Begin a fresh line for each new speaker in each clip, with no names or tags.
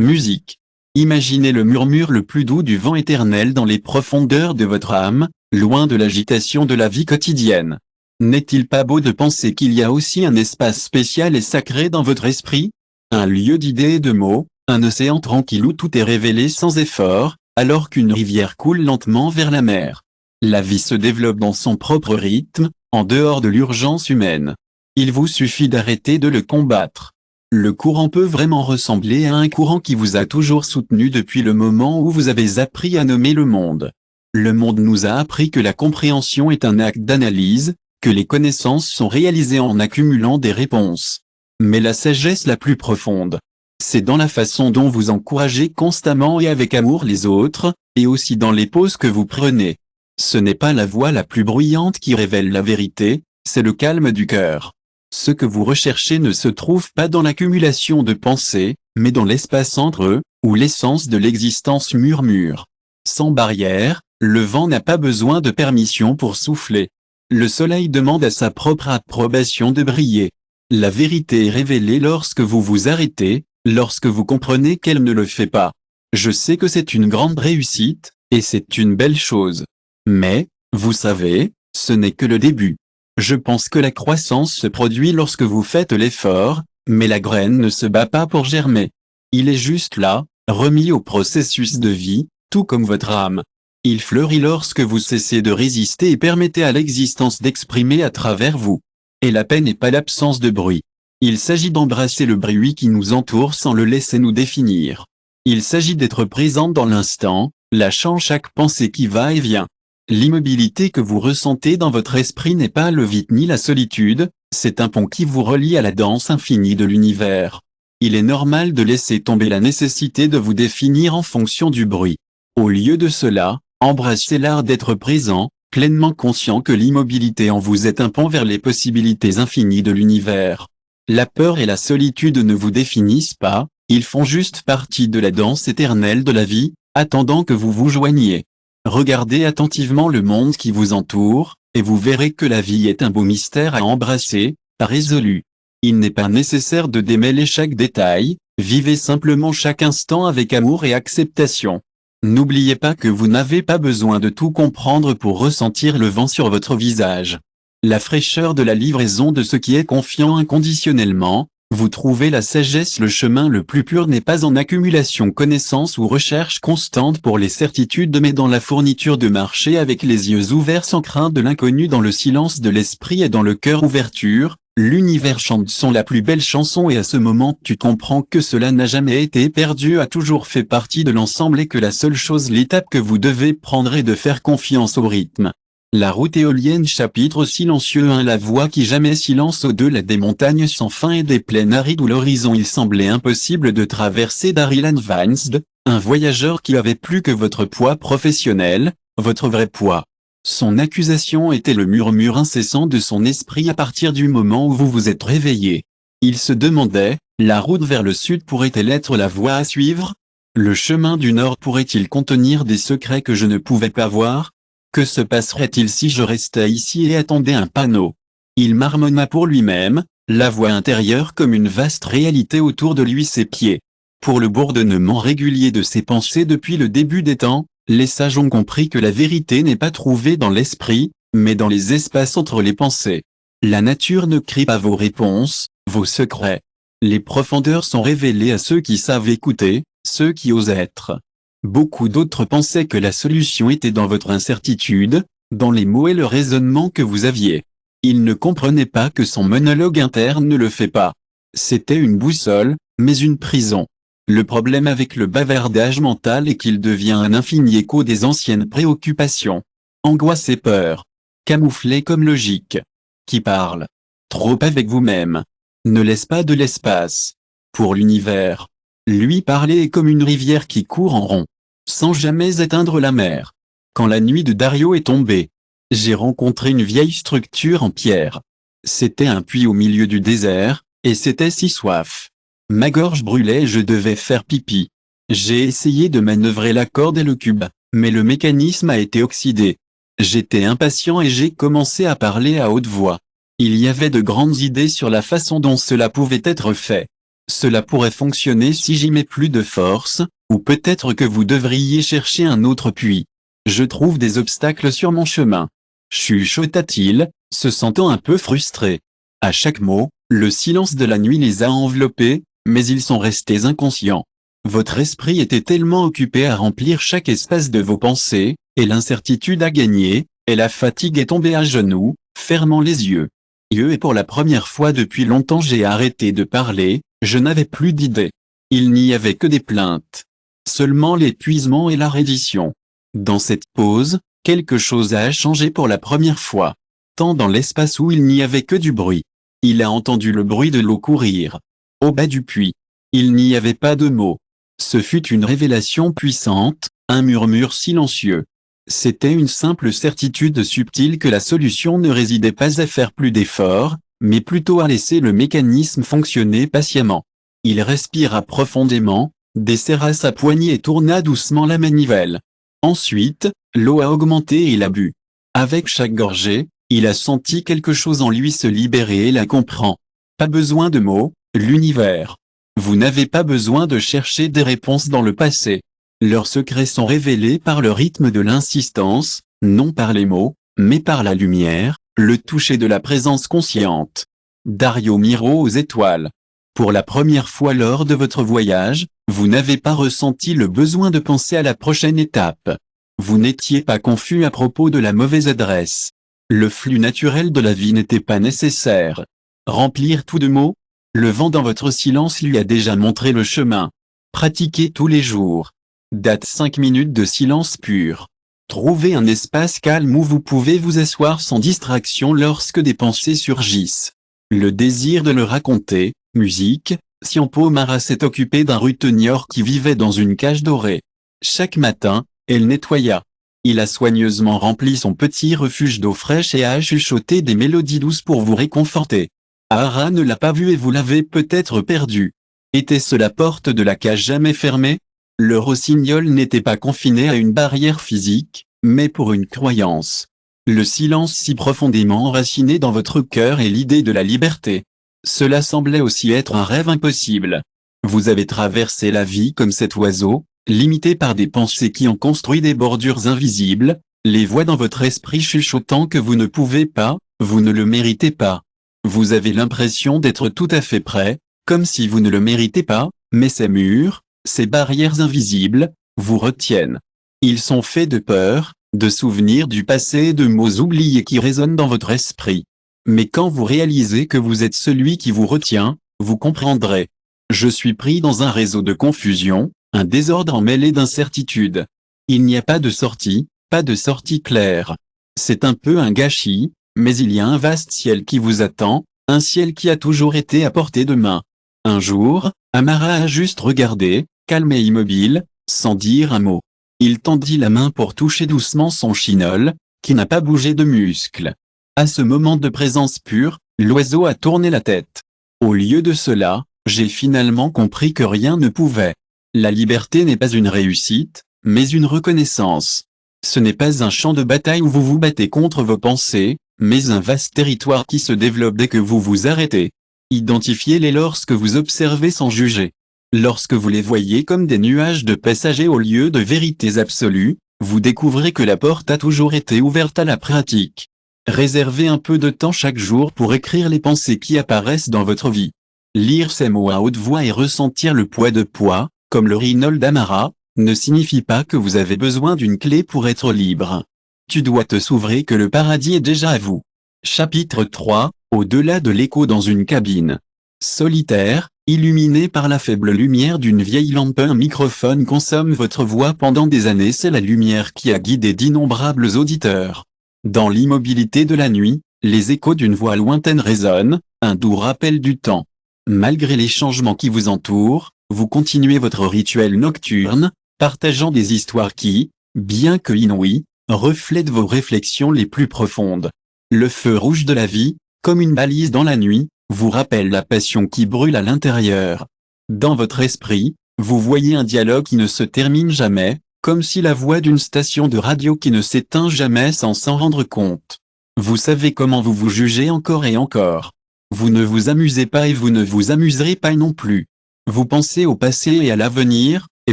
Musique. Imaginez le murmure le plus doux du vent éternel dans les profondeurs de votre âme, loin de l'agitation de la vie quotidienne. N'est-il pas beau de penser qu'il y a aussi un espace spécial et sacré dans votre esprit? Un lieu d'idées et de mots, un océan tranquille où tout est révélé sans effort, alors qu'une rivière coule lentement vers la mer. La vie se développe dans son propre rythme, en dehors de l'urgence humaine. Il vous suffit d'arrêter de le combattre. Le courant peut vraiment ressembler à un courant qui vous a toujours soutenu depuis le moment où vous avez appris à nommer le monde. Le monde nous a appris que la compréhension est un acte d'analyse, que les connaissances sont réalisées en accumulant des réponses. Mais la sagesse la plus profonde, c'est dans la façon dont vous encouragez constamment et avec amour les autres, et aussi dans les pauses que vous prenez. Ce n'est pas la voix la plus bruyante qui révèle la vérité, c'est le calme du cœur. Ce que vous recherchez ne se trouve pas dans l'accumulation de pensées, mais dans l'espace entre eux, où l'essence de l'existence murmure. Sans barrière, le vent n'a pas besoin de permission pour souffler. Le soleil demande à sa propre approbation de briller. La vérité est révélée lorsque vous vous arrêtez, lorsque vous comprenez qu'elle ne le fait pas. Je sais que c'est une grande réussite, et c'est une belle chose. Mais, vous savez, ce n'est que le début. Je pense que la croissance se produit lorsque vous faites l'effort, mais la graine ne se bat pas pour germer. Il est juste là, remis au processus de vie, tout comme votre âme. Il fleurit lorsque vous cessez de résister et permettez à l'existence d'exprimer à travers vous. Et la paix n'est pas l'absence de bruit. Il s'agit d'embrasser le bruit qui nous entoure sans le laisser nous définir. Il s'agit d'être présent dans l'instant, lâchant chaque pensée qui va et vient. L'immobilité que vous ressentez dans votre esprit n'est pas le vide ni la solitude, c'est un pont qui vous relie à la danse infinie de l'univers. Il est normal de laisser tomber la nécessité de vous définir en fonction du bruit. Au lieu de cela, embrassez l'art d'être présent, pleinement conscient que l'immobilité en vous est un pont vers les possibilités infinies de l'univers. La peur et la solitude ne vous définissent pas, ils font juste partie de la danse éternelle de la vie, attendant que vous vous joigniez. Regardez attentivement le monde qui vous entoure, et vous verrez que la vie est un beau mystère à embrasser, pas résolu. Il n'est pas nécessaire de démêler chaque détail, vivez simplement chaque instant avec amour et acceptation. N'oubliez pas que vous n'avez pas besoin de tout comprendre pour ressentir le vent sur votre visage. La fraîcheur de la livraison de ce qui est confiant inconditionnellement, vous trouvez la sagesse. Le chemin le plus pur n'est pas en accumulation connaissance ou recherche constante pour les certitudes mais dans la fourniture de marcher avec les yeux ouverts sans crainte de l'inconnu dans le silence de l'esprit et dans le cœur ouverture. L'univers chante son la plus belle chanson et à ce moment tu comprends que cela n'a jamais été perdu, a toujours fait partie de l'ensemble et que la seule chose, l'étape que vous devez prendre est de faire confiance au rythme. La route éolienne chapitre silencieux 1. La voix qui jamais silence au-delà des montagnes sans fin et des plaines arides où l'horizon il semblait impossible de traverser. Daryl Vansd, un voyageur qui avait plus que votre poids professionnel, votre vrai poids. Son accusation était le murmure incessant de son esprit à partir du moment où vous vous êtes réveillé. Il se demandait, la route vers le sud pourrait-elle être la voie à suivre? Le chemin du nord pourrait-il contenir des secrets que je ne pouvais pas voir? Que se passerait-il si je restais ici et attendais un panneau? Il marmonna pour lui-même, la voix intérieure comme une vaste réalité autour de lui, ses pieds. Pour le bourdonnement régulier de ses pensées depuis le début des temps, les sages ont compris que la vérité n'est pas trouvée dans l'esprit, mais dans les espaces entre les pensées. La nature ne crie pas vos réponses, vos secrets. Les profondeurs sont révélées à ceux qui savent écouter, ceux qui osent être. Beaucoup d'autres pensaient que la solution était dans votre incertitude, dans les mots et le raisonnement que vous aviez. Ils ne comprenaient pas que son monologue interne ne le fait pas. C'était une boussole, mais une prison. Le problème avec le bavardage mental est qu'il devient un infini écho des anciennes préoccupations. Angoisse et peur. Camouflées comme logique. Qui parle trop avec vous-même. Ne laisse pas de l'espace. Pour l'univers. Lui parler est comme une rivière qui court en rond, sans jamais éteindre la mer. Quand la nuit de Dario est tombée, j'ai rencontré une vieille structure en pierre. C'était un puits au milieu du désert, et c'était si soif. Ma gorge brûlait et je devais faire pipi. J'ai essayé de manœuvrer la corde et le cube, mais le mécanisme a été oxydé. J'étais impatient et j'ai commencé à parler à haute voix. Il y avait de grandes idées sur la façon dont cela pouvait être fait. Cela pourrait fonctionner si j'y mets plus de force, ou peut-être que vous devriez chercher un autre puits. Je trouve des obstacles sur mon chemin. Chuchota-t-il, se sentant un peu frustré. À chaque mot, le silence de la nuit les a enveloppés, mais ils sont restés inconscients. Votre esprit était tellement occupé à remplir chaque espace de vos pensées, et l'incertitude a gagné, et la fatigue est tombée à genoux, fermant les yeux. Et pour la première fois depuis longtemps j'ai arrêté de parler, je n'avais plus d'idées. Il n'y avait que des plaintes. Seulement l'épuisement et la reddition. Dans cette pause, quelque chose a changé pour la première fois. Tant dans l'espace où il n'y avait que du bruit. Il a entendu le bruit de l'eau courir. Au bas du puits. Il n'y avait pas de mots. Ce fut une révélation puissante, un murmure silencieux. C'était une simple certitude subtile que la solution ne résidait pas à faire plus d'efforts, mais plutôt à laisser le mécanisme fonctionner patiemment. Il respira profondément, desserra sa poignée et tourna doucement la manivelle. Ensuite, l'eau a augmenté et il a bu. Avec chaque gorgée, il a senti quelque chose en lui se libérer et la comprend. Pas besoin de mots, l'univers. Vous n'avez pas besoin de chercher des réponses dans le passé. Leurs secrets sont révélés par le rythme de l'insistance, non par les mots, mais par la lumière, le toucher de la présence consciente. Dario Miro aux étoiles. Pour la première fois lors de votre voyage, vous n'avez pas ressenti le besoin de penser à la prochaine étape. Vous n'étiez pas confus à propos de la mauvaise adresse. Le flux naturel de la vie n'était pas nécessaire. Remplir tout de mots. Le vent dans votre silence lui a déjà montré le chemin. Pratiquez tous les jours. Date 5 minutes de silence pur. Trouvez un espace calme où vous pouvez vous asseoir sans distraction lorsque des pensées surgissent. Le désir de le raconter, musique, Siampo Mara s'est occupé d'un rutenior qui vivait dans une cage dorée. Chaque matin, elle nettoya. Il a soigneusement rempli son petit refuge d'eau fraîche et a chuchoté des mélodies douces pour vous réconforter. Ahara ne l'a pas vu et vous l'avez peut-être perdu. Était-ce la porte de la cage jamais fermée? Le rossignol n'était pas confiné à une barrière physique, mais pour une croyance. Le silence si profondément enraciné dans votre cœur et l'idée de la liberté. Cela semblait aussi être un rêve impossible. Vous avez traversé la vie comme cet oiseau, limité par des pensées qui ont construit des bordures invisibles, les voix dans votre esprit chuchotant que vous ne pouvez pas, vous ne le méritez pas. Vous avez l'impression d'être tout à fait prêt, comme si vous ne le méritez pas, mais ces murs, ces barrières invisibles, vous retiennent. Ils sont faits de peur, de souvenirs du passé et de mots oubliés qui résonnent dans votre esprit. Mais quand vous réalisez que vous êtes celui qui vous retient, vous comprendrez. Je suis pris dans un réseau de confusion, un désordre emmêlé d'incertitude. Il n'y a pas de sortie claire. C'est un peu un gâchis, mais il y a un vaste ciel qui vous attend, un ciel qui a toujours été à portée de main. Un jour, Amara a juste regardé, calme et immobile, sans dire un mot. Il tendit la main pour toucher doucement son chinol, qui n'a pas bougé de muscle. À ce moment de présence pure, l'oiseau a tourné la tête. Au lieu de cela, j'ai finalement compris que rien ne pouvait. La liberté n'est pas une réussite, mais une reconnaissance. Ce n'est pas un champ de bataille où vous vous battez contre vos pensées, mais un vaste territoire qui se développe dès que vous vous arrêtez. Identifiez-les lorsque vous observez sans juger. Lorsque vous les voyez comme des nuages de passagers au lieu de vérités absolues, vous découvrez que la porte a toujours été ouverte à la pratique. Réservez un peu de temps chaque jour pour écrire les pensées qui apparaissent dans votre vie. Lire ces mots à haute voix et ressentir le poids, comme le rhinol d'Amara, ne signifie pas que vous avez besoin d'une clé pour être libre. Tu dois te souvenir que le paradis est déjà à vous. Chapitre 3, au-delà de l'écho dans une cabine. Solitaire, illuminé par la faible lumière d'une vieille lampe, un microphone consomme votre voix pendant des années. C'est la lumière qui a guidé d'innombrables auditeurs. Dans l'immobilité de la nuit, les échos d'une voix lointaine résonnent, un doux rappel du temps. Malgré les changements qui vous entourent, vous continuez votre rituel nocturne, partageant des histoires qui, bien que inouïes, reflètent vos réflexions les plus profondes. Le feu rouge de la vie, comme une balise dans la nuit, vous rappelle la passion qui brûle à l'intérieur. Dans votre esprit, vous voyez un dialogue qui ne se termine jamais, comme si la voix d'une station de radio qui ne s'éteint jamais sans s'en rendre compte. Vous savez comment vous vous jugez encore et encore. Vous ne vous amusez pas et vous ne vous amuserez pas non plus. Vous pensez au passé et à l'avenir, et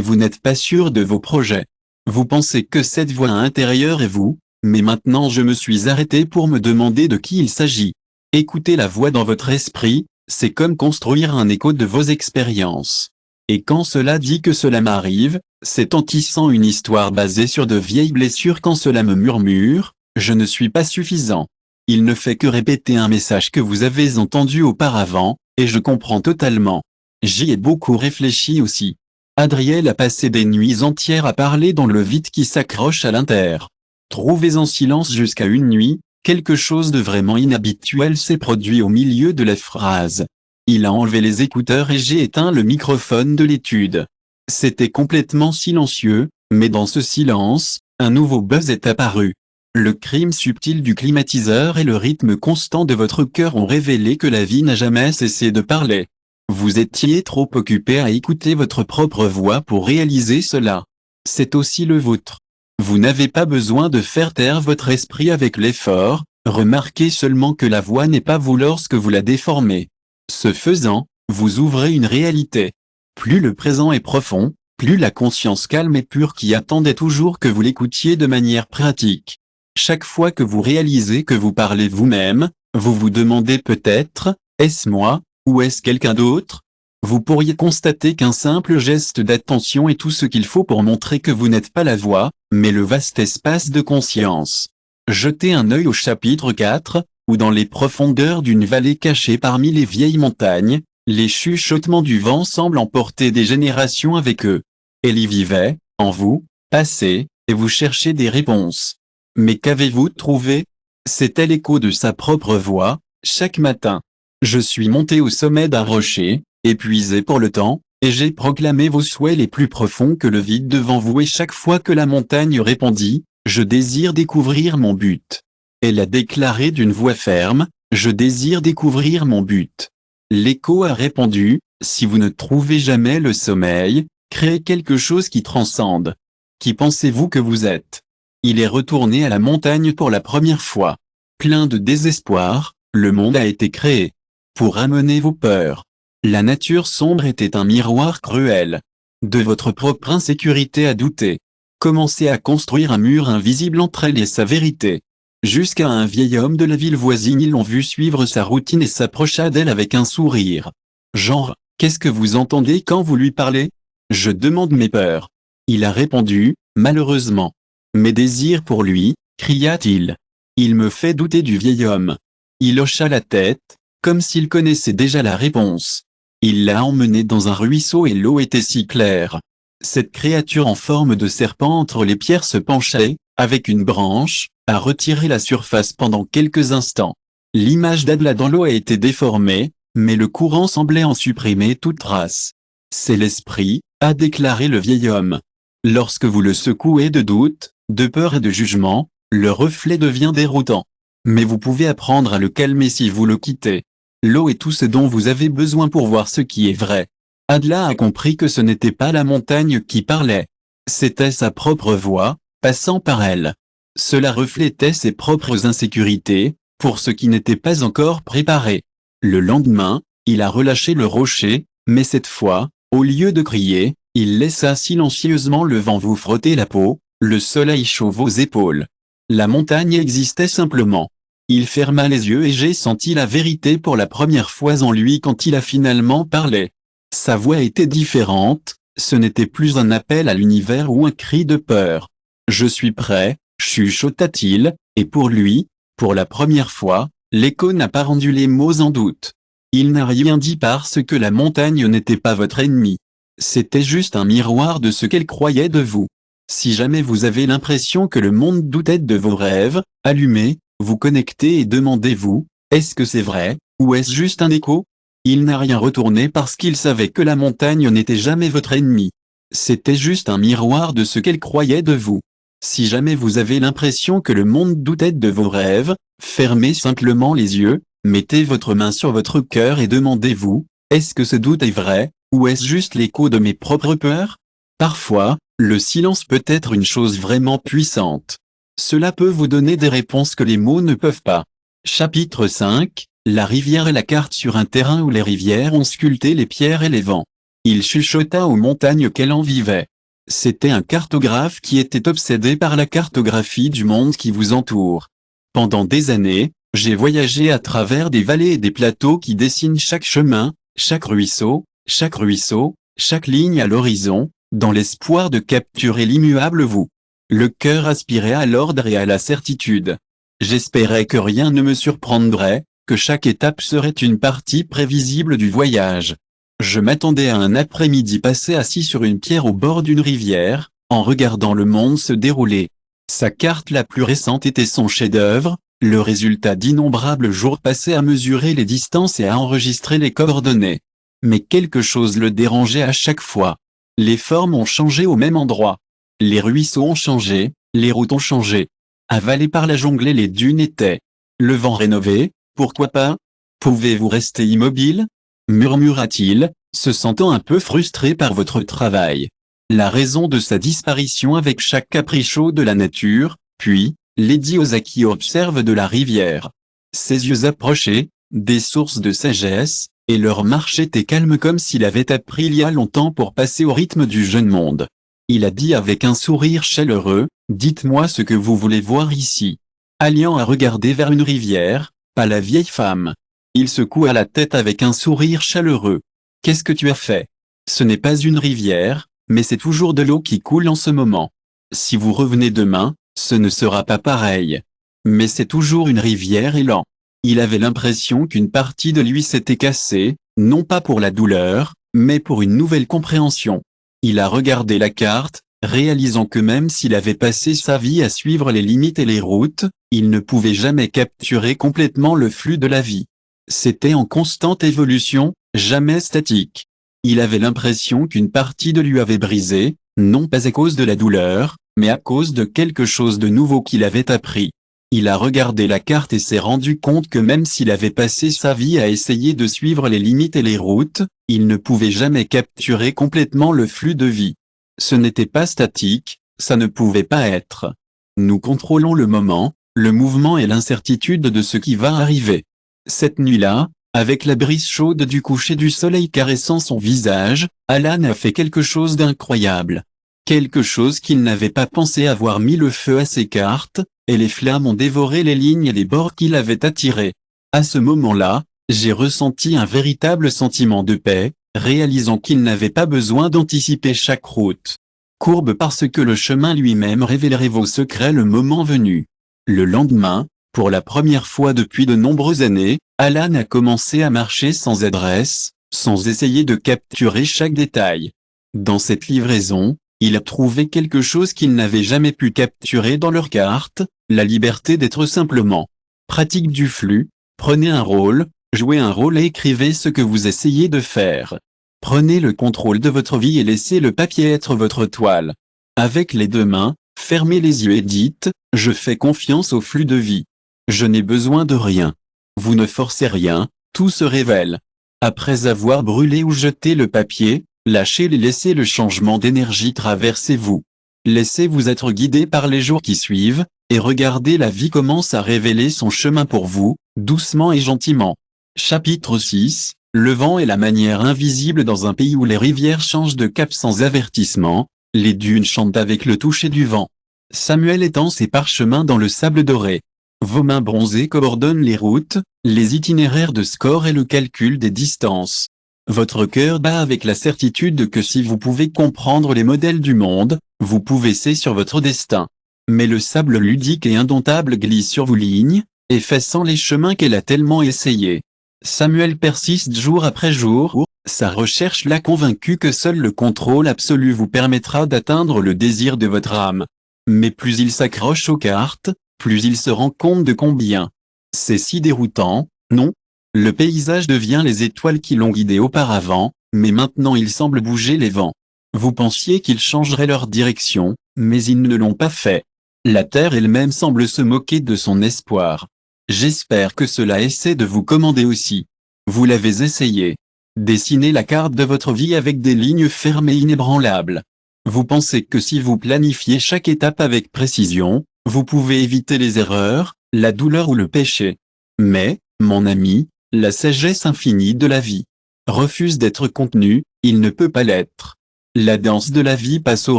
vous n'êtes pas sûr de vos projets. Vous pensez que cette voix intérieure est vous, mais maintenant je me suis arrêté pour me demander de qui il s'agit. Écoutez la voix dans votre esprit, c'est comme construire un écho de vos expériences. Et quand cela dit que cela m'arrive, c'est en tissant une histoire basée sur de vieilles blessures. Quand cela me murmure, je ne suis pas suffisant. Il ne fait que répéter un message que vous avez entendu auparavant, et je comprends totalement. J'y ai beaucoup réfléchi aussi. Adriel a passé des nuits entières à parler dans le vide qui s'accroche à l'intérieur. Trouvez en silence jusqu'à une nuit, quelque chose de vraiment inhabituel s'est produit au milieu de la phrase. Il a enlevé les écouteurs et j'ai éteint le microphone de l'étude. C'était complètement silencieux, mais dans ce silence, un nouveau buzz est apparu. Le crime subtil du climatiseur et le rythme constant de votre cœur ont révélé que la vie n'a jamais cessé de parler. Vous étiez trop occupé à écouter votre propre voix pour réaliser cela. C'est aussi le vôtre. Vous n'avez pas besoin de faire taire votre esprit avec l'effort, remarquez seulement que la voix n'est pas vous lorsque vous la déformez. Ce faisant, vous ouvrez une réalité. Plus le présent est profond, plus la conscience calme et pure qui attendait toujours que vous l'écoutiez de manière pratique. Chaque fois que vous réalisez que vous parlez vous-même, vous vous demandez peut-être, est-ce moi, ou est-ce quelqu'un d'autre? Vous pourriez constater qu'un simple geste d'attention est tout ce qu'il faut pour montrer que vous n'êtes pas la voix, mais le vaste espace de conscience. Jetez un œil au chapitre 4, où dans les profondeurs d'une vallée cachée parmi les vieilles montagnes, les chuchotements du vent semblent emporter des générations avec eux. Elle y vivait, en vous, passez, et vous cherchez des réponses. Mais qu'avez-vous trouvé? C'était l'écho de sa propre voix, chaque matin. Je suis monté au sommet d'un rocher, épuisé pour le temps, et j'ai proclamé vos souhaits les plus profonds que le vide devant vous, et chaque fois que la montagne répondit, je désire découvrir mon but. Elle a déclaré d'une voix ferme, je désire découvrir mon but. L'écho a répondu, si vous ne trouvez jamais le sommeil, créez quelque chose qui transcende. Qui pensez-vous que vous êtes? Il est retourné à la montagne pour la première fois. Plein de désespoir, le monde a été créé. Pour ramener vos peurs. La nature sombre était un miroir cruel. De votre propre insécurité à douter. Commencez à construire un mur invisible entre elle et sa vérité. Jusqu'à un vieil homme de la ville voisine, ils l'ont vu suivre sa routine et s'approcha d'elle avec un sourire. Genre, qu'est-ce que vous entendez quand vous lui parlez? Je demande mes peurs. Il a répondu, malheureusement. Mes désirs pour lui, cria-t-il. Il me fait douter du vieil homme. Il hocha la tête, comme s'il connaissait déjà la réponse. Il l'a emmené dans un ruisseau et l'eau était si claire. Cette créature en forme de serpent entre les pierres se penchait, avec une branche, à retirer la surface pendant quelques instants. L'image d'Adla dans l'eau a été déformée, mais le courant semblait en supprimer toute trace. C'est l'esprit, a déclaré le vieil homme. Lorsque vous le secouez de doute, de peur et de jugement, le reflet devient déroutant. Mais vous pouvez apprendre à le calmer si vous le quittez. L'eau est tout ce dont vous avez besoin pour voir ce qui est vrai. Adla a compris que ce n'était pas la montagne qui parlait. C'était sa propre voix, passant par elle. Cela reflétait ses propres insécurités, pour ce qui n'était pas encore préparé. Le lendemain, il a relâché le rocher, mais cette fois, au lieu de crier, il laissa silencieusement le vent vous frotter la peau, le soleil chaud vos épaules. La montagne existait simplement. Il ferma les yeux et j'ai senti la vérité pour la première fois en lui quand il a finalement parlé. Sa voix était différente, ce n'était plus un appel à l'univers ou un cri de peur. Je suis prêt, chuchota-t-il, et pour lui, pour la première fois, l'écho n'a pas rendu les mots en doute. Il n'a rien dit parce que la montagne n'était pas votre ennemi. C'était juste un miroir de ce qu'elle croyait de vous. Si jamais vous avez l'impression que le monde doutait de vos rêves, allumez, vous connectez et demandez-vous, est-ce que c'est vrai, ou est-ce juste un écho? Il n'a rien retourné parce qu'il savait que la montagne n'était jamais votre ennemi. C'était juste un miroir de ce qu'elle croyait de vous. Si jamais vous avez l'impression que le monde doutait de vos rêves, fermez simplement les yeux, mettez votre main sur votre cœur et demandez-vous, est-ce que ce doute est vrai, ou est-ce juste l'écho de mes propres peurs? Parfois, le silence peut être une chose vraiment puissante. Cela peut vous donner des réponses que les mots ne peuvent pas. Chapitre 5, la rivière et la carte sur un terrain où les rivières ont sculpté les pierres et les vents. Il chuchota aux montagnes qu'elle en vivait. C'était un cartographe qui était obsédé par la cartographie du monde qui vous entoure. Pendant des années, j'ai voyagé à travers des vallées et des plateaux qui dessinent chaque chemin, chaque ruisseau, chaque ligne à l'horizon, dans l'espoir de capturer l'immuable vous. Le cœur aspirait à l'ordre et à la certitude. J'espérais que rien ne me surprendrait, que chaque étape serait une partie prévisible du voyage. Je m'attendais à un après-midi passé assis sur une pierre au bord d'une rivière, en regardant le monde se dérouler. Sa carte la plus récente était son chef-d'œuvre, le résultat d'innombrables jours passés à mesurer les distances et à enregistrer les coordonnées. Mais quelque chose le dérangeait à chaque fois. Les formes ont changé au même endroit. Les ruisseaux ont changé, les routes ont changé. Avalées par la jungle et les dunes étaient. Le vent rénové, pourquoi pas? Pouvez-vous rester immobile? Murmura-t-il, se sentant un peu frustré par votre travail. La raison de sa disparition avec chaque capricho de la nature, puis, Lady Ozaki observe de la rivière. Ses yeux approchaient, des sources de sagesse, et leur marche était calme comme s'il avait appris il y a longtemps pour passer au rythme du jeune monde. Il a dit avec un sourire chaleureux, « Dites-moi ce que vous voulez voir ici. » Alliant a regardé vers une rivière, pas la vieille femme. Il secoua la tête avec un sourire chaleureux. « Qu'est-ce que tu as fait? Ce n'est pas une rivière, mais c'est toujours de l'eau qui coule en ce moment. Si vous revenez demain, ce ne sera pas pareil. Mais c'est toujours une rivière et lent. » Il avait l'impression qu'une partie de lui s'était cassée, non pas pour la douleur, mais pour une nouvelle compréhension. Il a regardé la carte, réalisant que même s'il avait passé sa vie à suivre les limites et les routes, il ne pouvait jamais capturer complètement le flux de la vie. C'était en constante évolution, jamais statique. Il avait l'impression qu'une partie de lui avait brisé, non pas à cause de la douleur, mais à cause de quelque chose de nouveau qu'il avait appris. Il a regardé la carte et s'est rendu compte que même s'il avait passé sa vie à essayer de suivre les limites et les routes, il ne pouvait jamais capturer complètement le flux de vie. Ce n'était pas statique, ça ne pouvait pas être. Nous contrôlons le moment, le mouvement et l'incertitude de ce qui va arriver. Cette nuit-là, avec la brise chaude du coucher du soleil caressant son visage, Alan a fait quelque chose d'incroyable. Quelque chose qu'il n'avait pas pensé avoir mis le feu à ses cartes, et les flammes ont dévoré les lignes et les bords qu'il avait attirés. À ce moment-là, j'ai ressenti un véritable sentiment de paix, réalisant qu'il n'avait pas besoin d'anticiper chaque route. Courbe parce que le chemin lui-même révélerait vos secrets le moment venu. Le lendemain, pour la première fois depuis de nombreuses années, Alan a commencé à marcher sans adresse, sans essayer de capturer chaque détail. Dans cette livraison, il a trouvé quelque chose qu'il n'avait jamais pu capturer dans leur carte, la liberté d'être simplement. Pratique du flux, prenez un rôle, jouez un rôle et écrivez ce que vous essayez de faire. Prenez le contrôle de votre vie et laissez le papier être votre toile. Avec les deux mains, fermez les yeux et dites, je fais confiance au flux de vie. Je n'ai besoin de rien. Vous ne forcez rien, tout se révèle. Après avoir brûlé ou jeté le papier, lâchez-le et laissez le changement d'énergie traverser vous. Laissez-vous être guidé par les jours qui suivent, et regardez la vie commence à révéler son chemin pour vous, doucement et gentiment. Chapitre 6, le vent est la manière invisible dans un pays où les rivières changent de cap sans avertissement, les dunes chantent avec le toucher du vent. Samuel étend ses parchemins dans le sable doré. Vos mains bronzées coordonnent les routes, les itinéraires de score et le calcul des distances. Votre cœur bat avec la certitude que si vous pouvez comprendre les modèles du monde, vous pouvez sur votre destin. Mais le sable ludique et indomptable glisse sur vos lignes, effaçant les chemins qu'elle a tellement essayés. Samuel persiste jour après jour, sa recherche l'a convaincu que seul le contrôle absolu vous permettra d'atteindre le désir de votre âme. Mais plus il s'accroche aux cartes, plus il se rend compte de combien c'est si déroutant, non? Le paysage devient les étoiles qui l'ont guidé auparavant, mais maintenant il semble bouger les vents. Vous pensiez qu'ils changeraient leur direction, mais ils ne l'ont pas fait. La terre elle-même semble se moquer de son espoir. J'espère que cela essaie de vous commander aussi. Vous l'avez essayé. Dessinez la carte de votre vie avec des lignes fermes et inébranlables. Vous pensez que si vous planifiez chaque étape avec précision, vous pouvez éviter les erreurs, la douleur ou le péché. Mais, mon ami, la sagesse infinie de la vie refuse d'être contenu, il ne peut pas l'être. La danse de la vie passe au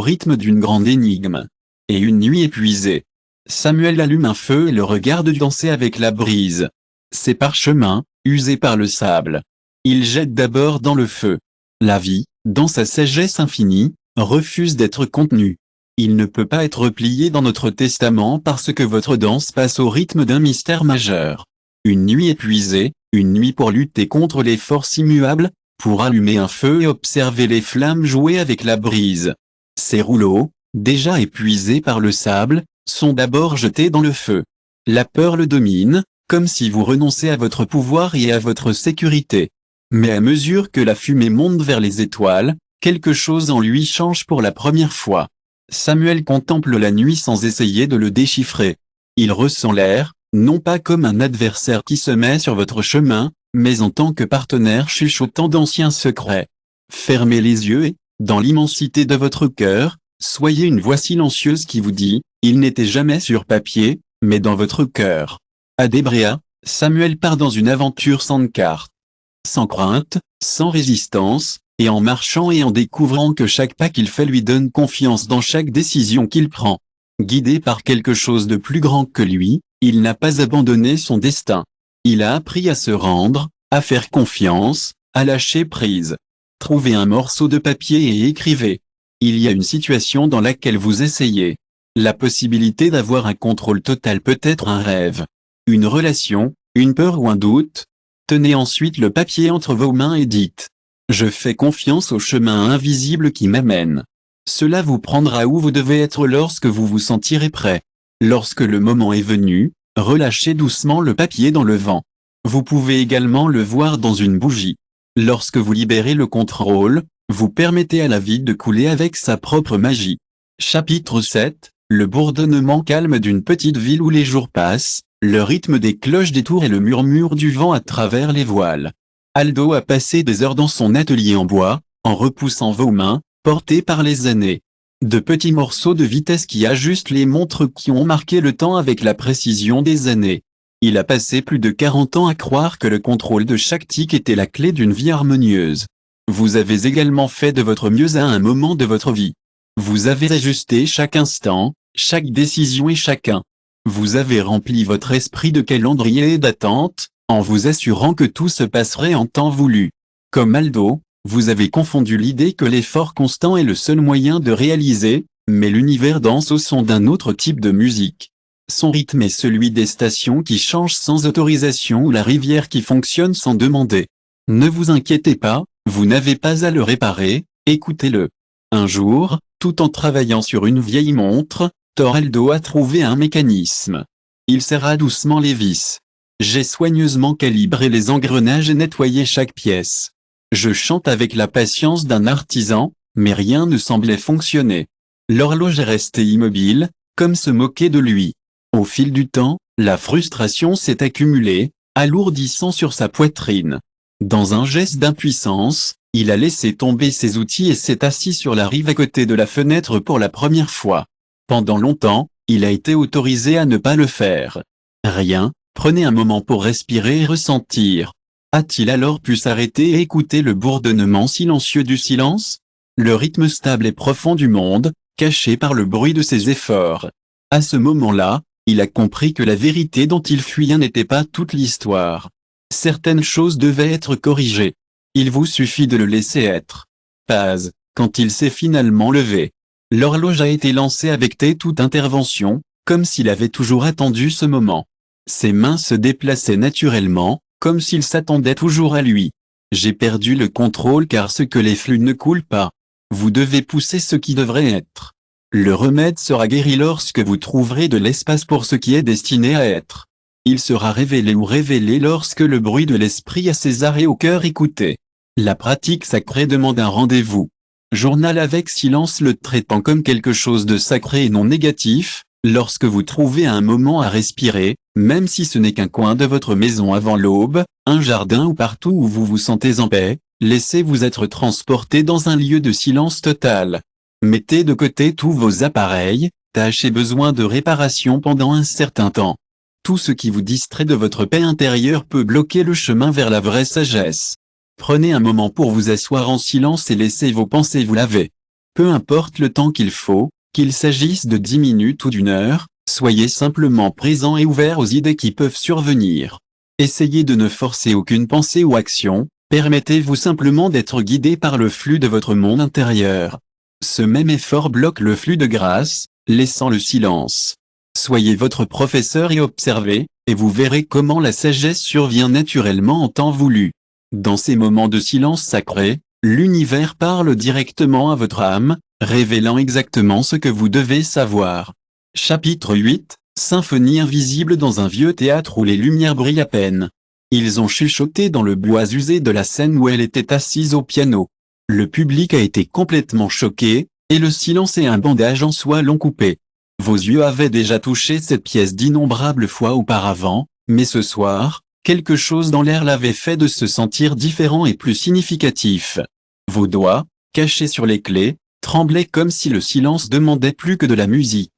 rythme d'une grande énigme. Et une nuit épuisée, Samuel allume un feu et le regarde danser avec la brise. Ses parchemins, usés par le sable, il jette d'abord dans le feu. La vie, dans sa sagesse infinie, refuse d'être contenue. Il ne peut pas être plié dans notre testament parce que votre danse passe au rythme d'un mystère majeur. Une nuit épuisée, une nuit pour lutter contre les forces immuables, pour allumer un feu et observer les flammes jouer avec la brise. Ces rouleaux, déjà épuisés par le sable, sont d'abord jetés dans le feu. La peur le domine, comme si vous renoncez à votre pouvoir et à votre sécurité. Mais à mesure que la fumée monte vers les étoiles, quelque chose en lui change pour la première fois. Samuel contemple la nuit sans essayer de le déchiffrer. Il ressent l'air, non pas comme un adversaire qui se met sur votre chemin, mais en tant que partenaire chuchotant d'anciens secrets. Fermez les yeux et, dans l'immensité de votre cœur, soyez une voix silencieuse qui vous dit, il n'était jamais sur papier, mais dans votre cœur. À Débréa, Samuel part dans une aventure sans carte. Sans crainte, sans résistance, et en marchant et en découvrant que chaque pas qu'il fait lui donne confiance dans chaque décision qu'il prend. Guidé par quelque chose de plus grand que lui, il n'a pas abandonné son destin. Il a appris à se rendre, à faire confiance, à lâcher prise. Trouvez un morceau de papier et écrivez. Il y a une situation dans laquelle vous essayez. La possibilité d'avoir un contrôle total peut être un rêve. Une relation, une peur ou un doute. Tenez ensuite le papier entre vos mains et dites. Je fais confiance au chemin invisible qui m'amène. Cela vous prendra où vous devez être lorsque vous vous sentirez prêt. Lorsque le moment est venu, relâchez doucement le papier dans le vent. Vous pouvez également le voir dans une bougie. Lorsque vous libérez le contrôle, vous permettez à la vie de couler avec sa propre magie. Chapitre 7, le bourdonnement calme d'une petite ville où les jours passent, le rythme des cloches des tours et le murmure du vent à travers les voiles. Aldo a passé des heures dans son atelier en bois, en repoussant vos mains, portées par les années. De petits morceaux de vitesse qui ajustent les montres qui ont marqué le temps avec la précision des années. Il a passé plus de 40 ans à croire que le contrôle de chaque tic était la clé d'une vie harmonieuse. Vous avez également fait de votre mieux à un moment de votre vie. Vous avez ajusté chaque instant, chaque décision et chacun. Vous avez rempli votre esprit de calendrier et d'attente, en vous assurant que tout se passerait en temps voulu. Comme Aldo, vous avez confondu l'idée que l'effort constant est le seul moyen de réaliser, mais l'univers danse au son d'un autre type de musique. Son rythme est celui des stations qui changent sans autorisation ou la rivière qui fonctionne sans demander. Ne vous inquiétez pas, vous n'avez pas à le réparer, écoutez-le. Un jour, tout en travaillant sur une vieille montre, Aldo a trouvé un mécanisme. Il serra doucement les vis. J'ai soigneusement calibré les engrenages et nettoyé chaque pièce. Je chante avec la patience d'un artisan, mais rien ne semblait fonctionner. L'horloge est restée immobile, comme se moquer de lui. Au fil du temps, la frustration s'est accumulée, alourdissant sur sa poitrine. Dans un geste d'impuissance, il a laissé tomber ses outils et s'est assis sur la rive à côté de la fenêtre pour la première fois. Pendant longtemps, il a été autorisé à ne pas le faire. Rien, prenez un moment pour respirer et ressentir. A-t-il alors pu s'arrêter et écouter le bourdonnement silencieux du silence? Le rythme stable et profond du monde, caché par le bruit de ses efforts. À ce moment-là, il a compris que la vérité dont il fuyait n'était pas toute l'histoire. Certaines choses devaient être corrigées. Il vous suffit de le laisser être. Paz, quand il s'est finalement levé. L'horloge a été lancée avec toute intervention, comme s'il avait toujours attendu ce moment. Ses mains se déplaçaient naturellement, comme s'il s'attendait toujours à lui. J'ai perdu le contrôle car ce que les flux ne coulent pas. Vous devez pousser ce qui devrait être. Le remède sera guéri lorsque vous trouverez de l'espace pour ce qui est destiné à être. Il sera révélé ou révélé lorsque le bruit de l'esprit a ses arrêts au cœur écouté. La pratique sacrée demande un rendez-vous. Journal avec silence le traitant comme quelque chose de sacré et non négatif, lorsque vous trouvez un moment à respirer, même si ce n'est qu'un coin de votre maison avant l'aube, un jardin ou partout où vous vous sentez en paix, laissez-vous être transporté dans un lieu de silence total. Mettez de côté tous vos appareils, tâches et besoins de réparation pendant un certain temps. Tout ce qui vous distrait de votre paix intérieure peut bloquer le chemin vers la vraie sagesse. Prenez un moment pour vous asseoir en silence et laissez vos pensées vous laver. Peu importe le temps qu'il faut, qu'il s'agisse de 10 minutes ou d'1 heure, soyez simplement présent et ouvert aux idées qui peuvent survenir. Essayez de ne forcer aucune pensée ou action, permettez-vous simplement d'être guidé par le flux de votre monde intérieur. Ce même effort bloque le flux de grâce, laissant le silence. Soyez votre professeur et observez, et vous verrez comment la sagesse survient naturellement en temps voulu. Dans ces moments de silence sacré, l'univers parle directement à votre âme, révélant exactement ce que vous devez savoir. Chapitre 8, Symphonie invisible dans un vieux théâtre où les lumières brillent à peine. Ils ont chuchoté dans le bois usé de la scène où elle était assise au piano. Le public a été complètement choqué, et le silence et un bandage en soie l'ont coupé. Vos yeux avaient déjà touché cette pièce d'innombrables fois auparavant, mais ce soir, quelque chose dans l'air l'avait fait de se sentir différent et plus significatif. Vos doigts, cachés sur les clés, tremblaient comme si le silence demandait plus que de la musique.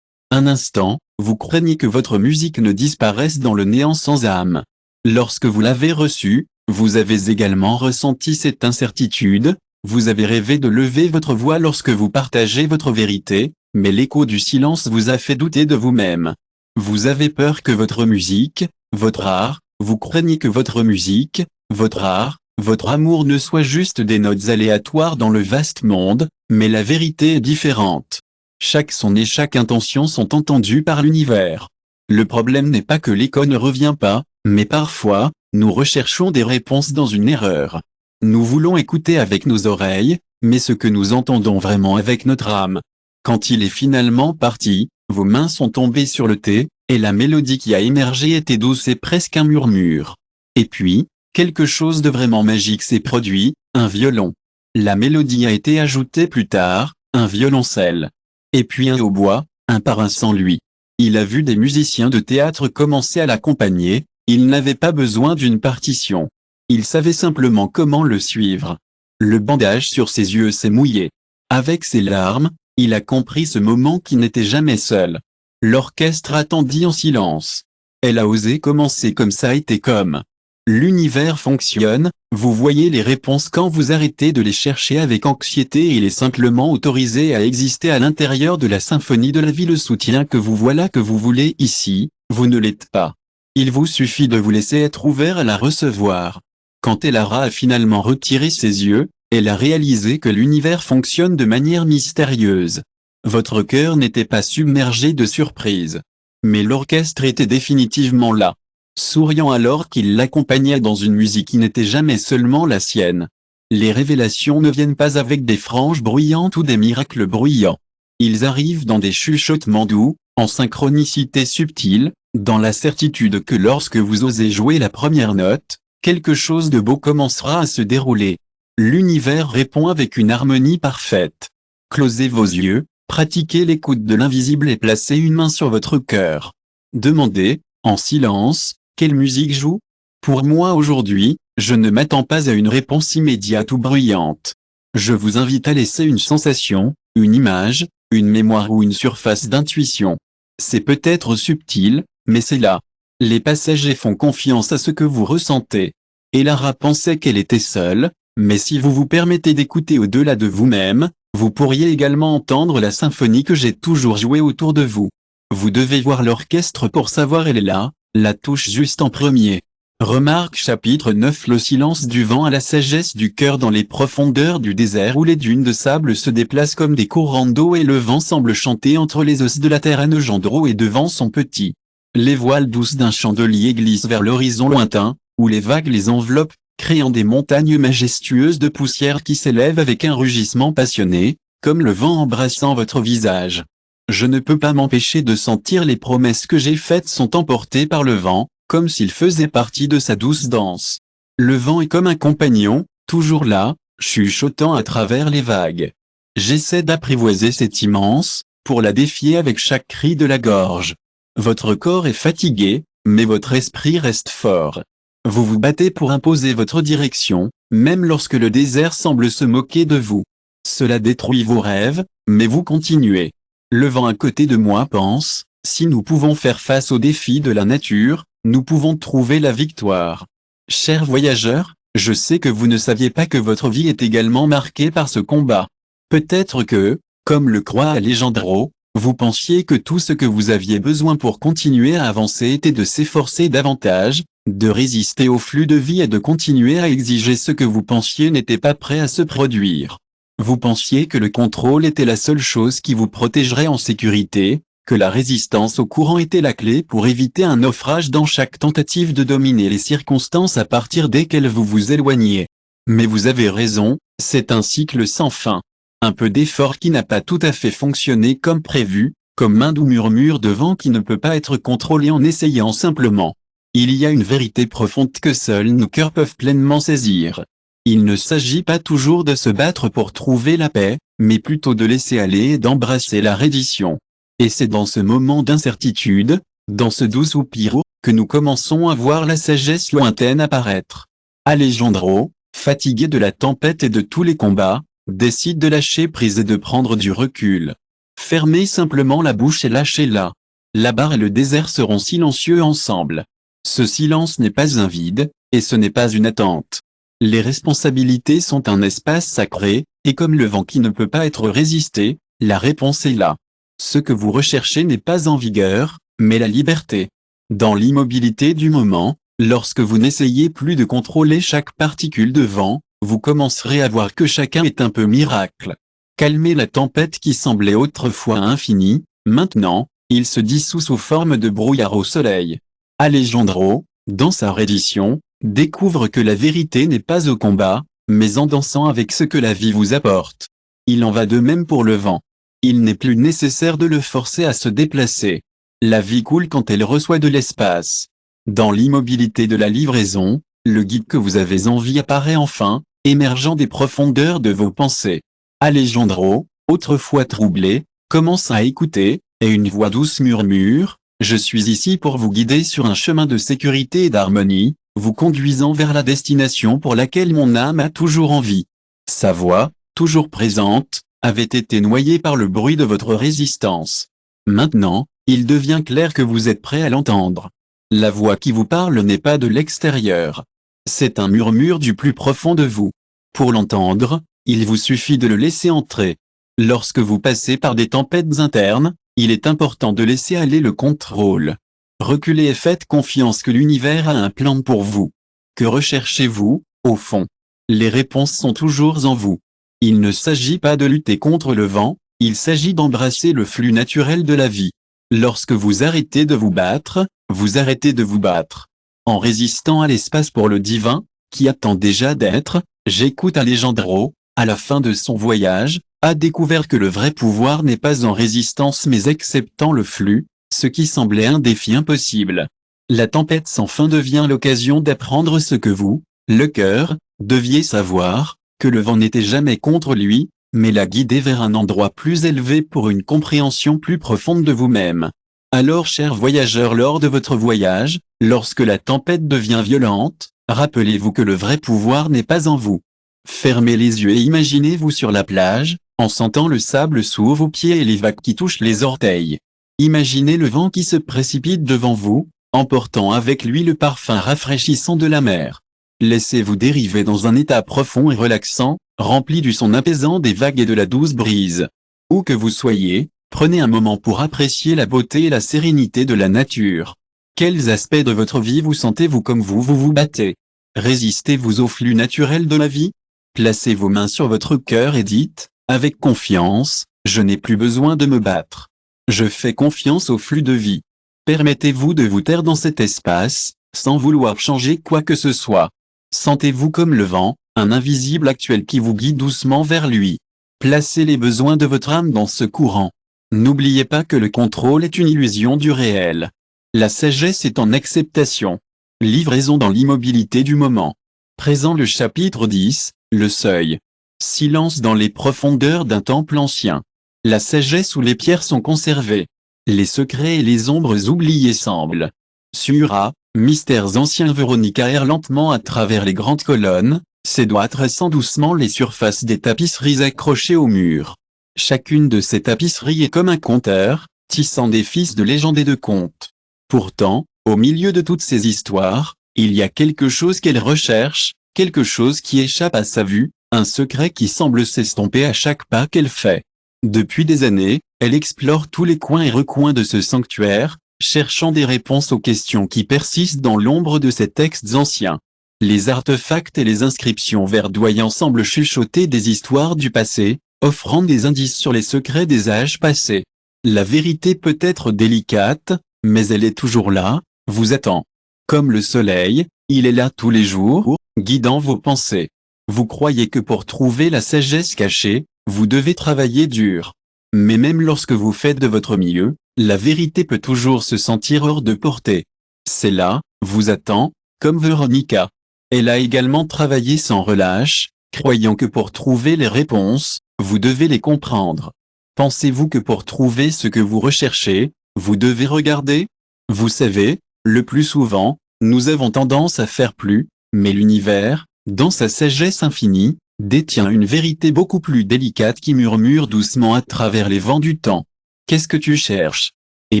Un instant, vous craignez que votre musique ne disparaisse dans le néant sans âme. Lorsque vous l'avez reçue, vous avez également ressenti cette incertitude, vous avez rêvé de lever votre voix lorsque vous partagez votre vérité, mais l'écho du silence vous a fait douter de vous-même. Vous avez peur que votre musique, votre art, vous craignez que votre musique, votre art, votre amour ne soient juste des notes aléatoires dans le vaste monde, mais la vérité est différente. Chaque son et chaque intention sont entendus par l'univers. Le problème n'est pas que l'écho ne revient pas, mais parfois, nous recherchons des réponses dans une erreur. Nous voulons écouter avec nos oreilles, mais ce que nous entendons vraiment avec notre âme. Quand il est finalement parti, vos mains sont tombées sur le thé, et la mélodie qui a émergé était douce et presque un murmure. Et puis, quelque chose de vraiment magique s'est produit, un violon. La mélodie a été ajoutée plus tard, un violoncelle. Et puis un hautbois, un parrain sans lui. Il a vu des musiciens de théâtre commencer à l'accompagner, il n'avait pas besoin d'une partition. Il savait simplement comment le suivre. Le bandage sur ses yeux s'est mouillé. Avec ses larmes, il a compris ce moment qui n'était jamais seul. L'orchestre attendit en silence. Elle a osé commencer comme ça était comme. L'univers fonctionne, vous voyez les réponses quand vous arrêtez de les chercher avec anxiété et il est simplement autorisé à exister à l'intérieur de la symphonie de la vie. Le soutien que vous voilà que vous voulez ici, vous ne l'êtes pas. Il vous suffit de vous laisser être ouvert à la recevoir. Quand Elara a finalement retiré ses yeux, elle a réalisé que l'univers fonctionne de manière mystérieuse. Votre cœur n'était pas submergé de surprise. Mais l'orchestre était définitivement là. Souriant alors qu'il l'accompagnait dans une musique qui n'était jamais seulement la sienne. Les révélations ne viennent pas avec des franges bruyantes ou des miracles bruyants. Ils arrivent dans des chuchotements doux, en synchronicité subtile, dans la certitude que lorsque vous osez jouer la première note, quelque chose de beau commencera à se dérouler. L'univers répond avec une harmonie parfaite. Closez vos yeux, pratiquez l'écoute de l'invisible et placez une main sur votre cœur. Demandez, en silence, quelle musique joue? Pour moi aujourd'hui, je ne m'attends pas à une réponse immédiate ou bruyante. Je vous invite à laisser une sensation, une image, une mémoire ou une surface d'intuition. C'est peut-être subtil, mais c'est là. Les passagers font confiance à ce que vous ressentez. Elara pensait qu'elle était seule, mais si vous vous permettez d'écouter au-delà de vous-même, vous pourriez également entendre la symphonie que j'ai toujours jouée autour de vous. Vous devez voir l'orchestre pour savoir elle est là, la touche juste en premier. Remarque chapitre 9. Le silence du vent à la sagesse du cœur dans les profondeurs du désert où les dunes de sable se déplacent comme des courants d'eau et le vent semble chanter entre les os de la terre. Anne Gendreau et devant son petit. Les voiles douces d'un chandelier glissent vers l'horizon lointain, où les vagues les enveloppent, créant des montagnes majestueuses de poussière qui s'élèvent avec un rugissement passionné, comme le vent embrassant votre visage. Je ne peux pas m'empêcher de sentir les promesses que j'ai faites sont emportées par le vent, comme s'il faisait partie de sa douce danse. Le vent est comme un compagnon, toujours là, chuchotant à travers les vagues. J'essaie d'apprivoiser cette immense, pour la défier avec chaque cri de la gorge. Votre corps est fatigué, mais votre esprit reste fort. Vous vous battez pour imposer votre direction, même lorsque le désert semble se moquer de vous. Cela détruit vos rêves, mais vous continuez. Le vent à côté de moi pense, si nous pouvons faire face aux défis de la nature, nous pouvons trouver la victoire. Chers voyageurs, Je sais que vous ne saviez pas que votre vie est également marquée par ce combat. Peut-être que, comme le croit Alejandro, vous pensiez que tout ce que vous aviez besoin pour continuer à avancer était de s'efforcer davantage, de résister au flux de vie et de continuer à exiger ce que vous pensiez n'était pas prêt à se produire. Vous pensiez que le contrôle était la seule chose qui vous protégerait en sécurité, que la résistance au courant était la clé pour éviter un naufrage dans chaque tentative de dominer les circonstances à partir desquelles vous vous éloigniez. Mais vous avez raison, c'est un cycle sans fin. Un peu d'effort qui n'a pas tout à fait fonctionné comme prévu, comme un doux murmure de vent qui ne peut pas être contrôlé en essayant simplement. Il y a une vérité profonde que seuls nos cœurs peuvent pleinement saisir. Il ne s'agit pas toujours de se battre pour trouver la paix, mais plutôt de laisser aller et d'embrasser la reddition. Et c'est dans ce moment d'incertitude, dans ce doux soupir, que nous commençons à voir la sagesse lointaine apparaître. Alejandro, fatigué de la tempête et de tous les combats, décide de lâcher prise et de prendre du recul. Fermez simplement la bouche et lâchez-la. La barre et le désert seront silencieux ensemble. Ce silence n'est pas un vide, et ce n'est pas une attente. Les responsabilités sont un espace sacré, et comme le vent qui ne peut pas être résisté, la réponse est là. Ce que vous recherchez n'est pas en vigueur, mais la liberté. Dans l'immobilité du moment, lorsque vous n'essayez plus de contrôler chaque particule de vent, vous commencerez à voir que chacun est un peu miracle. Calmez la tempête qui semblait autrefois infinie, maintenant, il se dissout sous forme de brouillard au soleil. Alejandro, dans sa reddition, découvre que la vérité n'est pas au combat, mais en dansant avec ce que la vie vous apporte. Il en va de même pour le vent. Il n'est plus nécessaire de le forcer à se déplacer. La vie coule quand elle reçoit de l'espace. Dans l'immobilité de la livraison, le guide que vous avez envie apparaît enfin, émergeant des profondeurs de vos pensées. Alejandro, autrefois troublé, commence à écouter, et une voix douce murmure, « Je suis ici pour vous guider sur un chemin de sécurité et d'harmonie, vous conduisant vers la destination pour laquelle mon âme a toujours envie. » Sa voix, toujours présente, avait été noyée par le bruit de votre résistance. Maintenant, il devient clair que vous êtes prêt à l'entendre. La voix qui vous parle n'est pas de l'extérieur. C'est un murmure du plus profond de vous. Pour l'entendre, il vous suffit de le laisser entrer. Lorsque vous passez par des tempêtes internes, il est important de laisser aller le contrôle. Reculez et faites confiance que l'univers a un plan pour vous. Que recherchez-vous, au fond? Les réponses sont toujours en vous. Il ne s'agit pas de lutter contre le vent, il s'agit d'embrasser le flux naturel de la vie. Lorsque vous arrêtez de vous battre, vous arrêtez de vous battre. En résistant à l'espace pour le divin, qui attend déjà d'être, j'écoute Alejandro, à la fin de son voyage, a découvert que le vrai pouvoir n'est pas en résistance mais acceptant le flux, ce qui semblait un défi impossible. La tempête sans fin devient l'occasion d'apprendre ce que vous, le cœur, deviez savoir, que le vent n'était jamais contre lui, mais l'a guidé vers un endroit plus élevé pour une compréhension plus profonde de vous-même. Alors chers voyageurs, lors de votre voyage, lorsque la tempête devient violente, rappelez-vous que le vrai pouvoir n'est pas en vous. Fermez les yeux et imaginez-vous sur la plage, en sentant le sable sous vos pieds et les vagues qui touchent les orteils. Imaginez le vent qui se précipite devant vous, emportant avec lui le parfum rafraîchissant de la mer. Laissez-vous dériver dans un état profond et relaxant, rempli du son apaisant des vagues et de la douce brise. Où que vous soyez, prenez un moment pour apprécier la beauté et la sérénité de la nature. Quels aspects de votre vie vous sentez-vous comme vous battez? Résistez-vous au flux naturel de la vie? Placez vos mains sur votre cœur et dites, avec confiance, je n'ai plus besoin de me battre. Je fais confiance au flux de vie. Permettez-vous de vous taire dans cet espace, sans vouloir changer quoi que ce soit. Sentez-vous comme le vent, un invisible actuel qui vous guide doucement vers lui. Placez les besoins de votre âme dans ce courant. N'oubliez pas que le contrôle est une illusion du réel. La sagesse est en acceptation. Livraison dans l'immobilité du moment. Présent le chapitre 10, le seuil. Silence dans les profondeurs d'un temple ancien. La sagesse où les pierres sont conservées. Les secrets et les ombres oubliées semblent. Sura, mystères anciens. Véronica erre lentement à travers les grandes colonnes, ses doigts traçant doucement les surfaces des tapisseries accrochées au mur. Chacune de ces tapisseries est comme un conteur, tissant des fils de légendes et de contes. Pourtant, au milieu de toutes ces histoires, il y a quelque chose qu'elle recherche, quelque chose qui échappe à sa vue, un secret qui semble s'estomper à chaque pas qu'elle fait. Depuis des années, elle explore tous les coins et recoins de ce sanctuaire, cherchant des réponses aux questions qui persistent dans l'ombre de ces textes anciens. Les artefacts et les inscriptions verdoyants semblent chuchoter des histoires du passé, offrant des indices sur les secrets des âges passés. La vérité peut être délicate, mais elle est toujours là, vous attend. Comme le soleil, il est là tous les jours, guidant vos pensées. Vous croyez que pour trouver la sagesse cachée, vous devez travailler dur. Mais même lorsque vous faites de votre mieux, la vérité peut toujours se sentir hors de portée. C'est là, vous attend, comme Véronica. Elle a également travaillé sans relâche, croyant que pour trouver les réponses, vous devez les comprendre. Pensez-vous que pour trouver ce que vous recherchez, vous devez regarder? Vous savez, le plus souvent, nous avons tendance à faire plus, mais l'univers, dans sa sagesse infinie, détient une vérité beaucoup plus délicate qui murmure doucement à travers les vents du temps. Qu'est-ce que tu cherches? Eh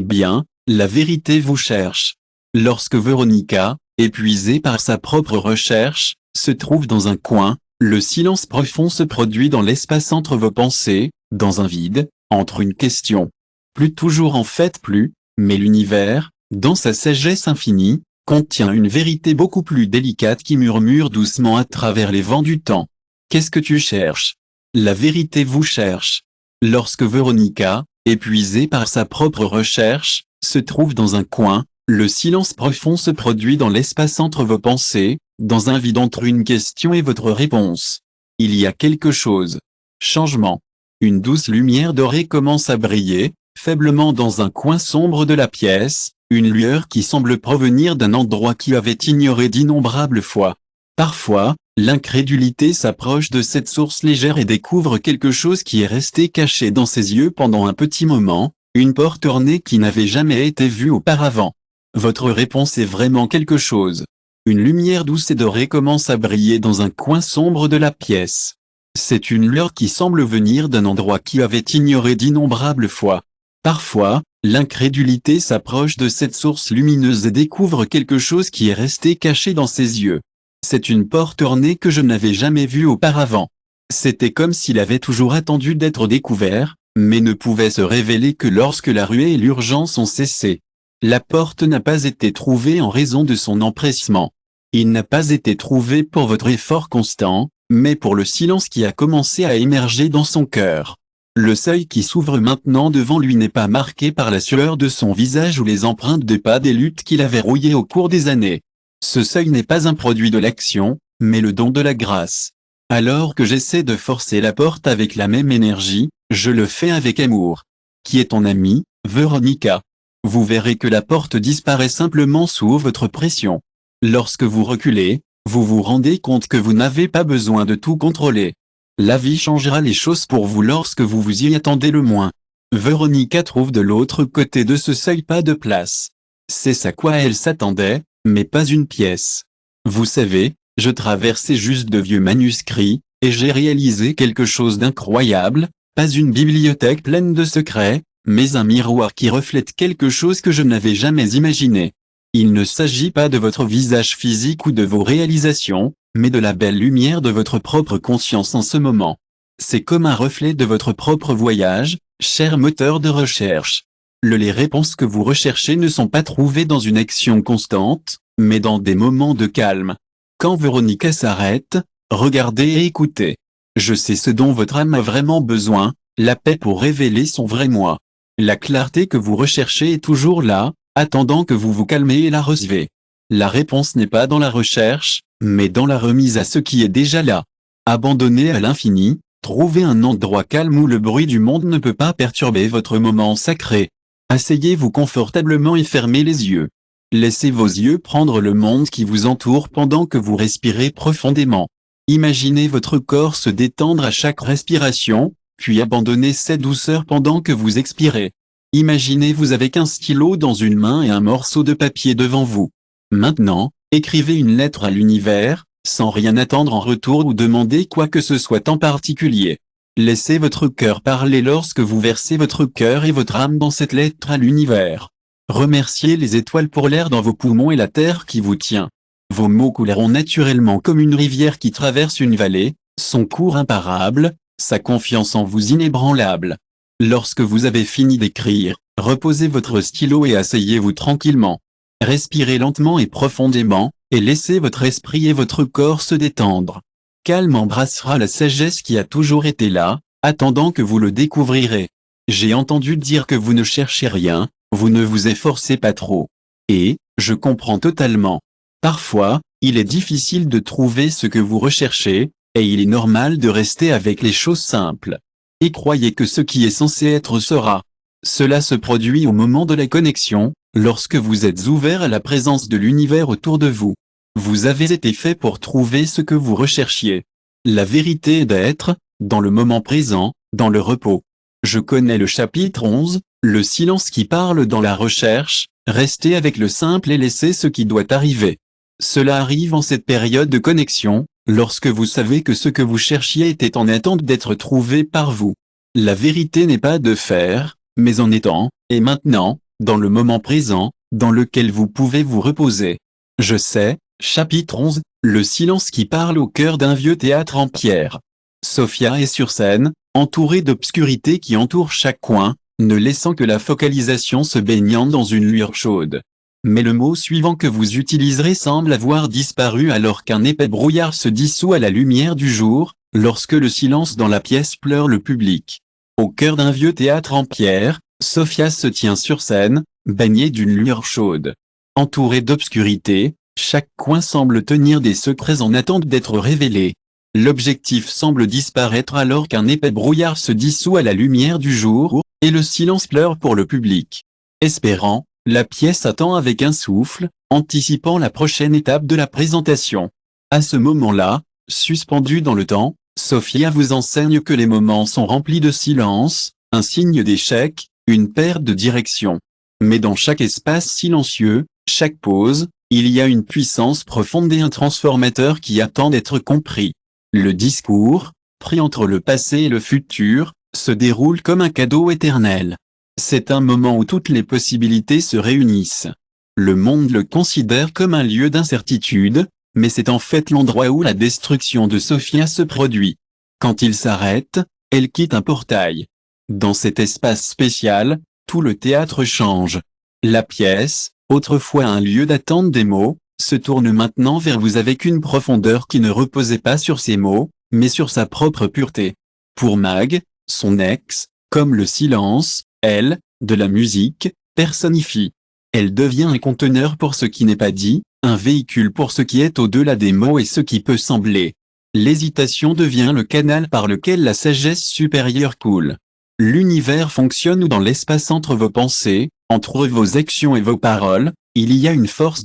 bien, la vérité vous cherche. Lorsque Véronica, épuisée par sa propre recherche, se trouve dans un coin, le silence profond se produit dans l'espace entre vos pensées, dans un vide, entre une question. Plus toujours en fait plus, mais l'univers, dans sa sagesse infinie, contient une vérité beaucoup plus délicate qui murmure doucement à travers les vents du temps. Qu'est-ce que tu cherches? La vérité vous cherche. Lorsque Véronica, épuisée par sa propre recherche, se trouve dans un coin, le silence profond se produit dans l'espace entre vos pensées, dans un vide entre une question et votre réponse. Il y a quelque chose. Changement. Une douce lumière dorée commence à briller, faiblement dans un coin sombre de la pièce, une lueur qui semble provenir d'un endroit qui avait ignoré d'innombrables fois. Parfois, l'incrédulité s'approche de cette source légère et découvre quelque chose qui est resté caché dans ses yeux pendant un petit moment, une porte ornée qui n'avait jamais été vue auparavant. Votre réponse est vraiment quelque chose. Une lumière douce et dorée commence à briller dans un coin sombre de la pièce. C'est une lueur qui semble venir d'un endroit qui avait ignoré d'innombrables fois. Parfois, l'incrédulité s'approche de cette source lumineuse et découvre quelque chose qui est resté caché dans ses yeux. C'est une porte ornée que je n'avais jamais vue auparavant. C'était comme s'il avait toujours attendu d'être découvert, mais ne pouvait se révéler que lorsque la ruée et l'urgence ont cessé. La porte n'a pas été trouvée en raison de son empressement. Il n'a pas été trouvé pour votre effort constant, mais pour le silence qui a commencé à émerger dans son cœur. Le seuil qui s'ouvre maintenant devant lui n'est pas marqué par la sueur de son visage ou les empreintes de pas des luttes qu'il avait rouillées au cours des années. Ce seuil n'est pas un produit de l'action, mais le don de la grâce. Alors que j'essaie de forcer la porte avec la même énergie, je le fais avec amour. Qui est ton ami, Véronica? Vous verrez que la porte disparaît simplement sous votre pression. Lorsque vous reculez, vous vous rendez compte que vous n'avez pas besoin de tout contrôler. La vie changera les choses pour vous lorsque vous vous y attendez le moins. Véronica trouve de l'autre côté de ce seuil pas de place. C'est à quoi elle s'attendait, mais pas une pièce. Vous savez, je traversais juste de vieux manuscrits, et j'ai réalisé quelque chose d'incroyable, pas une bibliothèque pleine de secrets, mais un miroir qui reflète quelque chose que je n'avais jamais imaginé. Il ne s'agit pas de votre visage physique ou de vos réalisations, mais de la belle lumière de votre propre conscience en ce moment. C'est comme un reflet de votre propre voyage, cher moteur de recherche. Les réponses que vous recherchez ne sont pas trouvées dans une action constante, mais dans des moments de calme. Quand Véronica s'arrête, regardez et écoutez. Je sais ce dont votre âme a vraiment besoin, la paix pour révéler son vrai moi. La clarté que vous recherchez est toujours là, attendant que vous vous calmez et la recevez. La réponse n'est pas dans la recherche, mais dans la remise à ce qui est déjà là. Abandonnez à l'infini, trouvez un endroit calme où le bruit du monde ne peut pas perturber votre moment sacré. Asseyez-vous confortablement et fermez les yeux. Laissez vos yeux prendre le monde qui vous entoure pendant que vous respirez profondément. Imaginez votre corps se détendre à chaque respiration, puis abandonnez cette douceur pendant que vous expirez. Imaginez-vous avec un stylo dans une main et un morceau de papier devant vous. Maintenant, écrivez une lettre à l'univers, sans rien attendre en retour ou demander quoi que ce soit en particulier. Laissez votre cœur parler lorsque vous versez votre cœur et votre âme dans cette lettre à l'univers. Remerciez les étoiles pour l'air dans vos poumons et la terre qui vous tient. Vos mots couleront naturellement comme une rivière qui traverse une vallée, son cours imparable, sa confiance en vous inébranlable. Lorsque vous avez fini d'écrire, reposez votre stylo et asseyez-vous tranquillement. Respirez lentement et profondément, et laissez votre esprit et votre corps se détendre. Calme embrassera la sagesse qui a toujours été là, attendant que vous le découvrirez. J'ai entendu dire que vous ne cherchez rien, vous ne vous efforcez pas trop. Et, je comprends totalement. Parfois, il est difficile de trouver ce que vous recherchez, et il est normal de rester avec les choses simples. Et croyez que ce qui est censé être sera. Cela se produit au moment de la connexion, lorsque vous êtes ouvert à la présence de l'univers autour de vous. Vous avez été fait pour trouver ce que vous recherchiez. La vérité est d'être, dans le moment présent, dans le repos. Je connais le chapitre 11, le silence qui parle dans la recherche, restez avec le simple et laissez ce qui doit arriver. Cela arrive en cette période de connexion, lorsque vous savez que ce que vous cherchiez était en attente d'être trouvé par vous. La vérité n'est pas de faire, mais en étant, et maintenant, dans le moment présent, dans lequel vous pouvez vous reposer. Je sais, chapitre 11, le silence qui parle au cœur d'un vieux théâtre en pierre. Sophia est sur scène, entourée d'obscurité qui entoure chaque coin, ne laissant que la focalisation se baignant dans une lueur chaude. Mais le mot suivant que vous utiliserez semble avoir disparu alors qu'un épais brouillard se dissout à la lumière du jour, lorsque le silence dans la pièce pleure le public. Au cœur d'un vieux théâtre en pierre, Sophia se tient sur scène, baignée d'une lueur chaude. Entourée d'obscurité, chaque coin semble tenir des secrets en attente d'être révélés. L'objectif semble disparaître alors qu'un épais brouillard se dissout à la lumière du jour, et le silence pleure pour le public. Espérant, la pièce attend avec un souffle, anticipant la prochaine étape de la présentation. À ce moment-là, suspendue dans le temps, Sophia vous enseigne que les moments sont remplis de silence, un signe d'échec, une perte de direction. Mais dans chaque espace silencieux, chaque pause, il y a une puissance profonde et un transformateur qui attend d'être compris. Le discours, pris entre le passé et le futur, se déroule comme un cadeau éternel. C'est un moment où toutes les possibilités se réunissent. Le monde le considère comme un lieu d'incertitude, mais c'est en fait l'endroit où la destruction de Sophia se produit. Quand il s'arrête, elle quitte un portail. Dans cet espace spécial, tout le théâtre change. La pièce, autrefois un lieu d'attente des mots, se tourne maintenant vers vous avec une profondeur qui ne reposait pas sur ses mots, mais sur sa propre pureté. Pour Mag, son ex, comme le silence, elle, de la musique, personnifie. Elle devient un conteneur pour ce qui n'est pas dit, un véhicule pour ce qui est au-delà des mots et ce qui peut sembler. L'hésitation devient le canal par lequel la sagesse supérieure coule. L'univers fonctionne où dans l'espace entre vos pensées, entre vos actions et vos paroles, il y a une force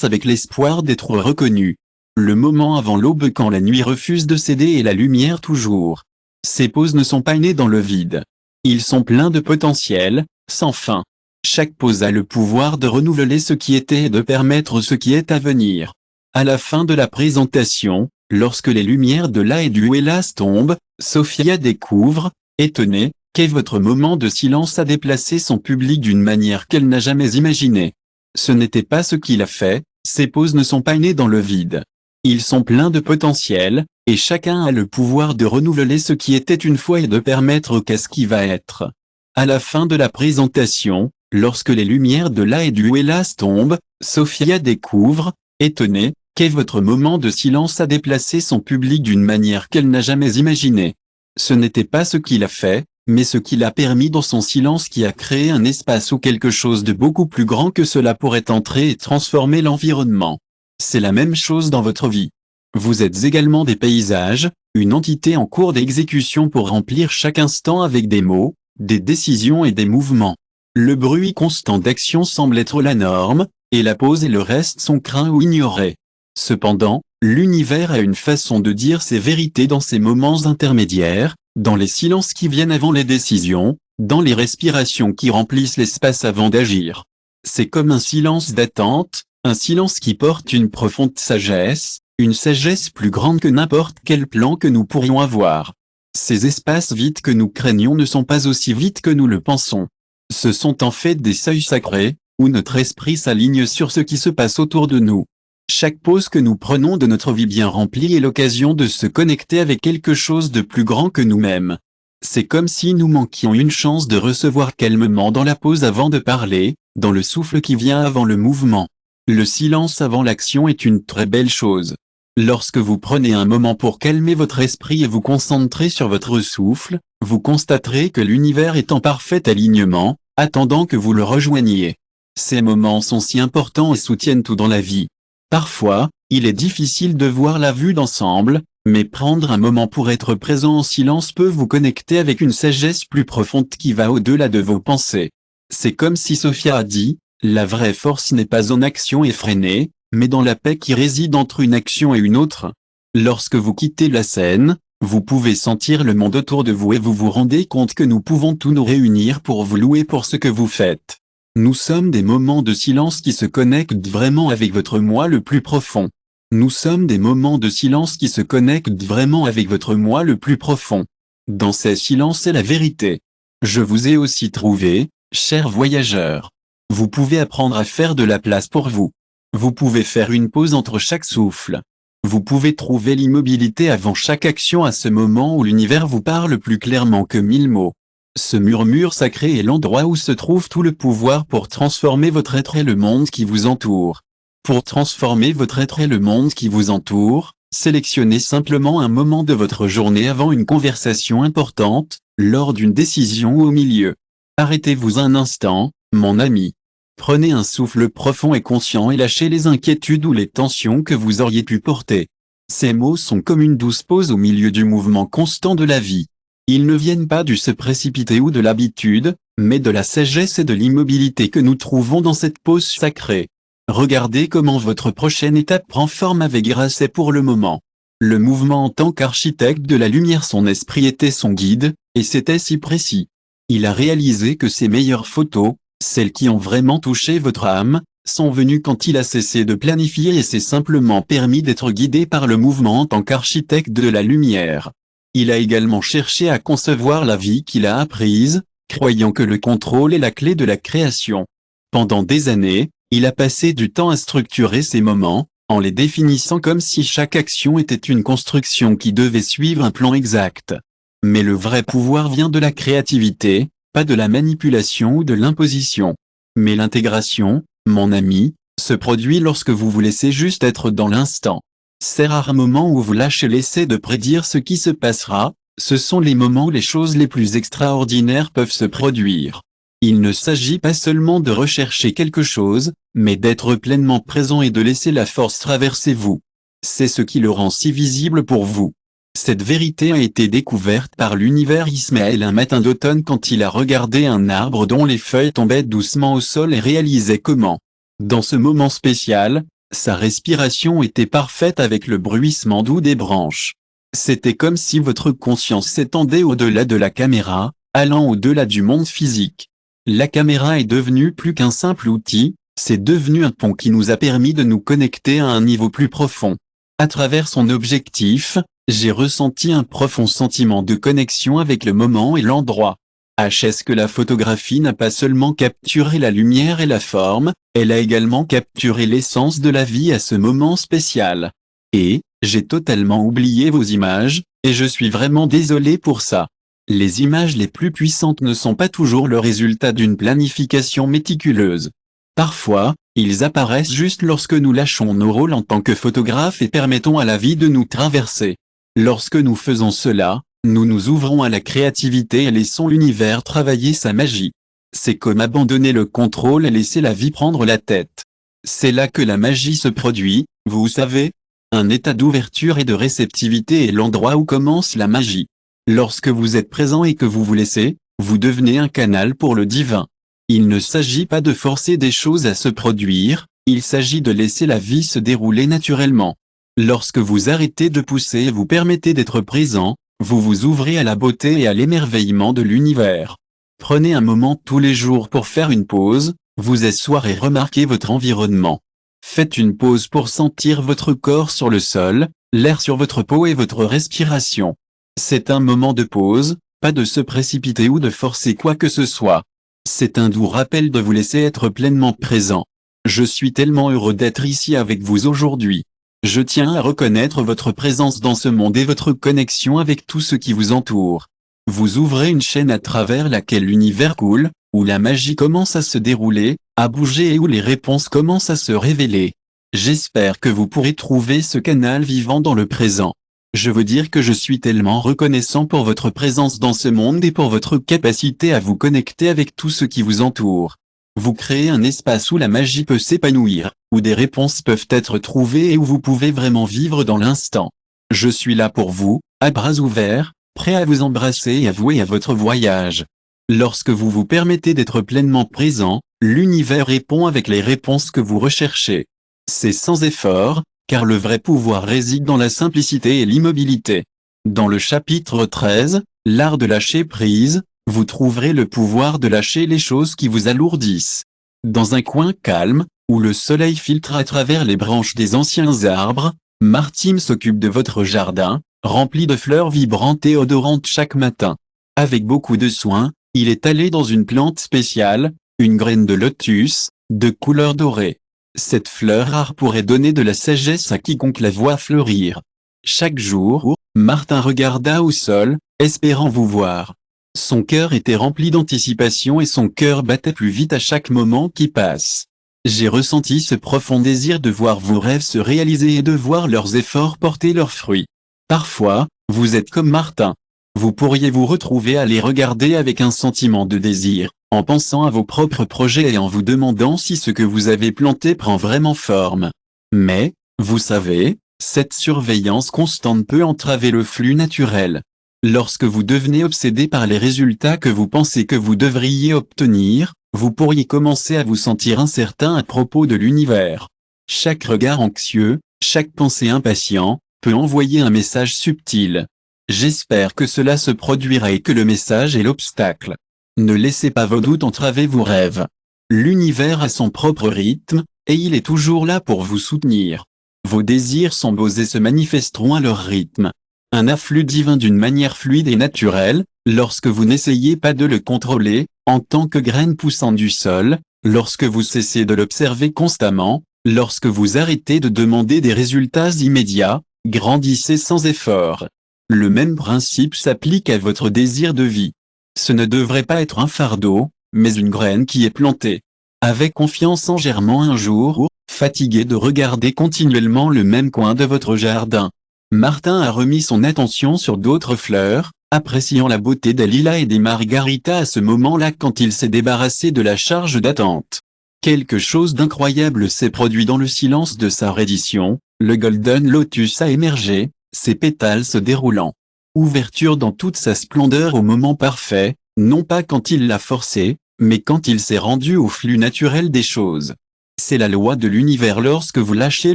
avec l'espoir d'être reconnu. Le moment avant l'aube quand la nuit refuse de céder et la lumière toujours. Ces pauses ne sont pas nées dans le vide. Ils sont pleins de potentiel, sans fin. Chaque pause a le pouvoir de renouveler ce qui était et de permettre ce qui est à venir. À la fin de la présentation, lorsque les lumières de là et du hélas tombent, Sophia découvre, étonnée, que votre moment de silence a déplacé son public d'une manière qu'elle n'a jamais imaginée. Ce n'était pas ce qu'il a fait, ces pauses ne sont pas nées dans le vide. Ils sont pleins de potentiel, et chacun a le pouvoir de renouveler ce qui était une fois et de permettre qu'à ce qui va être. À la fin de la présentation, lorsque les lumières de là et du hélas tombent, Sophia découvre, étonnée, que votre moment de silence a déplacé son public d'une manière qu'elle n'a jamais imaginée. Ce n'était pas ce qu'il a fait, mais ce qu'il a permis dans son silence qui a créé un espace où quelque chose de beaucoup plus grand que cela pourrait entrer et transformer l'environnement. C'est la même chose dans votre vie. Vous êtes également des paysages, une entité en cours d'exécution pour remplir chaque instant avec des mots, des décisions et des mouvements. Le bruit constant d'action semble être la norme, et la pause et le reste sont craints ou ignorés. Cependant, l'univers a une façon de dire ses vérités dans ces moments intermédiaires, dans les silences qui viennent avant les décisions, dans les respirations qui remplissent l'espace avant d'agir. C'est comme un silence d'attente, un silence qui porte une profonde sagesse, une sagesse plus grande que n'importe quel plan que nous pourrions avoir. Ces espaces vides que nous craignons ne sont pas aussi vides que nous le pensons. Ce sont en fait des seuils sacrés, où notre esprit s'aligne sur ce qui se passe autour de nous. Chaque pause que nous prenons de notre vie bien remplie est l'occasion de se connecter avec quelque chose de plus grand que nous-mêmes. C'est comme si nous manquions une chance de recevoir calmement dans la pause avant de parler, dans le souffle qui vient avant le mouvement. Le silence avant l'action est une très belle chose. Lorsque vous prenez un moment pour calmer votre esprit et vous concentrer sur votre souffle, vous constaterez que l'univers est en parfait alignement, attendant que vous le rejoigniez. Ces moments sont si importants et soutiennent tout dans la vie. Parfois, il est difficile de voir la vue d'ensemble, mais prendre un moment pour être présent en silence peut vous connecter avec une sagesse plus profonde qui va au-delà de vos pensées. C'est comme si Sophia a dit, la vraie force n'est pas en action effrénée, mais dans la paix qui réside entre une action et une autre. Lorsque vous quittez la scène, vous pouvez sentir le monde autour de vous et vous vous rendez compte que nous pouvons tous nous réunir pour vous louer pour ce que vous faites. Nous sommes des moments de silence qui se connectent vraiment avec votre moi le plus profond. Nous sommes des moments de silence qui se connectent vraiment avec votre moi le plus profond. Dans ces silences est la vérité. Je vous ai aussi trouvé, chers voyageurs. Vous pouvez apprendre à faire de la place pour vous. Vous pouvez faire une pause entre chaque souffle. Vous pouvez trouver l'immobilité avant chaque action à ce moment où l'univers vous parle plus clairement que 1000 mots. Ce murmure sacré est l'endroit où se trouve tout le pouvoir pour transformer votre être et le monde qui vous entoure. Pour transformer votre être et le monde qui vous entoure, sélectionnez simplement un moment de votre journée avant une conversation importante, lors d'une décision ou au milieu. Arrêtez-vous un instant, mon ami. Prenez un souffle profond et conscient et lâchez les inquiétudes ou les tensions que vous auriez pu porter. Ces mots sont comme une douce pause au milieu du mouvement constant de la vie. Ils ne viennent pas du se précipiter ou de l'habitude, mais de la sagesse et de l'immobilité que nous trouvons dans cette pause sacrée. Regardez comment votre prochaine étape prend forme avec grâce et pour le moment. Le mouvement en tant qu'architecte de la lumière, son esprit était son guide, et c'était si précis. Il a réalisé que ses meilleures photos, celles qui ont vraiment touché votre âme, sont venues quand il a cessé de planifier et s'est simplement permis d'être guidé par le mouvement en tant qu'architecte de la lumière. Il a également cherché à concevoir la vie qu'il a apprise, croyant que le contrôle est la clé de la création. Pendant des années, il a passé du temps à structurer ces moments, en les définissant comme si chaque action était une construction qui devait suivre un plan exact. Mais le vrai pouvoir vient de la créativité, pas de la manipulation ou de l'imposition. Mais l'intégration, mon ami, se produit lorsque vous vous laissez juste être dans l'instant. Ces rares moments où vous lâchez l'essai de prédire ce qui se passera, ce sont les moments où les choses les plus extraordinaires peuvent se produire. Il ne s'agit pas seulement de rechercher quelque chose, mais d'être pleinement présent et de laisser la force traverser vous. C'est ce qui le rend si visible pour vous. Cette vérité a été découverte par l'univers Ismaël un matin d'automne quand il a regardé un arbre dont les feuilles tombaient doucement au sol et réalisait comment, dans ce moment spécial, sa respiration était parfaite avec le bruissement doux des branches. C'était comme si votre conscience s'étendait au-delà de la caméra, allant au-delà du monde physique. La caméra est devenue plus qu'un simple outil, c'est devenu un pont qui nous a permis de nous connecter à un niveau plus profond. À travers son objectif, j'ai ressenti un profond sentiment de connexion avec le moment et l'endroit. Est-ce que la photographie n'a pas seulement capturé la lumière et la forme, elle a également capturé l'essence de la vie à ce moment spécial. Et, j'ai totalement oublié vos images, et je suis vraiment désolé pour ça. Les images les plus puissantes ne sont pas toujours le résultat d'une planification méticuleuse. Parfois, ils apparaissent juste lorsque nous lâchons nos rôles en tant que photographes et permettons à la vie de nous traverser. Lorsque nous faisons cela, nous nous ouvrons à la créativité et laissons l'univers travailler sa magie. C'est comme abandonner le contrôle et laisser la vie prendre la tête. C'est là que la magie se produit, vous savez. Un état d'ouverture et de réceptivité est l'endroit où commence la magie. Lorsque vous êtes présent et que vous vous laissez, vous devenez un canal pour le divin. Il ne s'agit pas de forcer des choses à se produire, il s'agit de laisser la vie se dérouler naturellement. Lorsque vous arrêtez de pousser et vous permettez d'être présent, vous vous ouvrez à la beauté et à l'émerveillement de l'univers. Prenez un moment tous les jours pour faire une pause, vous asseoir et remarquer votre environnement. Faites une pause pour sentir votre corps sur le sol, l'air sur votre peau et votre respiration. C'est un moment de pause, pas de se précipiter ou de forcer quoi que ce soit. C'est un doux rappel de vous laisser être pleinement présent. Je suis tellement heureux d'être ici avec vous aujourd'hui. Je tiens à reconnaître votre présence dans ce monde et votre connexion avec tout ce qui vous entoure. Vous ouvrez une chaîne à travers laquelle l'univers coule, où la magie commence à se dérouler, à bouger et où les réponses commencent à se révéler. J'espère que vous pourrez trouver ce canal vivant dans le présent. Je veux dire que je suis tellement reconnaissant pour votre présence dans ce monde et pour votre capacité à vous connecter avec tout ce qui vous entoure. Vous créez un espace où la magie peut s'épanouir, où des réponses peuvent être trouvées et où vous pouvez vraiment vivre dans l'instant. Je suis là pour vous, à bras ouverts, prêt à vous embrasser et à vouer à votre voyage. Lorsque vous vous permettez d'être pleinement présent, l'univers répond avec les réponses que vous recherchez. C'est sans effort, car le vrai pouvoir réside dans la simplicité et l'immobilité. Dans le chapitre 13, l'art de lâcher prise, vous trouverez le pouvoir de lâcher les choses qui vous alourdissent. Dans un coin calme, où le soleil filtre à travers les branches des anciens arbres, Martine s'occupe de votre jardin, rempli de fleurs vibrantes et odorantes chaque matin. Avec beaucoup de soin, il est allé dans une plante spéciale, une graine de lotus, de couleur dorée. Cette fleur rare pourrait donner de la sagesse à quiconque la voit fleurir. Chaque jour, Martin regarda au sol, espérant vous voir. Son cœur était rempli d'anticipation et son cœur battait plus vite à chaque moment qui passe. J'ai ressenti ce profond désir de voir vos rêves se réaliser et de voir leurs efforts porter leurs fruits. Parfois, vous êtes comme Martin. Vous pourriez vous retrouver à les regarder avec un sentiment de désir, en pensant à vos propres projets et en vous demandant si ce que vous avez planté prend vraiment forme. Mais, vous savez, cette surveillance constante peut entraver le flux naturel. Lorsque vous devenez obsédé par les résultats que vous pensez que vous devriez obtenir, vous pourriez commencer à vous sentir incertain à propos de l'univers. Chaque regard anxieux, chaque pensée impatient, peut envoyer un message subtil. J'espère que cela se produira et que le message est l'obstacle. Ne laissez pas vos doutes entraver vos rêves. L'univers a son propre rythme, et il est toujours là pour vous soutenir. Vos désirs sont beaux et se manifesteront à leur rythme. Un afflux divin d'une manière fluide et naturelle, lorsque vous n'essayez pas de le contrôler, en tant que graine poussant du sol, lorsque vous cessez de l'observer constamment, lorsque vous arrêtez de demander des résultats immédiats, grandissez sans effort. Le même principe s'applique à votre désir de vie. Ce ne devrait pas être un fardeau, mais une graine qui est plantée. Avec confiance en germant un jour, fatigué de regarder continuellement le même coin de votre jardin. Martin a remis son attention sur d'autres fleurs, appréciant la beauté des lilas et des margaritas à ce moment-là quand il s'est débarrassé de la charge d'attente. Quelque chose d'incroyable s'est produit dans le silence de sa reddition, le Golden Lotus a émergé, ses pétales se déroulant. Ouverture dans toute sa splendeur au moment parfait, non pas quand il l'a forcé, mais quand il s'est rendu au flux naturel des choses. C'est la loi de l'univers lorsque vous lâchez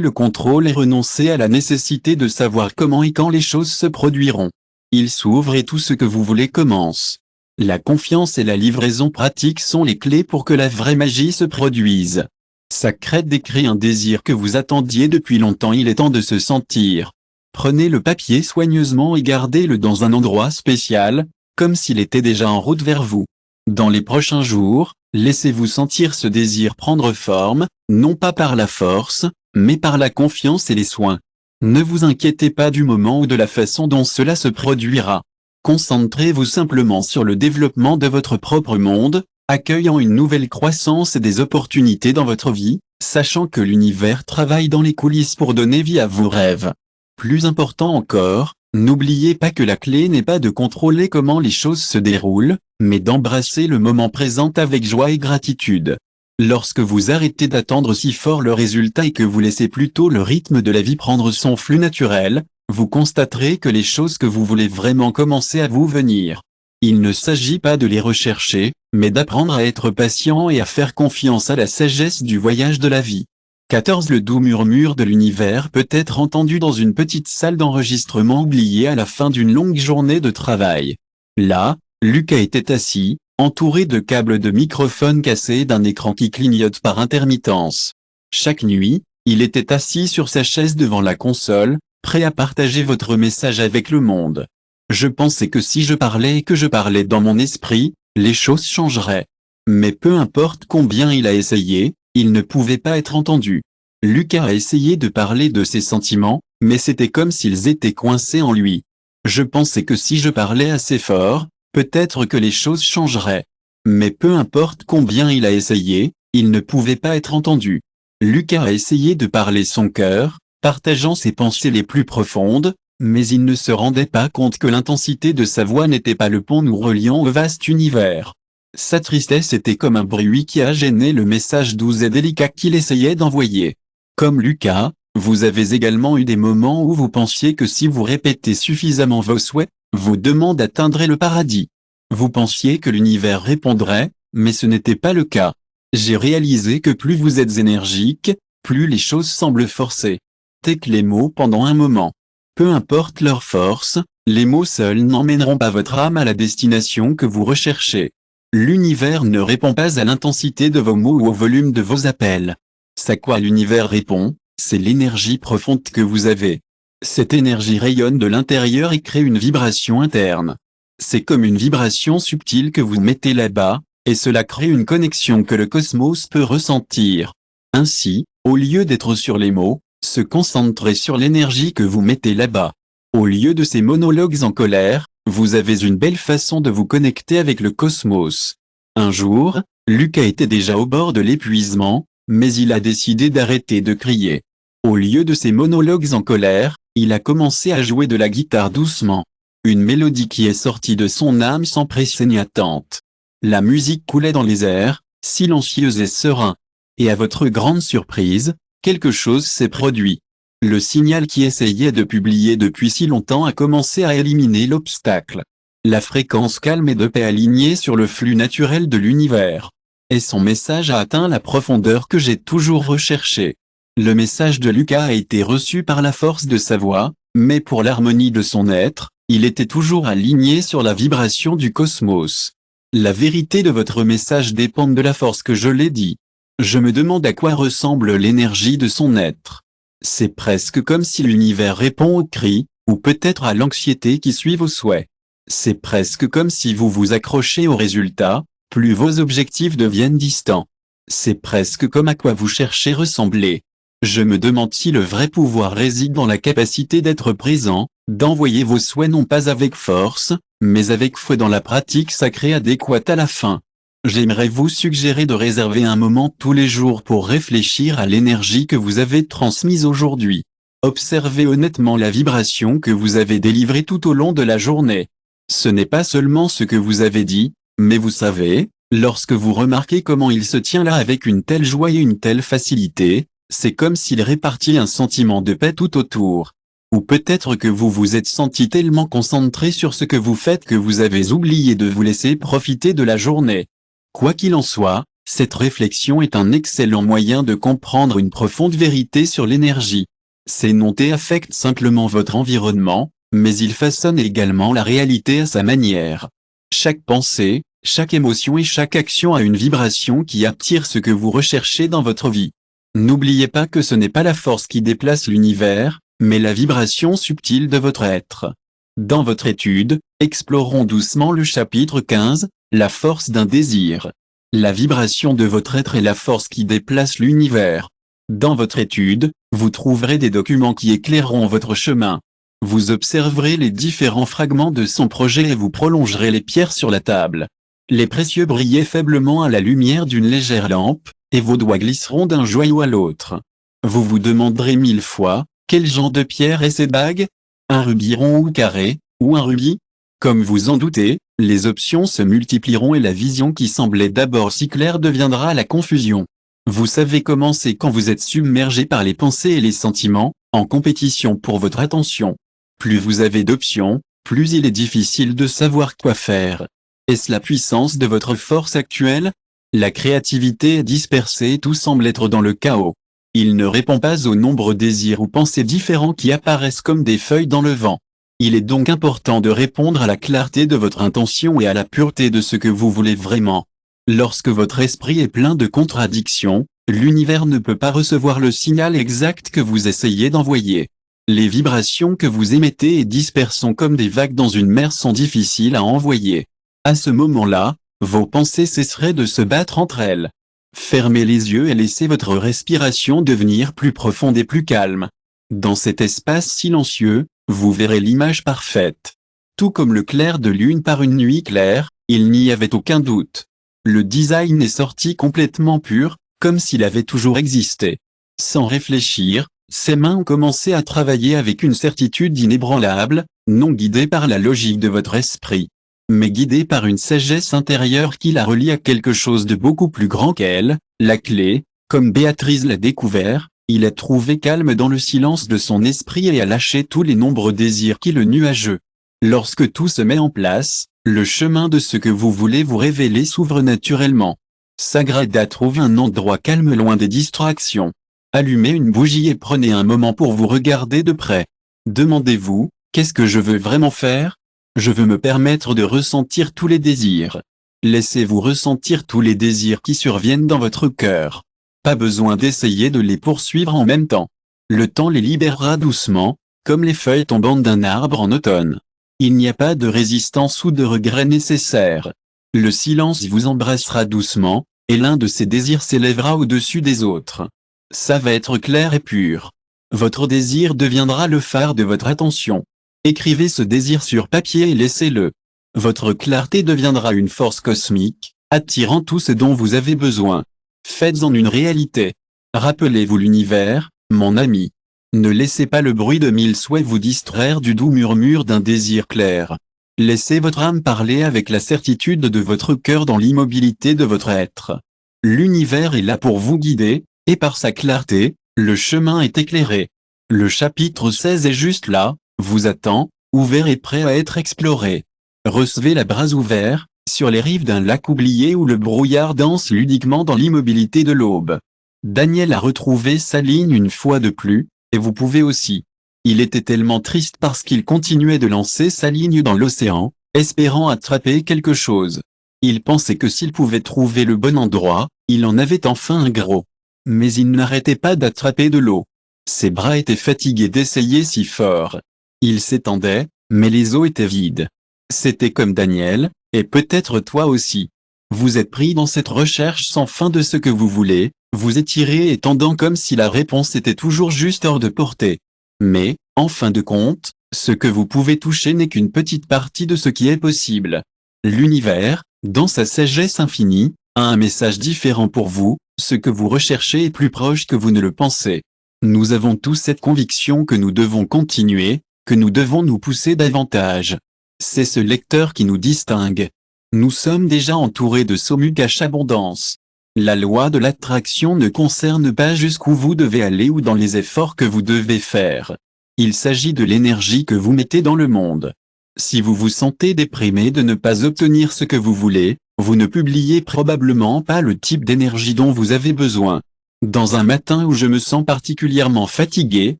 le contrôle et renoncez à la nécessité de savoir comment et quand les choses se produiront. Il s'ouvre et tout ce que vous voulez commence. La confiance et la livraison pratique sont les clés pour que la vraie magie se produise. Sa crête décrit un désir que vous attendiez depuis longtemps, il est temps de se sentir. Prenez le papier soigneusement et gardez-le dans un endroit spécial, comme s'il était déjà en route vers vous. Dans les prochains jours, laissez-vous sentir ce désir prendre forme, non pas par la force, mais par la confiance et les soins. Ne vous inquiétez pas du moment ou de la façon dont cela se produira. Concentrez-vous simplement sur le développement de votre propre monde, accueillant une nouvelle croissance et des opportunités dans votre vie, sachant que l'univers travaille dans les coulisses pour donner vie à vos rêves. Plus important encore, n'oubliez pas que la clé n'est pas de contrôler comment les choses se déroulent, mais d'embrasser le moment présent avec joie et gratitude. Lorsque vous arrêtez d'attendre si fort le résultat et que vous laissez plutôt le rythme de la vie prendre son flux naturel, vous constaterez que les choses que vous voulez vraiment commencer à vous venir. Il ne s'agit pas de les rechercher, mais d'apprendre à être patient et à faire confiance à la sagesse du voyage de la vie. 14. Le doux murmure de l'univers peut être entendu dans une petite salle d'enregistrement oubliée à la fin d'une longue journée de travail. Là, Lucas était assis, entouré de câbles de microphone cassés et d'un écran qui clignote par intermittence. Chaque nuit, il était assis sur sa chaise devant la console, prêt à partager votre message avec le monde. Je pensais que si je parlais et que je parlais dans mon esprit, les choses changeraient. Mais peu importe combien il a essayé, Il ne pouvait pas être entendu. Lucas a essayé de parler de ses sentiments, mais c'était comme s'ils étaient coincés en lui. Je pensais que si je parlais assez fort, peut-être que les choses changeraient. Mais peu importe combien il a essayé, il ne pouvait pas être entendu. Lucas a essayé de parler son cœur, partageant ses pensées les plus profondes, mais il ne se rendait pas compte que l'intensité de sa voix n'était pas le pont nous reliant au vaste univers. Sa tristesse était comme un bruit qui a gêné le message doux et délicat qu'il essayait d'envoyer. Comme Lucas, vous avez également eu des moments où vous pensiez que si vous répétez suffisamment vos souhaits, vos demandes atteindraient le paradis. Vous pensiez que l'univers répondrait, mais ce n'était pas le cas. J'ai réalisé que plus vous êtes énergique, plus les choses semblent forcées. Tek les mots pendant un moment. Peu importe leur force, les mots seuls n'emmèneront pas votre âme à la destination que vous recherchez. L'univers ne répond pas à l'intensité de vos mots ou au volume de vos appels. C'est à quoi l'univers répond, c'est l'énergie profonde que vous avez. Cette énergie rayonne de l'intérieur et crée une vibration interne. C'est comme une vibration subtile que vous mettez là-bas, et cela crée une connexion que le cosmos peut ressentir. Ainsi, au lieu d'être sur les mots, se concentrer sur l'énergie que vous mettez là-bas. Au lieu de ces monologues en colère, vous avez une belle façon de vous connecter avec le cosmos. Un jour, Lucas était déjà au bord de l'épuisement, mais il a décidé d'arrêter de crier. Au lieu de ces monologues en colère, il a commencé à jouer de la guitare doucement. Une mélodie qui est sortie de son âme sans pression ni attente. La musique coulait dans les airs, silencieuse et serein. Et à votre grande surprise, quelque chose s'est produit. Le signal qui essayait de publier depuis si longtemps a commencé à éliminer l'obstacle. La fréquence calme et de paix alignée sur le flux naturel de l'univers. Et son message a atteint la profondeur que j'ai toujours recherchée. Le message de Lucas a été reçu par la force de sa voix, mais pour l'harmonie de son être, il était toujours aligné sur la vibration du cosmos. La vérité de votre message dépend de la force que je l'ai dit. Je me demande à quoi ressemble l'énergie de son être. C'est presque comme si l'univers répond aux cris, ou peut-être à l'anxiété qui suit vos souhaits. C'est presque comme si vous vous accrochez aux résultats, plus vos objectifs deviennent distants. C'est presque comme à quoi vous cherchez ressembler. Je me demande si le vrai pouvoir réside dans la capacité d'être présent, d'envoyer vos souhaits non pas avec force, mais avec foi dans la pratique sacrée adéquate à la fin. J'aimerais vous suggérer de réserver un moment tous les jours pour réfléchir à l'énergie que vous avez transmise aujourd'hui. Observez honnêtement la vibration que vous avez délivrée tout au long de la journée. Ce n'est pas seulement ce que vous avez dit, mais vous savez, lorsque vous remarquez comment il se tient là avec une telle joie et une telle facilité, c'est comme s'il répartit un sentiment de paix tout autour. Ou peut-être que vous vous êtes senti tellement concentré sur ce que vous faites que vous avez oublié de vous laisser profiter de la journée. Quoi qu'il en soit, cette réflexion est un excellent moyen de comprendre une profonde vérité sur l'énergie. Ces notés affectent simplement votre environnement, mais ils façonnent également la réalité à sa manière. Chaque pensée, chaque émotion et chaque action a une vibration qui attire ce que vous recherchez dans votre vie. N'oubliez pas que ce n'est pas la force qui déplace l'univers, mais la vibration subtile de votre être. Dans votre étude, explorons doucement le chapitre 15, la force d'un désir. La vibration de votre être est la force qui déplace l'univers. Dans votre étude, vous trouverez des documents qui éclaireront votre chemin. Vous observerez les différents fragments de son projet et vous prolongerez les pierres sur la table. Les précieux brillaient faiblement à la lumière d'une légère lampe, et vos doigts glisseront d'un joyau à l'autre. Vous vous demanderez 1000 fois, quel genre de pierre est cette bague? Un rubis rond ou carré, ou un rubis? Comme vous en doutez, les options se multiplieront et la vision qui semblait d'abord si claire deviendra la confusion. Vous savez comment c'est quand vous êtes submergé par les pensées et les sentiments, en compétition pour votre attention. Plus vous avez d'options, plus il est difficile de savoir quoi faire. Est-ce la puissance de votre force actuelle? La créativité est dispersée et tout semble être dans le chaos. Il ne répond pas aux nombreux désirs ou pensées différents qui apparaissent comme des feuilles dans le vent. Il est donc important de répondre à la clarté de votre intention et à la pureté de ce que vous voulez vraiment. Lorsque votre esprit est plein de contradictions, l'univers ne peut pas recevoir le signal exact que vous essayez d'envoyer. Les vibrations que vous émettez et dispersons comme des vagues dans une mer sont difficiles à envoyer. À ce moment-là, vos pensées cesseraient de se battre entre elles. Fermez les yeux et laissez votre respiration devenir plus profonde et plus calme. Dans cet espace silencieux, vous verrez l'image parfaite. Tout comme le clair de lune par une nuit claire, il n'y avait aucun doute. Le design est sorti complètement pur, comme s'il avait toujours existé. Sans réfléchir, ses mains ont commencé à travailler avec une certitude inébranlable, non guidée par la logique de votre esprit, mais guidée par une sagesse intérieure qui la relie à quelque chose de beaucoup plus grand qu'elle, la clé, comme Béatrice l'a découvert, il a trouvé calme dans le silence de son esprit et a lâché tous les nombreux désirs qui le nuageux. Lorsque tout se met en place, le chemin de ce que vous voulez vous révéler s'ouvre naturellement. Sagrada trouve un endroit calme loin des distractions. Allumez une bougie et prenez un moment pour vous regarder de près. Demandez-vous, qu'est-ce que je veux vraiment faire? Je veux me permettre de ressentir tous les désirs. Laissez-vous ressentir tous les désirs qui surviennent dans votre cœur. Pas besoin d'essayer de les poursuivre en même temps. Le temps les libérera doucement, comme les feuilles tombantes d'un arbre en automne. Il n'y a pas de résistance ou de regret nécessaire. Le silence vous embrassera doucement, et l'un de ces désirs s'élèvera au-dessus des autres. Ça va être clair et pur. Votre désir deviendra le phare de votre attention. Écrivez ce désir sur papier et laissez-le. Votre clarté deviendra une force cosmique, attirant tout ce dont vous avez besoin. Faites-en une réalité. Rappelez-vous l'univers, mon ami. Ne laissez pas le bruit de mille souhaits vous distraire du doux murmure d'un désir clair. Laissez votre âme parler avec la certitude de votre cœur dans l'immobilité de votre être. L'univers est là pour vous guider, et par sa clarté, le chemin est éclairé. Le chapitre 16 est juste là, vous attend, ouvert et prêt à être exploré. Recevez la bras ouvert, sur les rives d'un lac oublié où le brouillard danse ludiquement dans l'immobilité de l'aube. Daniel a retrouvé sa ligne une fois de plus, et vous pouvez aussi. Il était tellement triste parce qu'il continuait de lancer sa ligne dans l'océan, espérant attraper quelque chose. Il pensait que s'il pouvait trouver le bon endroit, il en avait enfin un gros. Mais il n'arrêtait pas d'attraper de l'eau. Ses bras étaient fatigués d'essayer si fort. Il s'étendait, mais les eaux étaient vides. C'était comme Daniel, et peut-être toi aussi. Vous êtes pris dans cette recherche sans fin de ce que vous voulez, vous étirez et tendant comme si la réponse était toujours juste hors de portée. Mais, en fin de compte, ce que vous pouvez toucher n'est qu'une petite partie de ce qui est possible. L'univers, dans sa sagesse infinie, a un message différent pour vous, ce que vous recherchez est plus proche que vous ne le pensez. Nous avons tous cette conviction que nous devons continuer, que nous devons nous pousser davantage. C'est ce lecteur qui nous distingue. Nous sommes déjà entourés de Somu cache abondance. La loi de l'attraction ne concerne pas jusqu'où vous devez aller ou dans les efforts que vous devez faire. Il s'agit de l'énergie que vous mettez dans le monde. Si vous vous sentez déprimé de ne pas obtenir ce que vous voulez, vous ne publiez probablement pas le type d'énergie dont vous avez besoin. Dans un matin où je me sens particulièrement fatigué,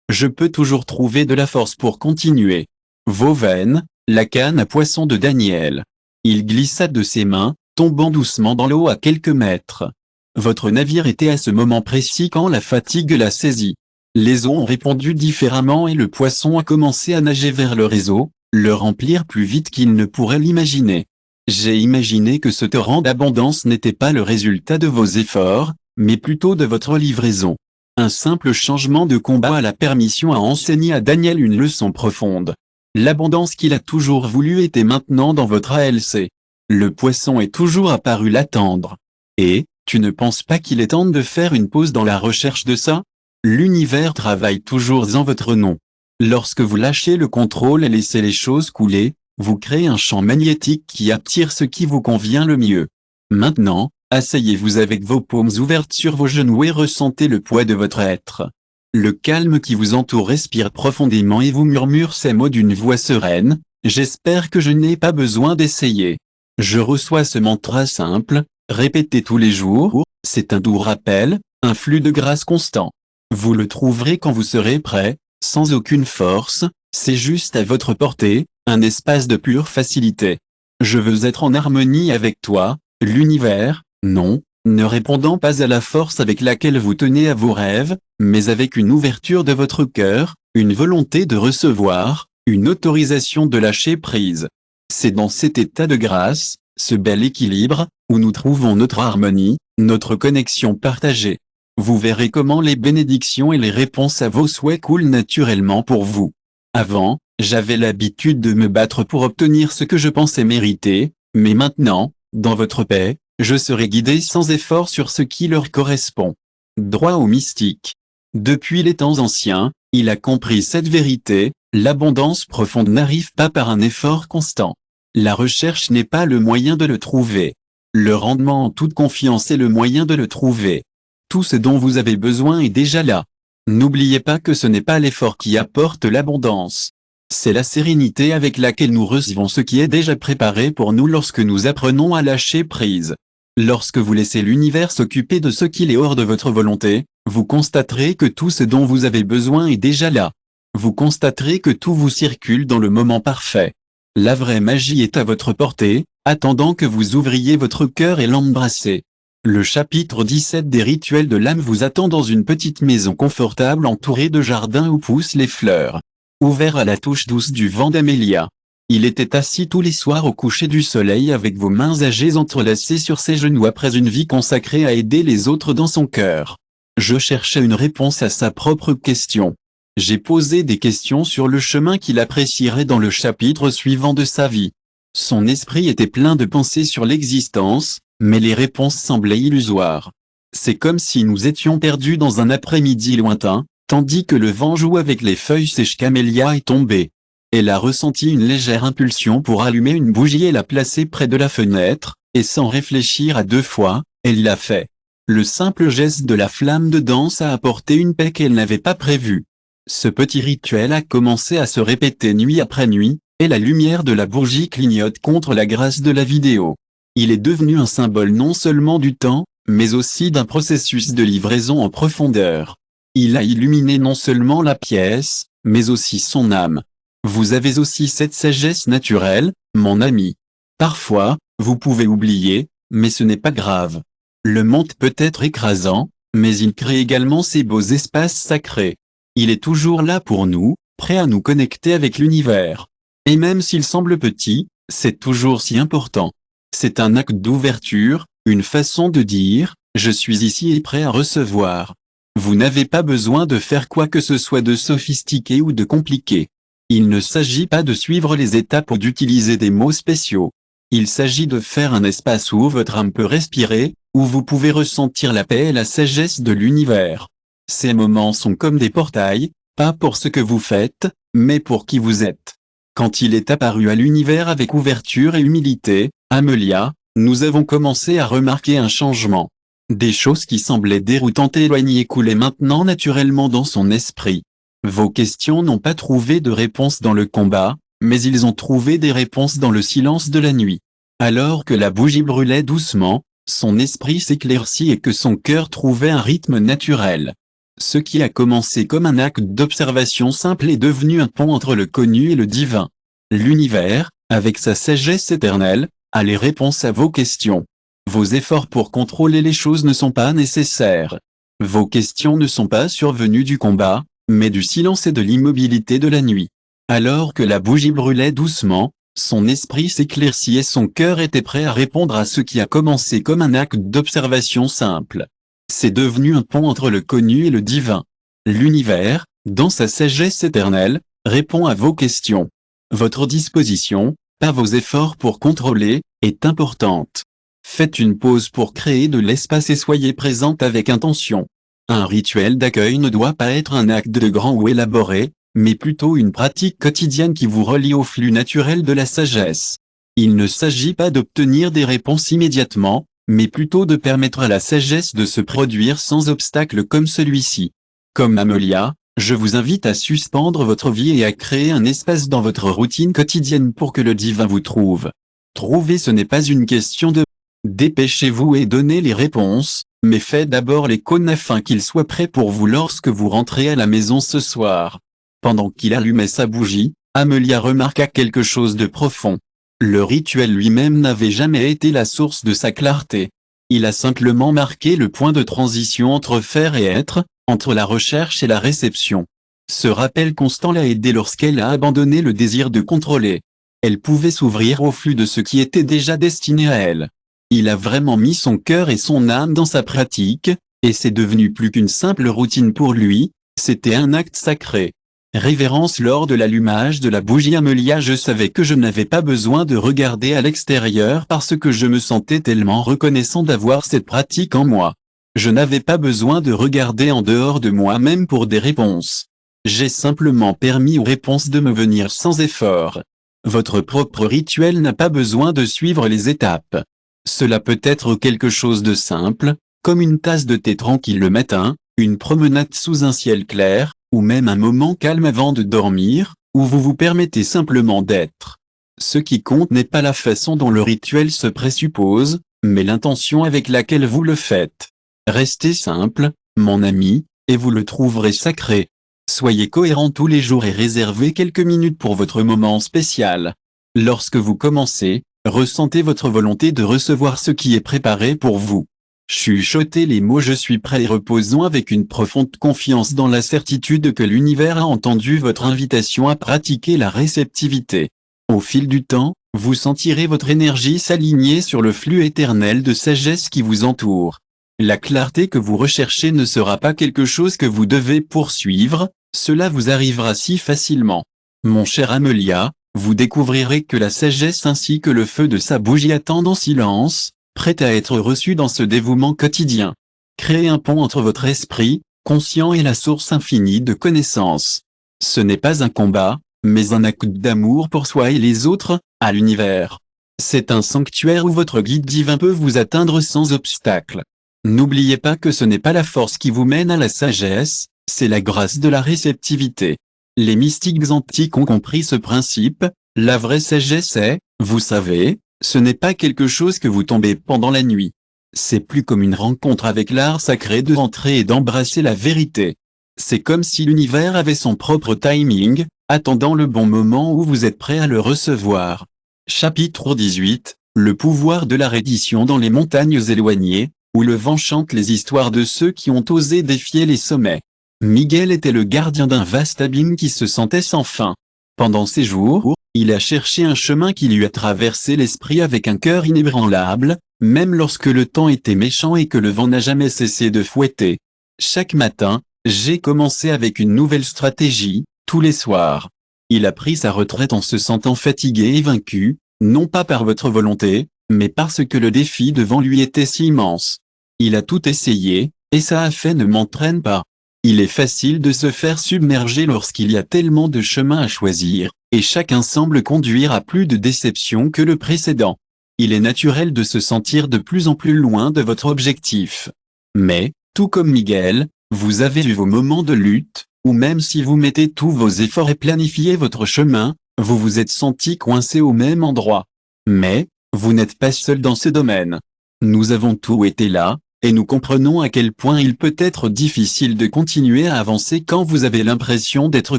je peux toujours trouver de la force pour continuer. Vos veines, la canne à poisson de Daniel. Il glissa de ses mains, tombant doucement dans l'eau à quelques mètres. Votre navire était à ce moment précis quand la fatigue l'a saisi. Les eaux ont répondu différemment et le poisson a commencé à nager vers le réseau, le remplir plus vite qu'il ne pourrait l'imaginer. J'ai imaginé que ce torrent d'abondance n'était pas le résultat de vos efforts, mais plutôt de votre livraison. Un simple changement de combat a la permission à enseigner à Daniel une leçon profonde. L'abondance qu'il a toujours voulu était maintenant dans votre ALC. Le poisson est toujours apparu l'attendre. Et, tu ne penses pas qu'il est temps de faire une pause dans la recherche de ça? L'univers travaille toujours en votre nom. Lorsque vous lâchez le contrôle et laissez les choses couler, vous créez un champ magnétique qui attire ce qui vous convient le mieux. Maintenant, asseyez-vous avec vos paumes ouvertes sur vos genoux et ressentez le poids de votre être. Le calme qui vous entoure respire profondément et vous murmure ces mots d'une voix sereine, « J'espère que je n'ai pas besoin d'essayer. » Je reçois ce mantra simple, répété tous les jours, c'est un doux rappel, un flux de grâce constant. Vous le trouverez quand vous serez prêt, sans aucune force, c'est juste à votre portée, un espace de pure facilité. Je veux être en harmonie avec toi, l'univers, non, ne répondant pas à la force avec laquelle vous tenez à vos rêves, mais avec une ouverture de votre cœur, une volonté de recevoir, une autorisation de lâcher prise. C'est dans cet état de grâce, ce bel équilibre, où nous trouvons notre harmonie, notre connexion partagée. Vous verrez comment les bénédictions et les réponses à vos souhaits coulent naturellement pour vous. Avant, j'avais l'habitude de me battre pour obtenir ce que je pensais mériter, mais maintenant, dans votre paix, je serai guidé sans effort sur ce qui leur correspond. Droit au mystique. Depuis les temps anciens, il a compris cette vérité, l'abondance profonde n'arrive pas par un effort constant. La recherche n'est pas le moyen de le trouver. Le rendement en toute confiance est le moyen de le trouver. Tout ce dont vous avez besoin est déjà là. N'oubliez pas que ce n'est pas l'effort qui apporte l'abondance. C'est la sérénité avec laquelle nous recevons ce qui est déjà préparé pour nous lorsque nous apprenons à lâcher prise. Lorsque vous laissez l'univers s'occuper de ce qu'il est hors de votre volonté, vous constaterez que tout ce dont vous avez besoin est déjà là. Vous constaterez que tout vous circule dans le moment parfait. La vraie magie est à votre portée, attendant que vous ouvriez votre cœur et l'embrassez. Le chapitre 17 des rituels de l'âme vous attend dans une petite maison confortable entourée de jardins où poussent les fleurs. Ouvert à la touche douce du vent d'Amélia. Il était assis tous les soirs au coucher du soleil avec vos mains âgées entrelacées sur ses genoux après une vie consacrée à aider les autres dans son cœur. Je cherchais une réponse à sa propre question. J'ai posé des questions sur le chemin qu'il apprécierait dans le chapitre suivant de sa vie. Son esprit était plein de pensées sur l'existence, mais les réponses semblaient illusoires. C'est comme si nous étions perdus dans un après-midi lointain, tandis que le vent joue avec les feuilles sèches qu'Amélia est tombée. Elle a ressenti une légère impulsion pour allumer une bougie et la placer près de la fenêtre, et sans réfléchir à deux fois, elle l'a fait. Le simple geste de la flamme de danse a apporté une paix qu'elle n'avait pas prévue. Ce petit rituel a commencé à se répéter nuit après nuit, et la lumière de la bougie clignote contre la grâce de la vidéo. Il est devenu un symbole non seulement du temps, mais aussi d'un processus de livraison en profondeur. Il a illuminé non seulement la pièce, mais aussi son âme. Vous avez aussi cette sagesse naturelle, mon ami. Parfois, vous pouvez oublier, mais ce n'est pas grave. Le monde peut être écrasant, mais il crée également ces beaux espaces sacrés. Il est toujours là pour nous, prêt à nous connecter avec l'univers. Et même s'il semble petit, c'est toujours si important. C'est un acte d'ouverture, une façon de dire, je suis ici et prêt à recevoir. Vous n'avez pas besoin de faire quoi que ce soit de sophistiqué ou de compliqué. Il ne s'agit pas de suivre les étapes ou d'utiliser des mots spéciaux. Il s'agit de faire un espace où votre âme peut respirer, où vous pouvez ressentir la paix et la sagesse de l'univers. Ces moments sont comme des portails, pas pour ce que vous faites, mais pour qui vous êtes. Quand il est apparu à l'univers avec ouverture et humilité, Amélia, nous avons commencé à remarquer un changement. Des choses qui semblaient déroutantes et éloignées coulaient maintenant naturellement dans son esprit. Vos questions n'ont pas trouvé de réponse dans le combat, mais ils ont trouvé des réponses dans le silence de la nuit. Alors que la bougie brûlait doucement, son esprit s'éclaircit et que son cœur trouvait un rythme naturel. Ce qui a commencé comme un acte d'observation simple est devenu un pont entre le connu et le divin. L'univers, avec sa sagesse éternelle, a les réponses à vos questions. Vos efforts pour contrôler les choses ne sont pas nécessaires. Vos questions ne sont pas survenues du combat, mais du silence et de l'immobilité de la nuit. Alors que la bougie brûlait doucement, son esprit s'éclaircit et son cœur était prêt à répondre à ce qui a commencé comme un acte d'observation simple. C'est devenu un pont entre le connu et le divin. L'univers, dans sa sagesse éternelle, répond à vos questions. Votre disposition, pas vos efforts pour contrôler, est importante. Faites une pause pour créer de l'espace et soyez présente avec intention. Un rituel d'accueil ne doit pas être un acte de grand ou élaboré, mais plutôt une pratique quotidienne qui vous relie au flux naturel de la sagesse. Il ne s'agit pas d'obtenir des réponses immédiatement, mais plutôt de permettre à la sagesse de se produire sans obstacle comme celui-ci. Comme Amélia, je vous invite à suspendre votre vie et à créer un espace dans votre routine quotidienne pour que le divin vous trouve. Trouver, ce n'est pas une question de dépêchez-vous et donnez les réponses, mais faites d'abord les cônes afin qu'il soit prêt pour vous lorsque vous rentrez à la maison ce soir. Pendant qu'il allumait sa bougie, Amélia remarqua quelque chose de profond. Le rituel lui-même n'avait jamais été la source de sa clarté. Il a simplement marqué le point de transition entre faire et être, entre la recherche et la réception. Ce rappel constant l'a aidée lorsqu'elle a abandonné le désir de contrôler. Elle pouvait s'ouvrir au flux de ce qui était déjà destiné à elle. Il a vraiment mis son cœur et son âme dans sa pratique, et c'est devenu plus qu'une simple routine pour lui, c'était un acte sacré. Révérence lors de l'allumage de la bougie Amelia, je savais que je n'avais pas besoin de regarder à l'extérieur parce que je me sentais tellement reconnaissant d'avoir cette pratique en moi. Je n'avais pas besoin de regarder en dehors de moi-même pour des réponses. J'ai simplement permis aux réponses de me venir sans effort. Votre propre rituel n'a pas besoin de suivre les étapes. Cela peut être quelque chose de simple, comme une tasse de thé tranquille le matin, une promenade sous un ciel clair, ou même un moment calme avant de dormir, où vous vous permettez simplement d'être. Ce qui compte n'est pas la façon dont le rituel se présuppose, mais l'intention avec laquelle vous le faites. Restez simple, mon ami, et vous le trouverez sacré. Soyez cohérent tous les jours et réservez quelques minutes pour votre moment spécial. Lorsque vous commencez, ressentez votre volonté de recevoir ce qui est préparé pour vous. Chuchotez les mots je suis prêt et reposons avec une profonde confiance dans la certitude que l'univers a entendu votre invitation à pratiquer la réceptivité. Au fil du temps, vous sentirez votre énergie s'aligner sur le flux éternel de sagesse qui vous entoure. La clarté que vous recherchez ne sera pas quelque chose que vous devez poursuivre, cela vous arrivera si facilement. Mon cher Amelia, vous découvrirez que la sagesse ainsi que le feu de sa bougie attendent en silence, prête à être reçue dans ce dévouement quotidien. Créez un pont entre votre esprit, conscient et la source infinie de connaissances. Ce n'est pas un combat, mais un acte d'amour pour soi et les autres, à l'univers. C'est un sanctuaire où votre guide divin peut vous atteindre sans obstacle. N'oubliez pas que ce n'est pas la force qui vous mène à la sagesse, c'est la grâce de la réceptivité. Les mystiques antiques ont compris ce principe, la vraie sagesse est, vous savez, ce n'est pas quelque chose que vous tombez pendant la nuit. C'est plus comme une rencontre avec l'art sacré de rentrer et d'embrasser la vérité. C'est comme si l'univers avait son propre timing, attendant le bon moment où vous êtes prêt à le recevoir. Chapitre 18, le pouvoir de la reddition dans les montagnes éloignées, où le vent chante les histoires de ceux qui ont osé défier les sommets. Miguel était le gardien d'un vaste abîme qui se sentait sans fin. Pendant ces jours, il a cherché un chemin qui lui a traversé l'esprit avec un cœur inébranlable, même lorsque le temps était méchant et que le vent n'a jamais cessé de fouetter. Chaque matin, j'ai commencé avec une nouvelle stratégie, tous les soirs. Il a pris sa retraite en se sentant fatigué et vaincu, non pas par votre volonté, mais parce que le défi devant lui était si immense. Il a tout essayé, et ça a fait ne m'entraîne pas. Il est facile de se faire submerger lorsqu'il y a tellement de chemins à choisir, et chacun semble conduire à plus de déception que le précédent. Il est naturel de se sentir de plus en plus loin de votre objectif. Mais, tout comme Miguel, vous avez eu vos moments de lutte, où même si vous mettez tous vos efforts et planifiez votre chemin, vous vous êtes senti coincé au même endroit. Mais, vous n'êtes pas seul dans ce domaine. Nous avons tous été là, et nous comprenons à quel point il peut être difficile de continuer à avancer quand vous avez l'impression d'être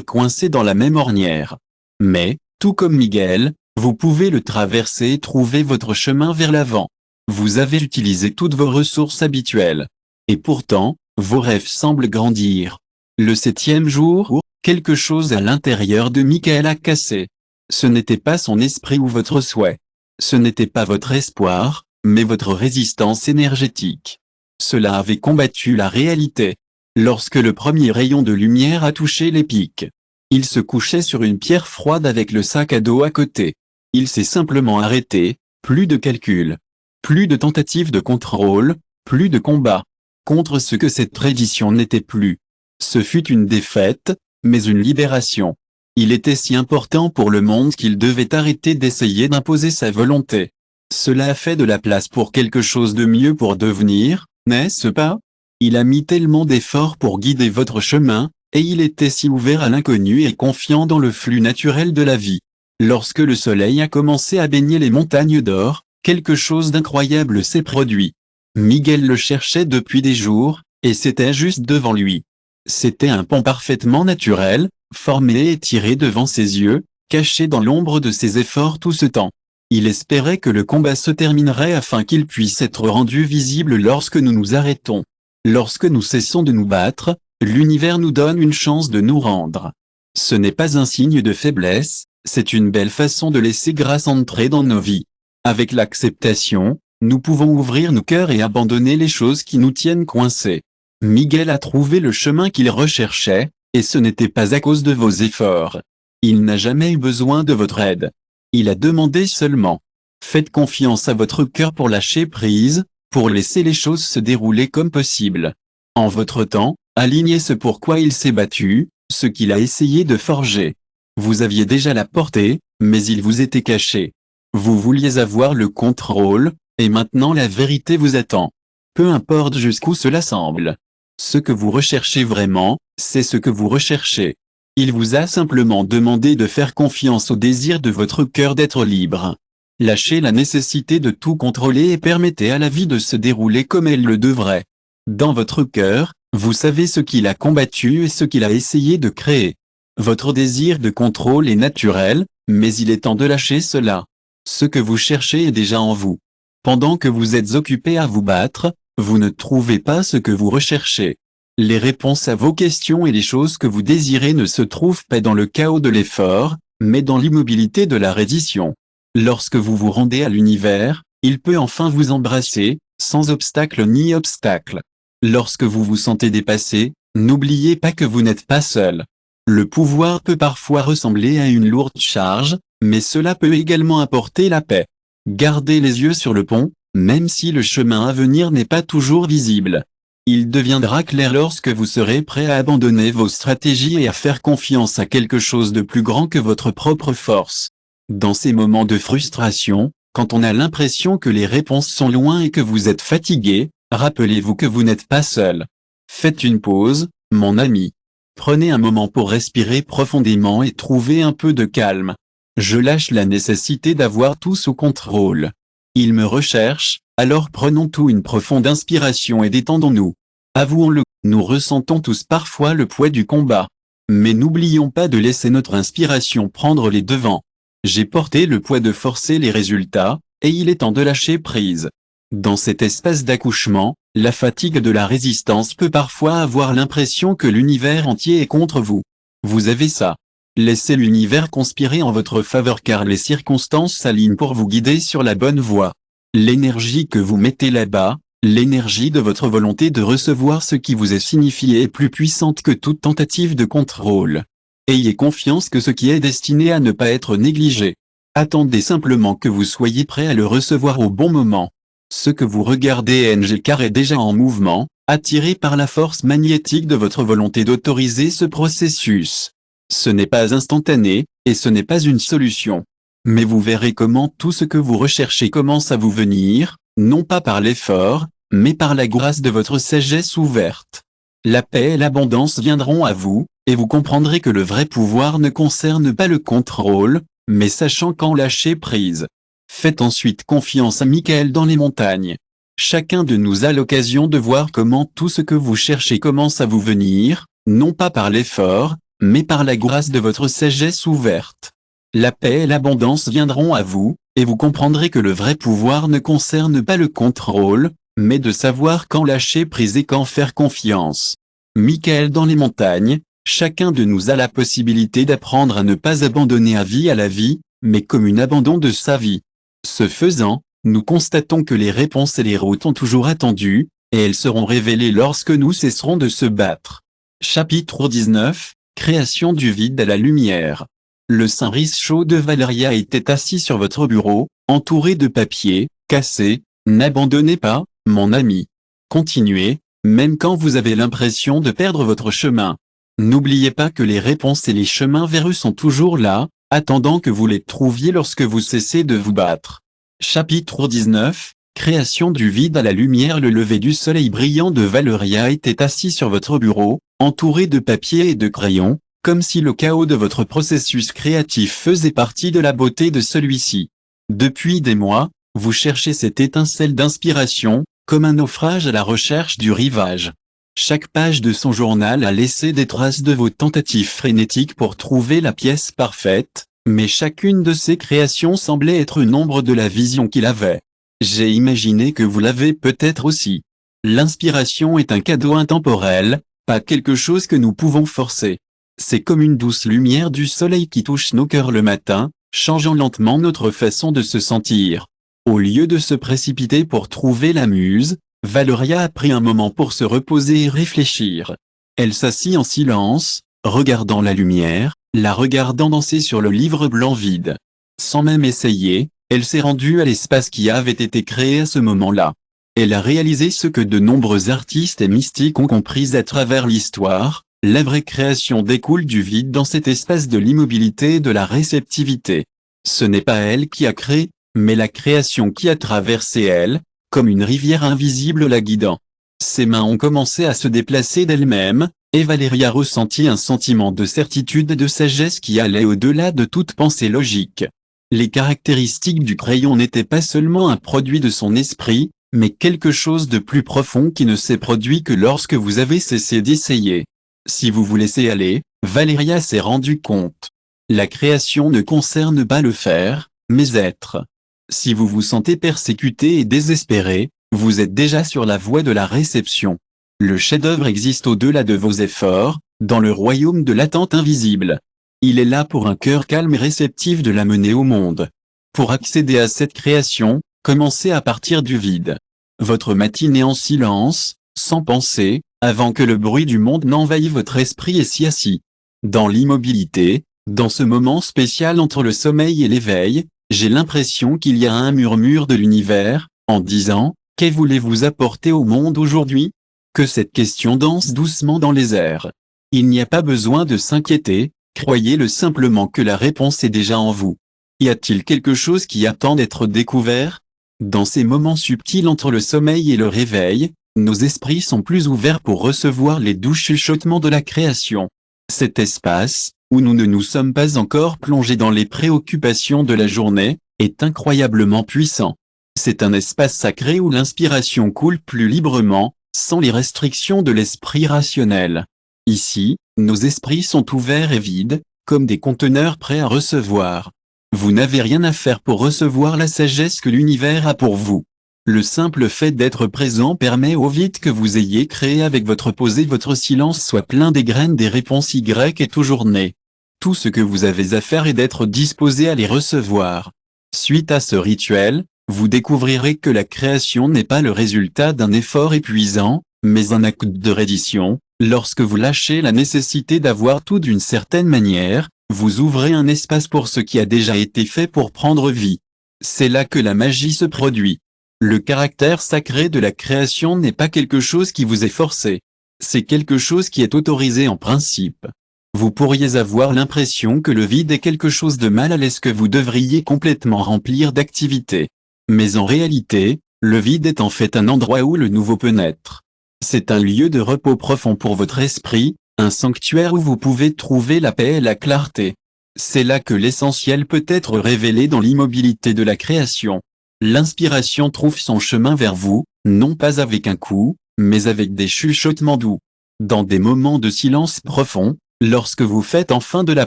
coincé dans la même ornière. Mais, tout comme Miguel, vous pouvez le traverser et trouver votre chemin vers l'avant. Vous avez utilisé toutes vos ressources habituelles. Et pourtant, vos rêves semblent grandir. Le 7e jour, quelque chose à l'intérieur de Michael a cassé. Ce n'était pas son esprit ou votre souhait. Ce n'était pas votre espoir, mais votre résistance énergétique. Cela avait combattu la réalité. Lorsque le premier rayon de lumière a touché les pics, il se couchait sur une pierre froide avec le sac à dos à côté. Il s'est simplement arrêté, plus de calcul, plus de tentatives de contrôle, plus de combat contre ce que cette tradition n'était plus. Ce fut une défaite, mais une libération. Il était si important pour le monde qu'il devait arrêter d'essayer d'imposer sa volonté. Cela a fait de la place pour quelque chose de mieux pour devenir, n'est-ce pas? Il a mis tellement d'efforts pour guider votre chemin, et il était si ouvert à l'inconnu et confiant dans le flux naturel de la vie. Lorsque le soleil a commencé à baigner les montagnes d'or, quelque chose d'incroyable s'est produit. Miguel le cherchait depuis des jours, et c'était juste devant lui. C'était un pont parfaitement naturel, formé et tiré devant ses yeux, caché dans l'ombre de ses efforts tout ce temps. Il espérait que le combat se terminerait afin qu'il puisse être rendu visible lorsque nous nous arrêtons. Lorsque nous cessons de nous battre, l'univers nous donne une chance de nous rendre. Ce n'est pas un signe de faiblesse, c'est une belle façon de laisser grâce entrer dans nos vies. Avec l'acceptation, Nous pouvons ouvrir nos cœurs et abandonner les choses qui nous tiennent coincés. Miguel a trouvé le chemin qu'il recherchait, et ce n'était pas à cause de vos efforts. Il n'a jamais eu besoin de votre aide. Il a demandé seulement. Faites confiance à votre cœur pour lâcher prise, pour laisser les choses se dérouler comme possible. En votre temps, alignez ce pourquoi il s'est battu, ce qu'il a essayé de forger. Vous aviez déjà la portée, mais il vous était caché. Vous vouliez avoir le contrôle, et maintenant la vérité vous attend. Peu importe jusqu'où cela semble. Ce que vous recherchez vraiment, c'est ce que vous recherchez. Il vous a simplement demandé de faire confiance au désir de votre cœur d'être libre. Lâchez la nécessité de tout contrôler et permettez à la vie de se dérouler comme elle le devrait. Dans votre cœur, vous savez ce qu'il a combattu et ce qu'il a essayé de créer. Votre désir de contrôle est naturel, mais il est temps de lâcher cela. Ce que vous cherchez est déjà en vous. Pendant que vous êtes occupé à vous battre, vous ne trouvez pas ce que vous recherchez. Les réponses à vos questions et les choses que vous désirez ne se trouvent pas dans le chaos de l'effort, mais dans l'immobilité de la reddition. Lorsque vous vous rendez à l'univers, il peut enfin vous embrasser, sans obstacle ni obstacle. Lorsque vous vous sentez dépassé, n'oubliez pas que vous n'êtes pas seul. Le pouvoir peut parfois ressembler à une lourde charge, mais cela peut également apporter la paix. Gardez les yeux sur le pont, même si le chemin à venir n'est pas toujours visible. Il deviendra clair lorsque vous serez prêt à abandonner vos stratégies et à faire confiance à quelque chose de plus grand que votre propre force. Dans ces moments de frustration, quand on a l'impression que les réponses sont loin et que vous êtes fatigué, rappelez-vous que vous n'êtes pas seul. Faites une pause, mon ami. Prenez un moment pour respirer profondément et trouver un peu de calme. Je lâche la nécessité d'avoir tout sous contrôle. Il me recherche, alors prenons tout une profonde inspiration et détendons-nous. Avouons-le, nous ressentons tous parfois le poids du combat. Mais n'oublions pas de laisser notre inspiration prendre les devants. J'ai porté le poids de forcer les résultats, et il est temps de lâcher prise. Dans cet espace d'accouchement, la fatigue de la résistance peut parfois avoir l'impression que l'univers entier est contre vous. Vous avez ça. Laissez l'univers conspirer en votre faveur car les circonstances s'alignent pour vous guider sur la bonne voie. L'énergie que vous mettez là-bas, l'énergie de votre volonté de recevoir ce qui vous est signifié est plus puissante que toute tentative de contrôle. Ayez confiance que ce qui est destiné à ne pas être négligé. Attendez simplement que vous soyez prêt à le recevoir au bon moment. Ce que vous regardez car est déjà en mouvement, attiré par la force magnétique de votre volonté d'autoriser ce processus. Ce n'est pas instantané, et ce n'est pas une solution. Mais vous verrez comment tout ce que vous recherchez commence à vous venir, non pas par l'effort, mais par la grâce de votre sagesse ouverte. La paix et l'abondance viendront à vous, et vous comprendrez que le vrai pouvoir ne concerne pas le contrôle, mais sachant quand lâcher prise. Faites ensuite confiance à Michael dans les montagnes. Chacun de nous a l'occasion de voir comment tout ce que vous cherchez commence à vous venir, non pas par l'effort, mais par la grâce de votre sagesse ouverte. La paix et l'abondance viendront à vous, et vous comprendrez que le vrai pouvoir ne concerne pas le contrôle, mais de savoir quand lâcher prise et quand faire confiance. Michael dans les montagnes, chacun de nous a la possibilité d'apprendre à ne pas abandonner à la vie, mais comme un abandon de sa vie. Ce faisant, nous constatons que les réponses et les routes ont toujours attendu, et elles seront révélées lorsque nous cesserons de se battre. Chapitre 19, Création du vide à la lumière. Le saint Richaud de Valeria était assis sur votre bureau, entouré de papiers, cassés. N'abandonnez pas, mon ami. Continuez, même quand vous avez l'impression de perdre votre chemin. N'oubliez pas que les réponses et les chemins vers eux sont toujours là, attendant que vous les trouviez lorsque vous cessez de vous battre. Chapitre 19, Création du vide à la lumière. Le lever du soleil brillant de Valeria était assis sur votre bureau, entouré de papier et de crayons, comme si le chaos de votre processus créatif faisait partie de la beauté de celui-ci. Depuis des mois, vous cherchez cette étincelle d'inspiration, comme un naufrage à la recherche du rivage. Chaque page de son journal a laissé des traces de vos tentatives frénétiques pour trouver la pièce parfaite, mais chacune de ces créations semblait être une ombre de la vision qu'il avait. J'ai imaginé que vous l'avez peut-être aussi. L'inspiration est un cadeau intemporel, pas quelque chose que nous pouvons forcer. C'est comme une douce lumière du soleil qui touche nos cœurs le matin, changeant lentement notre façon de se sentir. Au lieu de se précipiter pour trouver la muse, Valeria a pris un moment pour se reposer et réfléchir. Elle s'assit en silence, regardant la lumière, la regardant danser sur le livre blanc vide. Sans même essayer, elle s'est rendue à l'espace qui avait été créé à ce moment-là. Elle a réalisé ce que de nombreux artistes et mystiques ont compris à travers l'histoire, la vraie création découle du vide dans cet espace de l'immobilité et de la réceptivité. Ce n'est pas elle qui a créé, mais la création qui a traversé elle, comme une rivière invisible la guidant. Ses mains ont commencé à se déplacer d'elles-mêmes, et Valeria ressentit un sentiment de certitude et de sagesse qui allait au-delà de toute pensée logique. Les caractéristiques du crayon n'étaient pas seulement un produit de son esprit, mais quelque chose de plus profond qui ne s'est produit que lorsque vous avez cessé d'essayer. Si vous vous laissez aller, Valeria s'est rendu compte. La création ne concerne pas le faire, mais être. Si vous vous sentez persécuté et désespéré, vous êtes déjà sur la voie de la réception. Le chef-d'œuvre existe au-delà de vos efforts, dans le royaume de l'attente invisible. Il est là pour un cœur calme et réceptif de l'amener au monde. Pour accéder à cette création, commencez à partir du vide. Votre matinée en silence, sans penser, avant que le bruit du monde n'envahisse votre esprit et s'y assit. Dans l'immobilité, dans ce moment spécial entre le sommeil et l'éveil, j'ai l'impression qu'il y a un murmure de l'univers, en disant, « Que voulez-vous apporter au monde aujourd'hui ?» Que cette question danse doucement dans les airs. Il n'y a pas besoin de s'inquiéter, croyez-le simplement que la réponse est déjà en vous. Y a-t-il quelque chose qui attend d'être découvert? Dans ces moments subtils entre le sommeil et le réveil, nos esprits sont plus ouverts pour recevoir les doux chuchotements de la création. Cet espace, où nous ne nous sommes pas encore plongés dans les préoccupations de la journée, est incroyablement puissant. C'est un espace sacré où l'inspiration coule plus librement, sans les restrictions de l'esprit rationnel. Ici, nos esprits sont ouverts et vides, comme des conteneurs prêts à recevoir. Vous n'avez rien à faire pour recevoir la sagesse que l'univers a pour vous. Le simple fait d'être présent permet au vide que vous ayez créé avec votre pause et votre silence soit plein des graines des réponses Y et toujours nées. Tout ce que vous avez à faire est d'être disposé à les recevoir. Suite à ce rituel, vous découvrirez que la création n'est pas le résultat d'un effort épuisant, mais un acte de reddition. Lorsque vous lâchez la nécessité d'avoir tout d'une certaine manière, vous ouvrez un espace pour ce qui a déjà été fait pour prendre vie. C'est là que la magie se produit. Le caractère sacré de la création n'est pas quelque chose qui vous est forcé. C'est quelque chose qui est autorisé en principe. Vous pourriez avoir l'impression que le vide est quelque chose de mal à l'aise que vous devriez complètement remplir d'activités. Mais en réalité, le vide est en fait un endroit où le nouveau peut naître. C'est un lieu de repos profond pour votre esprit, un sanctuaire où vous pouvez trouver la paix et la clarté. C'est là que l'essentiel peut être révélé dans l'immobilité de la création. L'inspiration trouve son chemin vers vous, non pas avec un coup, mais avec des chuchotements doux. Dans des moments de silence profond, lorsque vous faites enfin de la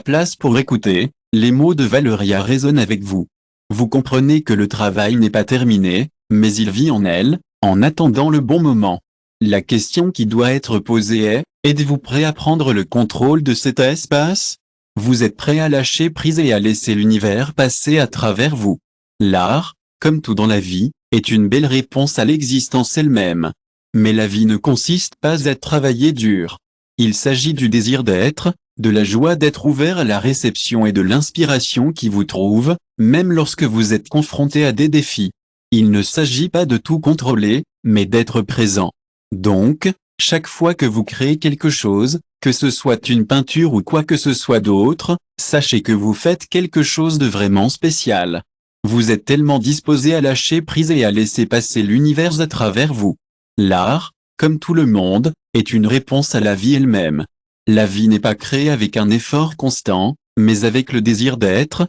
place pour écouter, les mots de Valeria résonnent avec vous. Vous comprenez que le travail n'est pas terminé, mais il vit en elle, en attendant le bon moment. La question qui doit être posée est, êtes-vous prêt à prendre le contrôle de cet espace? Vous êtes prêt à lâcher prise et à laisser l'univers passer à travers vous. L'art, comme tout dans la vie, est une belle réponse à l'existence elle-même. Mais la vie ne consiste pas à travailler dur. Il s'agit du désir d'être, de la joie d'être ouvert à la réception et de l'inspiration qui vous trouve, même lorsque vous êtes confronté à des défis. Il ne s'agit pas de tout contrôler, mais d'être présent. Donc, chaque fois que vous créez quelque chose, que ce soit une peinture ou quoi que ce soit d'autre, sachez que vous faites quelque chose de vraiment spécial. Vous êtes tellement disposé à lâcher prise et à laisser passer l'univers à travers vous. L'art, comme tout le monde, est une réponse à la vie elle-même. La vie n'est pas créée avec un effort constant, mais avec le désir d'être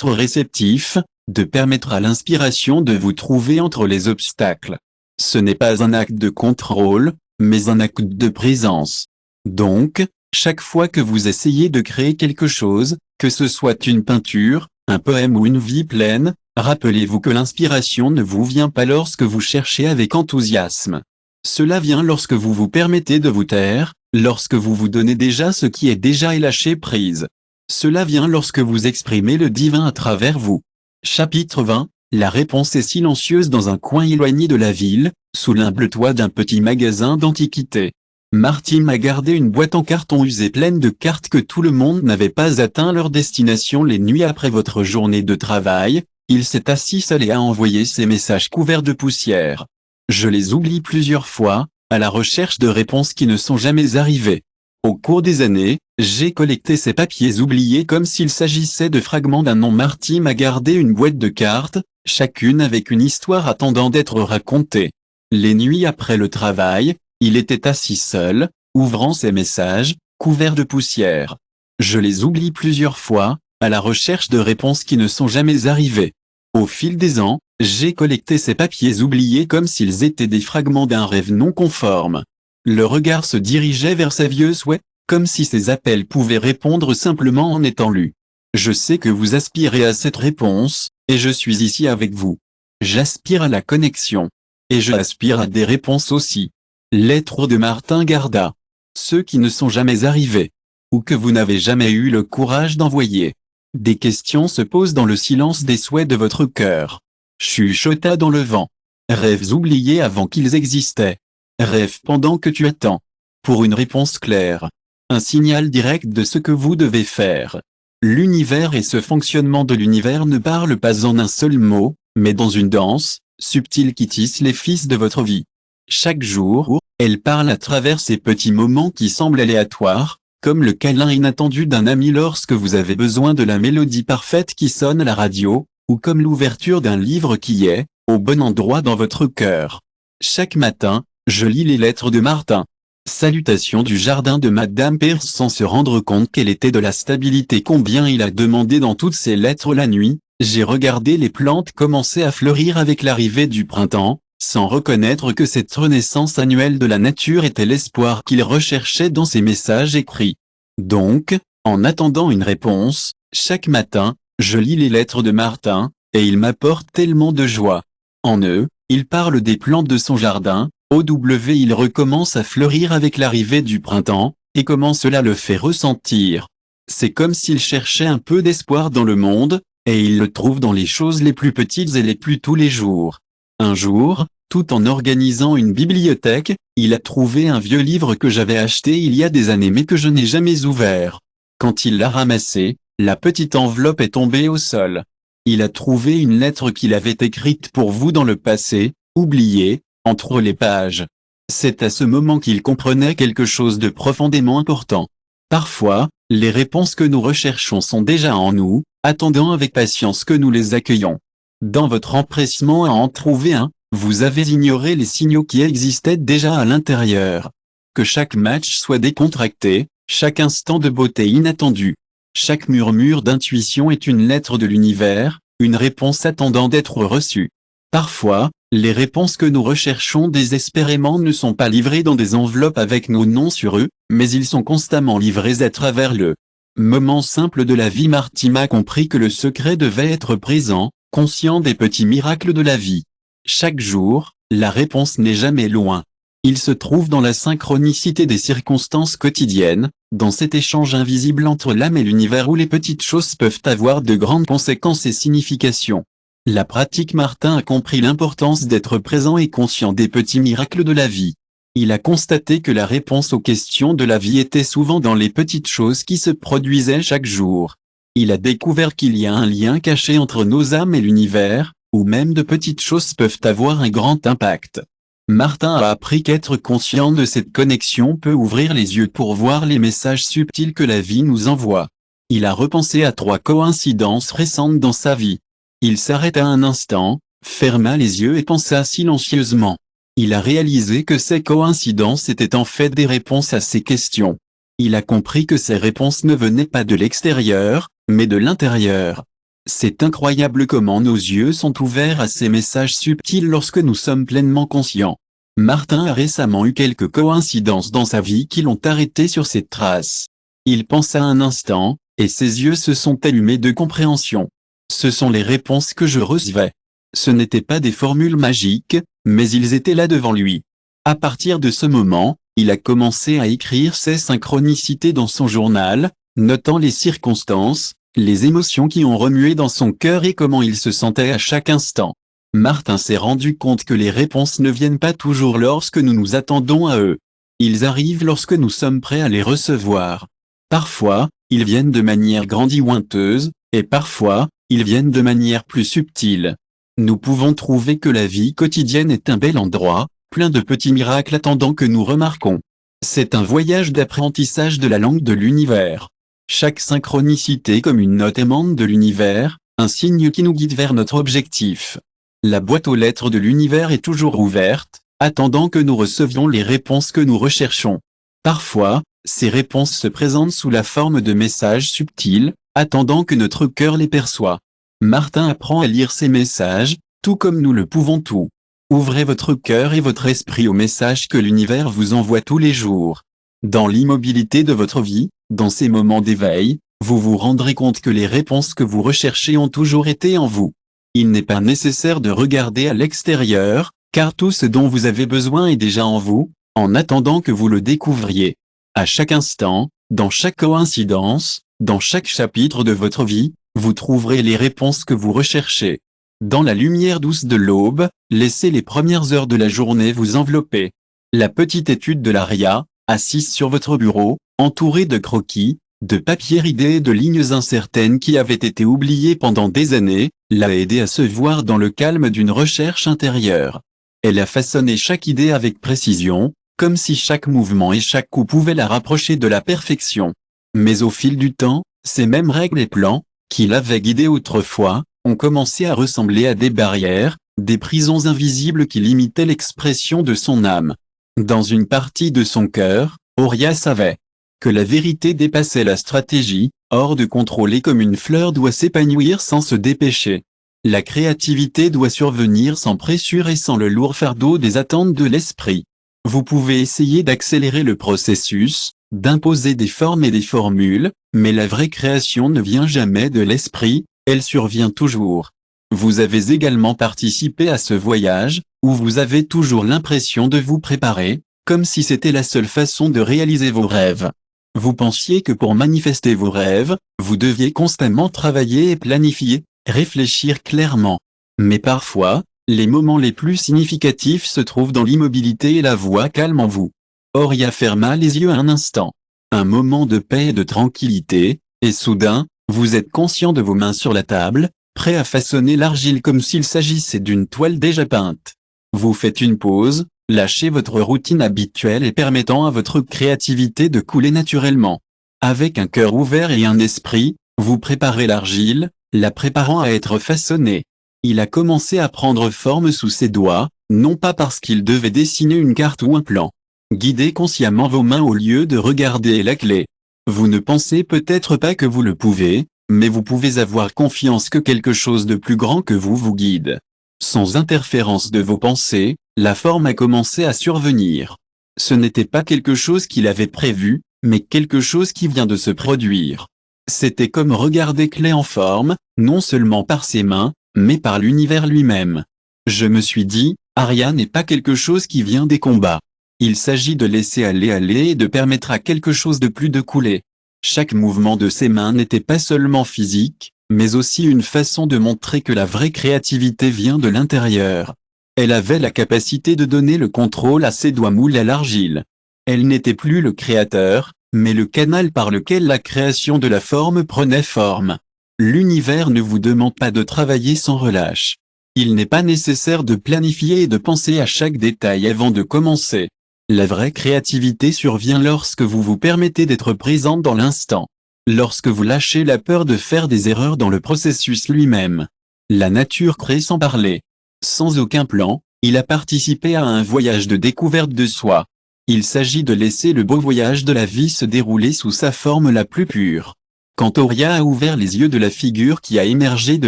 réceptif, de permettre à l'inspiration de vous trouver entre les obstacles. Ce n'est pas un acte de contrôle, mais un acte de présence. Donc, chaque fois que vous essayez de créer quelque chose, que ce soit une peinture, un poème ou une vie pleine, rappelez-vous que l'inspiration ne vous vient pas lorsque vous cherchez avec enthousiasme. Cela vient lorsque vous vous permettez de vous taire, lorsque vous vous donnez déjà ce qui est déjà et lâchez prise. Cela vient lorsque vous exprimez le divin à travers vous. Chapitre 20. La réponse est silencieuse dans un coin éloigné de la ville, sous l'humble toit d'un petit magasin d'antiquités. Martin a gardé une boîte en carton usée pleine de cartes que tout le monde n'avait pas atteint leur destination les nuits après votre journée de travail. Il s'est assis seul et a envoyé ses messages couverts de poussière. Je les oublie plusieurs fois, à la recherche de réponses qui ne sont jamais arrivées. Au cours des années, j'ai collecté ces papiers oubliés comme s'il s'agissait de fragments d'un nom. Martin a gardé une boîte de cartes, chacune avec une histoire attendant d'être racontée. Les nuits après le travail, il était assis seul, ouvrant ses messages, couverts de poussière. Je les oublie plusieurs fois, à la recherche de réponses qui ne sont jamais arrivées. Au fil des ans, j'ai collecté ces papiers oubliés comme s'ils étaient des fragments d'un rêve non conforme. Le regard se dirigeait vers ses vieux souhaits, comme si ces appels pouvaient répondre simplement en étant lus. Je sais que vous aspirez à cette réponse, et je suis ici avec vous. J'aspire à la connexion. Et je aspire à des réponses aussi. Lettre de Martin Garda. Ceux qui ne sont jamais arrivés. Ou que vous n'avez jamais eu le courage d'envoyer. Des questions se posent dans le silence des souhaits de votre cœur. Chuchota dans le vent. Rêves oubliés avant qu'ils existaient. Rêve pendant que tu attends. Pour une réponse claire. Un signal direct de ce que vous devez faire. L'univers et ce fonctionnement de l'univers ne parlent pas en un seul mot, mais dans une danse, subtile qui tisse les fils de votre vie. Chaque jour, elle parle à travers ces petits moments qui semblent aléatoires, comme le câlin inattendu d'un ami lorsque vous avez besoin de la mélodie parfaite qui sonne à la radio, ou comme l'ouverture d'un livre qui est, au bon endroit dans votre cœur. Chaque matin, je lis les lettres de Martin. Salutations du jardin de Madame Pierce sans se rendre compte qu'elle était de la stabilité combien il a demandé dans toutes ses lettres la nuit. J'ai regardé les plantes commencer à fleurir avec l'arrivée du printemps, sans reconnaître que cette renaissance annuelle de la nature était l'espoir qu'il recherchait dans ses messages écrits. Donc, en attendant une réponse, chaque matin, je lis les lettres de Martin, et il m'apporte tellement de joie. En eux, il parle des plantes de son jardin, il recommence à fleurir avec l'arrivée du printemps, et comment cela le fait ressentir. C'est comme s'il cherchait un peu d'espoir dans le monde, et il le trouve dans les choses les plus petites et les plus tous les jours. Un jour, tout en organisant une bibliothèque, il a trouvé un vieux livre que j'avais acheté il y a des années mais que je n'ai jamais ouvert. Quand il l'a ramassé, la petite enveloppe est tombée au sol. Il a trouvé une lettre qu'il avait écrite pour vous dans le passé, oubliée, entre les pages. C'est à ce moment qu'il comprenait quelque chose de profondément important. Parfois, les réponses que nous recherchons sont déjà en nous, attendant avec patience que nous les accueillons. Dans votre empressement à en trouver un, vous avez ignoré les signaux qui existaient déjà à l'intérieur. Que chaque match soit décontracté, chaque instant de beauté inattendue. Chaque murmure d'intuition est une lettre de l'univers, une réponse attendant d'être reçue. Parfois, les réponses que nous recherchons désespérément ne sont pas livrées dans des enveloppes avec nos noms sur eux, mais ils sont constamment livrés à travers le moment simple de la vie. Martin a compris que le secret devait être présent, conscient des petits miracles de la vie. Chaque jour, la réponse n'est jamais loin. Il se trouve dans la synchronicité des circonstances quotidiennes, dans cet échange invisible entre l'âme et l'univers où les petites choses peuvent avoir de grandes conséquences et significations. La pratique Martin a compris l'importance d'être présent et conscient des petits miracles de la vie. Il a constaté que la réponse aux questions de la vie était souvent dans les petites choses qui se produisaient chaque jour. Il a découvert qu'il y a un lien caché entre nos âmes et l'univers, où même de petites choses peuvent avoir un grand impact. Martin a appris qu'être conscient de cette connexion peut ouvrir les yeux pour voir les messages subtils que la vie nous envoie. Il a repensé à 3 coïncidences récentes dans sa vie. Il s'arrêta un instant, ferma les yeux et pensa silencieusement. Il a réalisé que ces coïncidences étaient en fait des réponses à ses questions. Il a compris que ces réponses ne venaient pas de l'extérieur, mais de l'intérieur. C'est incroyable comment nos yeux sont ouverts à ces messages subtils lorsque nous sommes pleinement conscients. Martin a récemment eu quelques coïncidences dans sa vie qui l'ont arrêté sur cette trace. Il pensa un instant, et ses yeux se sont allumés de compréhension. Ce sont les réponses que je recevais. Ce n'étaient pas des formules magiques, mais ils étaient là devant lui. À partir de ce moment, il a commencé à écrire ses synchronicités dans son journal, notant les circonstances, les émotions qui ont remué dans son cœur et comment il se sentait à chaque instant. Martin s'est rendu compte que les réponses ne viennent pas toujours lorsque nous nous attendons à eux. Ils arrivent lorsque nous sommes prêts à les recevoir. Parfois, ils viennent de manière grandiloquente, et parfois, ils viennent de manière plus subtile. Nous pouvons trouver que la vie quotidienne est un bel endroit, plein de petits miracles attendant que nous remarquons. C'est un voyage d'apprentissage de la langue de l'univers. Chaque synchronicité comme une note aimante de l'univers, un signe qui nous guide vers notre objectif. La boîte aux lettres de l'univers est toujours ouverte, attendant que nous recevions les réponses que nous recherchons. Parfois, ces réponses se présentent sous la forme de messages subtils, attendant que notre cœur les perçoit. Martin apprend à lire ces messages, tout comme nous le pouvons tout. Ouvrez votre cœur et votre esprit aux messages que l'univers vous envoie tous les jours. Dans l'immobilité de votre vie, dans ces moments d'éveil, vous vous rendrez compte que les réponses que vous recherchez ont toujours été en vous. Il n'est pas nécessaire de regarder à l'extérieur, car tout ce dont vous avez besoin est déjà en vous, en attendant que vous le découvriez. À chaque instant, dans chaque coïncidence, dans chaque chapitre de votre vie, vous trouverez les réponses que vous recherchez. Dans la lumière douce de l'aube, laissez les premières heures de la journée vous envelopper. La petite étude de l'Aria, assise sur votre bureau, entourée de croquis, de papiers ridés et de lignes incertaines qui avaient été oubliées pendant des années, l'a aidé à se voir dans le calme d'une recherche intérieure. Elle a façonné chaque idée avec précision, comme si chaque mouvement et chaque coup pouvaient la rapprocher de la perfection. Mais au fil du temps, ces mêmes règles et plans, qui l'avaient guidée autrefois, ont commencé à ressembler à des barrières, des prisons invisibles qui limitaient l'expression de son âme. Dans une partie de son cœur, Auria savait que la vérité dépassait la stratégie, hors de contrôle et comme une fleur doit s'épanouir sans se dépêcher. La créativité doit survenir sans pressure et sans le lourd fardeau des attentes de l'esprit. Vous pouvez essayer d'accélérer le processus, d'imposer des formes et des formules, mais la vraie création ne vient jamais de l'esprit, elle survient toujours. Vous avez également participé à ce voyage, où vous avez toujours l'impression de vous préparer, comme si c'était la seule façon de réaliser vos rêves. Vous pensiez que pour manifester vos rêves, vous deviez constamment travailler et planifier, réfléchir clairement. Mais parfois, les moments les plus significatifs se trouvent dans l'immobilité et la voix calme en vous. Auria ferma les yeux un instant. Un moment de paix et de tranquillité, et soudain, vous êtes conscient de vos mains sur la table, prêt à façonner l'argile comme s'il s'agissait d'une toile déjà peinte. Vous faites une pause, lâchez votre routine habituelle et permettant à votre créativité de couler naturellement. Avec un cœur ouvert et un esprit, vous préparez l'argile, la préparant à être façonnée. Il a commencé à prendre forme sous ses doigts, non pas parce qu'il devait dessiner une carte ou un plan. Guidez consciemment vos mains au lieu de regarder la clé. Vous ne pensez peut-être pas que vous le pouvez, mais vous pouvez avoir confiance que quelque chose de plus grand que vous guide. Sans interférence de vos pensées, la forme a commencé à survenir. Ce n'était pas quelque chose qu'il avait prévu, mais quelque chose qui vient de se produire. C'était comme regarder clé en forme, non seulement par ses mains, mais par l'univers lui-même. Je me suis dit, Aria n'est pas quelque chose qui vient des combats. Il s'agit de laisser aller et de permettre à quelque chose de plus de couler. Chaque mouvement de ses mains n'était pas seulement physique, mais aussi une façon de montrer que la vraie créativité vient de l'intérieur. Elle avait la capacité de donner le contrôle à ses doigts moulés à l'argile. Elle n'était plus le créateur, mais le canal par lequel la création de la forme prenait forme. L'univers ne vous demande pas de travailler sans relâche. Il n'est pas nécessaire de planifier et de penser à chaque détail avant de commencer. La vraie créativité survient lorsque vous vous permettez d'être présent dans l'instant. Lorsque vous lâchez la peur de faire des erreurs dans le processus lui-même. La nature crée sans parler. Sans aucun plan, il a participé à un voyage de découverte de soi. Il s'agit de laisser le beau voyage de la vie se dérouler sous sa forme la plus pure. Quand Auria a ouvert les yeux de la figure qui a émergé de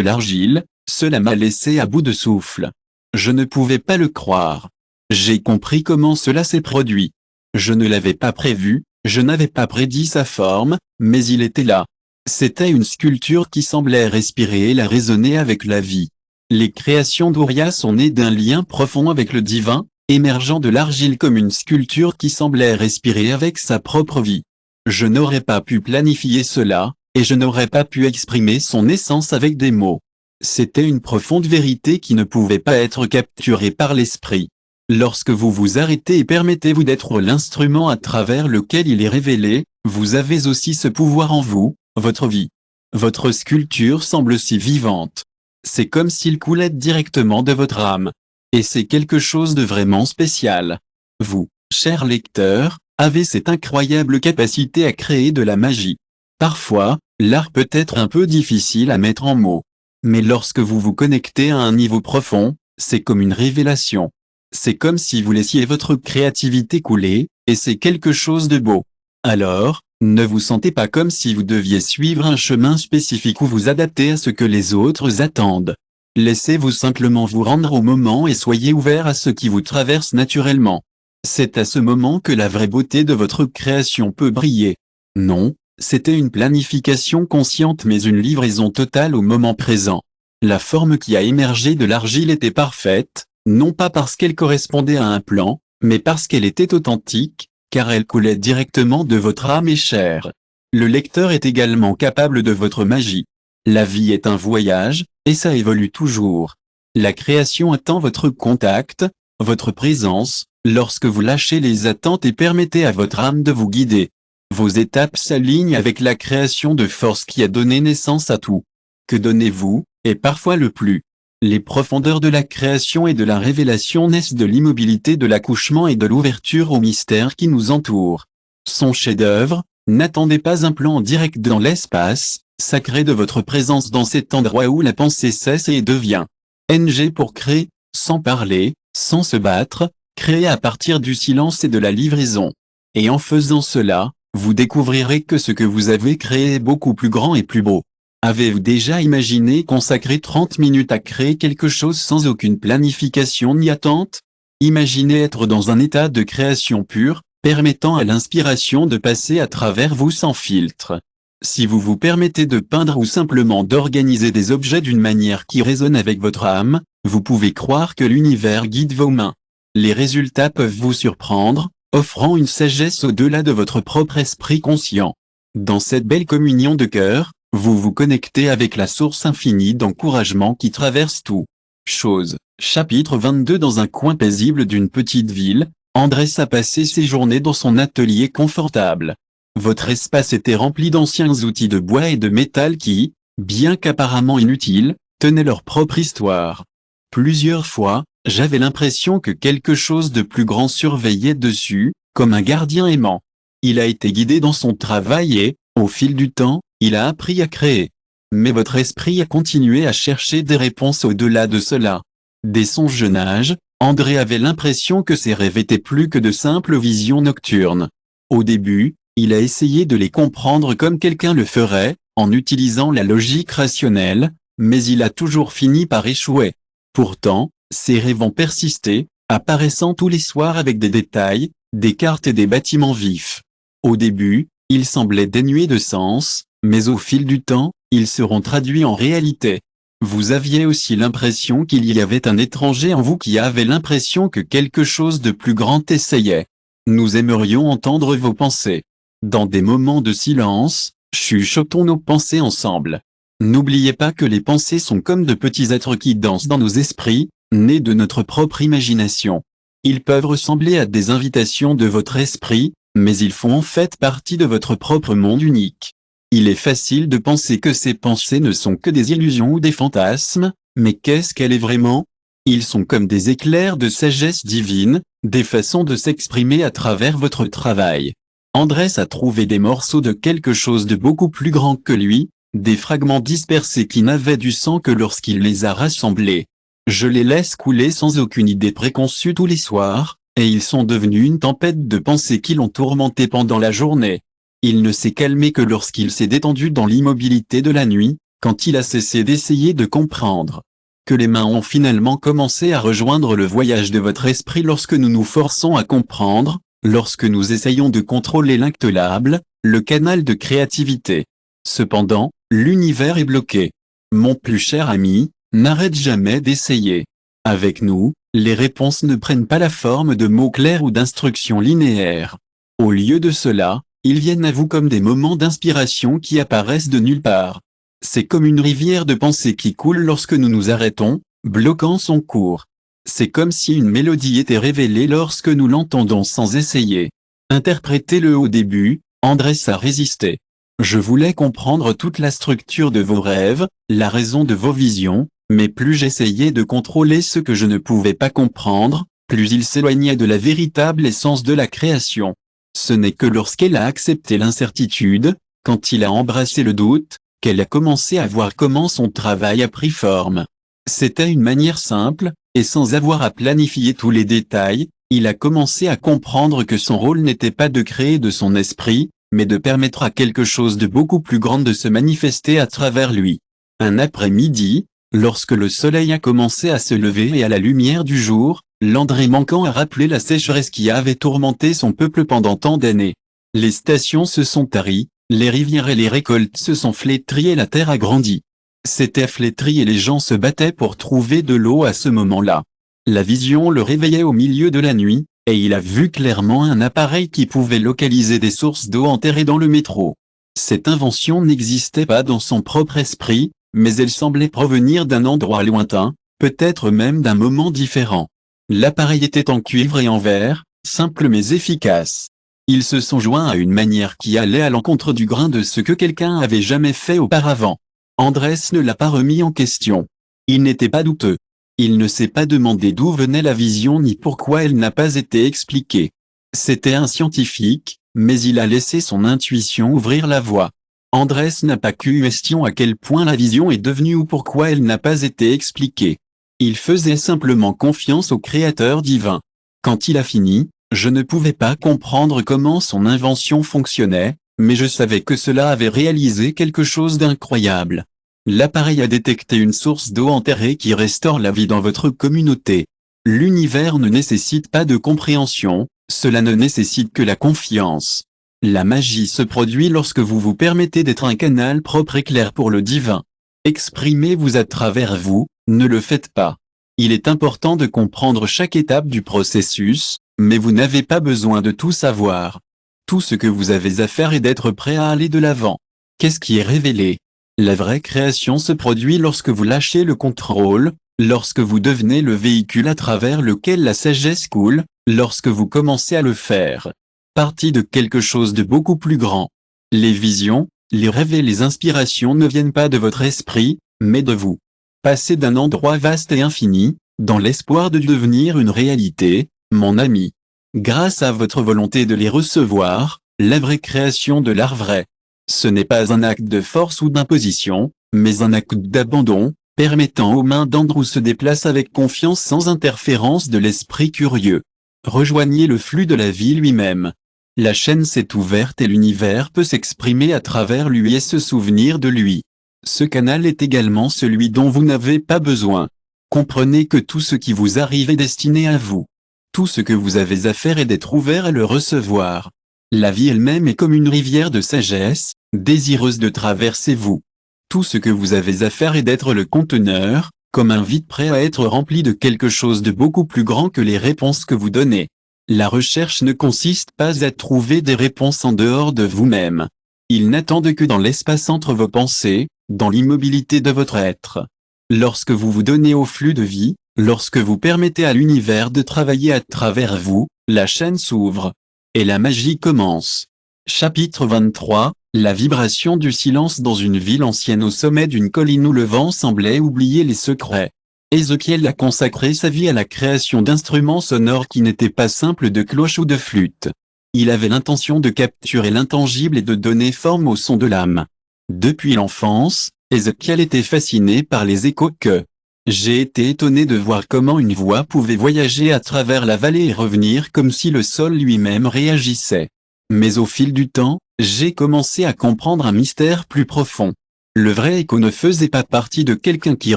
l'argile, cela m'a laissé à bout de souffle. Je ne pouvais pas le croire. J'ai compris comment cela s'est produit. Je ne l'avais pas prévu, je n'avais pas prédit sa forme, mais il était là. C'était une sculpture qui semblait respirer et la résonner avec la vie. Les créations d'Auria sont nées d'un lien profond avec le divin, émergeant de l'argile comme une sculpture qui semblait respirer avec sa propre vie. Je n'aurais pas pu planifier cela, et je n'aurais pas pu exprimer son essence avec des mots. C'était une profonde vérité qui ne pouvait pas être capturée par l'esprit. Lorsque vous vous arrêtez et permettez-vous d'être l'instrument à travers lequel il est révélé, vous avez aussi ce pouvoir en vous, votre vie. Votre sculpture semble si vivante. C'est comme s'il coulait directement de votre âme. Et c'est quelque chose de vraiment spécial. Vous, cher lecteur, avez cette incroyable capacité à créer de la magie. Parfois, l'art peut être un peu difficile à mettre en mots. Mais lorsque vous vous connectez à un niveau profond, c'est comme une révélation. C'est comme si vous laissiez votre créativité couler, et c'est quelque chose de beau. Alors, ne vous sentez pas comme si vous deviez suivre un chemin spécifique ou vous adapter à ce que les autres attendent. Laissez-vous simplement vous rendre au moment et soyez ouvert à ce qui vous traverse naturellement. C'est à ce moment que la vraie beauté de votre création peut briller. Non, c'était une planification consciente mais une livraison totale au moment présent. La forme qui a émergé de l'argile était parfaite, non pas parce qu'elle correspondait à un plan, mais parce qu'elle était authentique, car elle coulait directement de votre âme et chair. Le lecteur est également capable de votre magie. La vie est un voyage, et ça évolue toujours. La création attend votre contact, votre présence, lorsque vous lâchez les attentes et permettez à votre âme de vous guider. Vos étapes s'alignent avec la création de force qui a donné naissance à tout. Que donnez-vous, et parfois le plus. Les profondeurs de la création et de la révélation naissent de l'immobilité de l'accouchement et de l'ouverture au mystère qui nous entoure. Son chef-d'œuvre, n'attendez pas un plan direct dans l'espace, sacré de votre présence dans cet endroit où la pensée cesse et devient. NG pour créer, sans parler, sans se battre, créer à partir du silence et de la livraison. Et en faisant cela, vous découvrirez que ce que vous avez créé est beaucoup plus grand et plus beau. Avez-vous déjà imaginé consacrer 30 minutes à créer quelque chose sans aucune planification ni attente? Imaginez être dans un état de création pure, permettant à l'inspiration de passer à travers vous sans filtre. Si vous vous permettez de peindre ou simplement d'organiser des objets d'une manière qui résonne avec votre âme, vous pouvez croire que l'univers guide vos mains. Les résultats peuvent vous surprendre, offrant une sagesse au-delà de votre propre esprit conscient. Dans cette belle communion de cœur, vous vous connectez avec la source infinie d'encouragement qui traverse tout. Chose. Chapitre 22. Dans un coin paisible d'une petite ville, Andrés a passé ses journées dans son atelier confortable. Votre espace était rempli d'anciens outils de bois et de métal qui, bien qu'apparemment inutiles, tenaient leur propre histoire. Plusieurs fois, j'avais l'impression que quelque chose de plus grand surveillait dessus, comme un gardien aimant. Il a été guidé dans son travail et, au fil du temps, il a appris à créer. Mais votre esprit a continué à chercher des réponses au-delà de cela. Dès son jeune âge, André avait l'impression que ses rêves étaient plus que de simples visions nocturnes. Au début, il a essayé de les comprendre comme quelqu'un le ferait, en utilisant la logique rationnelle, mais il a toujours fini par échouer. Pourtant, ses rêves ont persisté, apparaissant tous les soirs avec des détails, des cartes et des bâtiments vifs. Au début, ils semblaient dénués de sens, mais au fil du temps, ils seront traduits en réalité. Vous aviez aussi l'impression qu'il y avait un étranger en vous qui avait l'impression que quelque chose de plus grand essayait. Nous aimerions entendre vos pensées. Dans des moments de silence, chuchotons nos pensées ensemble. N'oubliez pas que les pensées sont comme de petits êtres qui dansent dans nos esprits, nés de notre propre imagination. Ils peuvent ressembler à des invitations de votre esprit, mais ils font en fait partie de votre propre monde unique. Il est facile de penser que ces pensées ne sont que des illusions ou des fantasmes, mais qu'est-ce qu'elle est vraiment? Ils sont comme des éclairs de sagesse divine, des façons de s'exprimer à travers votre travail. Andrés a trouvé des morceaux de quelque chose de beaucoup plus grand que lui, des fragments dispersés qui n'avaient du sens que lorsqu'il les a rassemblés. Je les laisse couler sans aucune idée préconçue tous les soirs, et ils sont devenus une tempête de pensées qui l'ont tourmenté pendant la journée. Il ne s'est calmé que lorsqu'il s'est détendu dans l'immobilité de la nuit, quand il a cessé d'essayer de comprendre. Que les mains ont finalement commencé à rejoindre le voyage de votre esprit lorsque nous nous forçons à comprendre, lorsque nous essayons de contrôler l'inctolable, le canal de créativité. Cependant, l'univers est bloqué. Mon plus cher ami, n'arrête jamais d'essayer. Avec nous, les réponses ne prennent pas la forme de mots clairs ou d'instructions linéaires. Au lieu de cela, Ils viennent à vous comme des moments d'inspiration qui apparaissent de nulle part. C'est comme une rivière de pensée qui coule lorsque nous nous arrêtons, bloquant son cours. C'est comme si une mélodie était révélée lorsque nous l'entendons sans essayer. Interprétez-le au début, Andrés a résisté. Je voulais comprendre toute la structure de vos rêves, la raison de vos visions, mais plus j'essayais de contrôler ce que je ne pouvais pas comprendre, plus il s'éloignait de la véritable essence de la création. Ce n'est que lorsqu'elle a accepté l'incertitude, quand il a embrassé le doute, qu'elle a commencé à voir comment son travail a pris forme. C'était une manière simple, et sans avoir à planifier tous les détails, il a commencé à comprendre que son rôle n'était pas de créer de son esprit, mais de permettre à quelque chose de beaucoup plus grand de se manifester à travers lui. Un après-midi, lorsque le soleil a commencé à se lever et à la lumière du jour, l'André manquant a rappelé la sécheresse qui avait tourmenté son peuple pendant tant d'années. Les stations se sont taries, les rivières et les récoltes se sont flétries et la terre a grandi. C'était flétri et les gens se battaient pour trouver de l'eau à ce moment-là. La vision le réveillait au milieu de la nuit, et il a vu clairement un appareil qui pouvait localiser des sources d'eau enterrées dans le métro. Cette invention n'existait pas dans son propre esprit, mais elle semblait provenir d'un endroit lointain, peut-être même d'un moment différent. L'appareil était en cuivre et en verre, simple mais efficace. Ils se sont joints à une manière qui allait à l'encontre du grain de ce que quelqu'un avait jamais fait auparavant. Andrés ne l'a pas remis en question. Il n'était pas douteux. Il ne s'est pas demandé d'où venait la vision ni pourquoi elle n'a pas été expliquée. C'était un scientifique, mais il a laissé son intuition ouvrir la voie. Andrés n'a pas question à quel point la vision est devenue ou pourquoi elle n'a pas été expliquée. Il faisait simplement confiance au Créateur divin. Quand il a fini, je ne pouvais pas comprendre comment son invention fonctionnait, mais je savais que cela avait réalisé quelque chose d'incroyable. L'appareil a détecté une source d'eau enterrée qui restaure la vie dans votre communauté. L'univers ne nécessite pas de compréhension, cela ne nécessite que la confiance. La magie se produit lorsque vous vous permettez d'être un canal propre et clair pour le divin. Exprimez-vous à travers vous, ne le faites pas. Il est important de comprendre chaque étape du processus, mais vous n'avez pas besoin de tout savoir. Tout ce que vous avez à faire est d'être prêt à aller de l'avant. Qu'est-ce qui est révélé ? La vraie création se produit lorsque vous lâchez le contrôle, lorsque vous devenez le véhicule à travers lequel la sagesse coule, lorsque vous commencez à le faire partie de quelque chose de beaucoup plus grand. Les visions, les rêves et les inspirations ne viennent pas de votre esprit, mais de vous. Passez d'un endroit vaste et infini, dans l'espoir de devenir une réalité, mon ami. Grâce à votre volonté de les recevoir, la vraie création de l'art vrai. Ce n'est pas un acte de force ou d'imposition, mais un acte d'abandon, permettant aux mains d'Andrew se déplacer avec confiance sans interférence de l'esprit curieux. Rejoignez le flux de la vie lui-même. La chaîne s'est ouverte et l'univers peut s'exprimer à travers lui et se souvenir de lui. Ce canal est également celui dont vous n'avez pas besoin. Comprenez que tout ce qui vous arrive est destiné à vous. Tout ce que vous avez à faire est d'être ouvert à le recevoir. La vie elle-même est comme une rivière de sagesse, désireuse de traverser vous. Tout ce que vous avez à faire est d'être le conteneur, comme un vide prêt à être rempli de quelque chose de beaucoup plus grand que les réponses que vous donnez. La recherche ne consiste pas à trouver des réponses en dehors de vous-même. Ils n'attendent que dans l'espace entre vos pensées, dans l'immobilité de votre être. Lorsque vous vous donnez au flux de vie, lorsque vous permettez à l'univers de travailler à travers vous, la chaîne s'ouvre. Et la magie commence. Chapitre 23, la vibration du silence dans une ville ancienne au sommet d'une colline où le vent semblait oublier les secrets. Ézéchiel a consacré sa vie à la création d'instruments sonores qui n'étaient pas simples de cloches ou de flûtes. Il avait l'intention de capturer l'intangible et de donner forme au son de l'âme. Depuis l'enfance, Ézéchiel était fasciné par les échos que j'ai été étonné de voir comment une voix pouvait voyager à travers la vallée et revenir comme si le sol lui-même réagissait. Mais au fil du temps, j'ai commencé à comprendre un mystère plus profond. Le vrai écho ne faisait pas partie de quelqu'un qui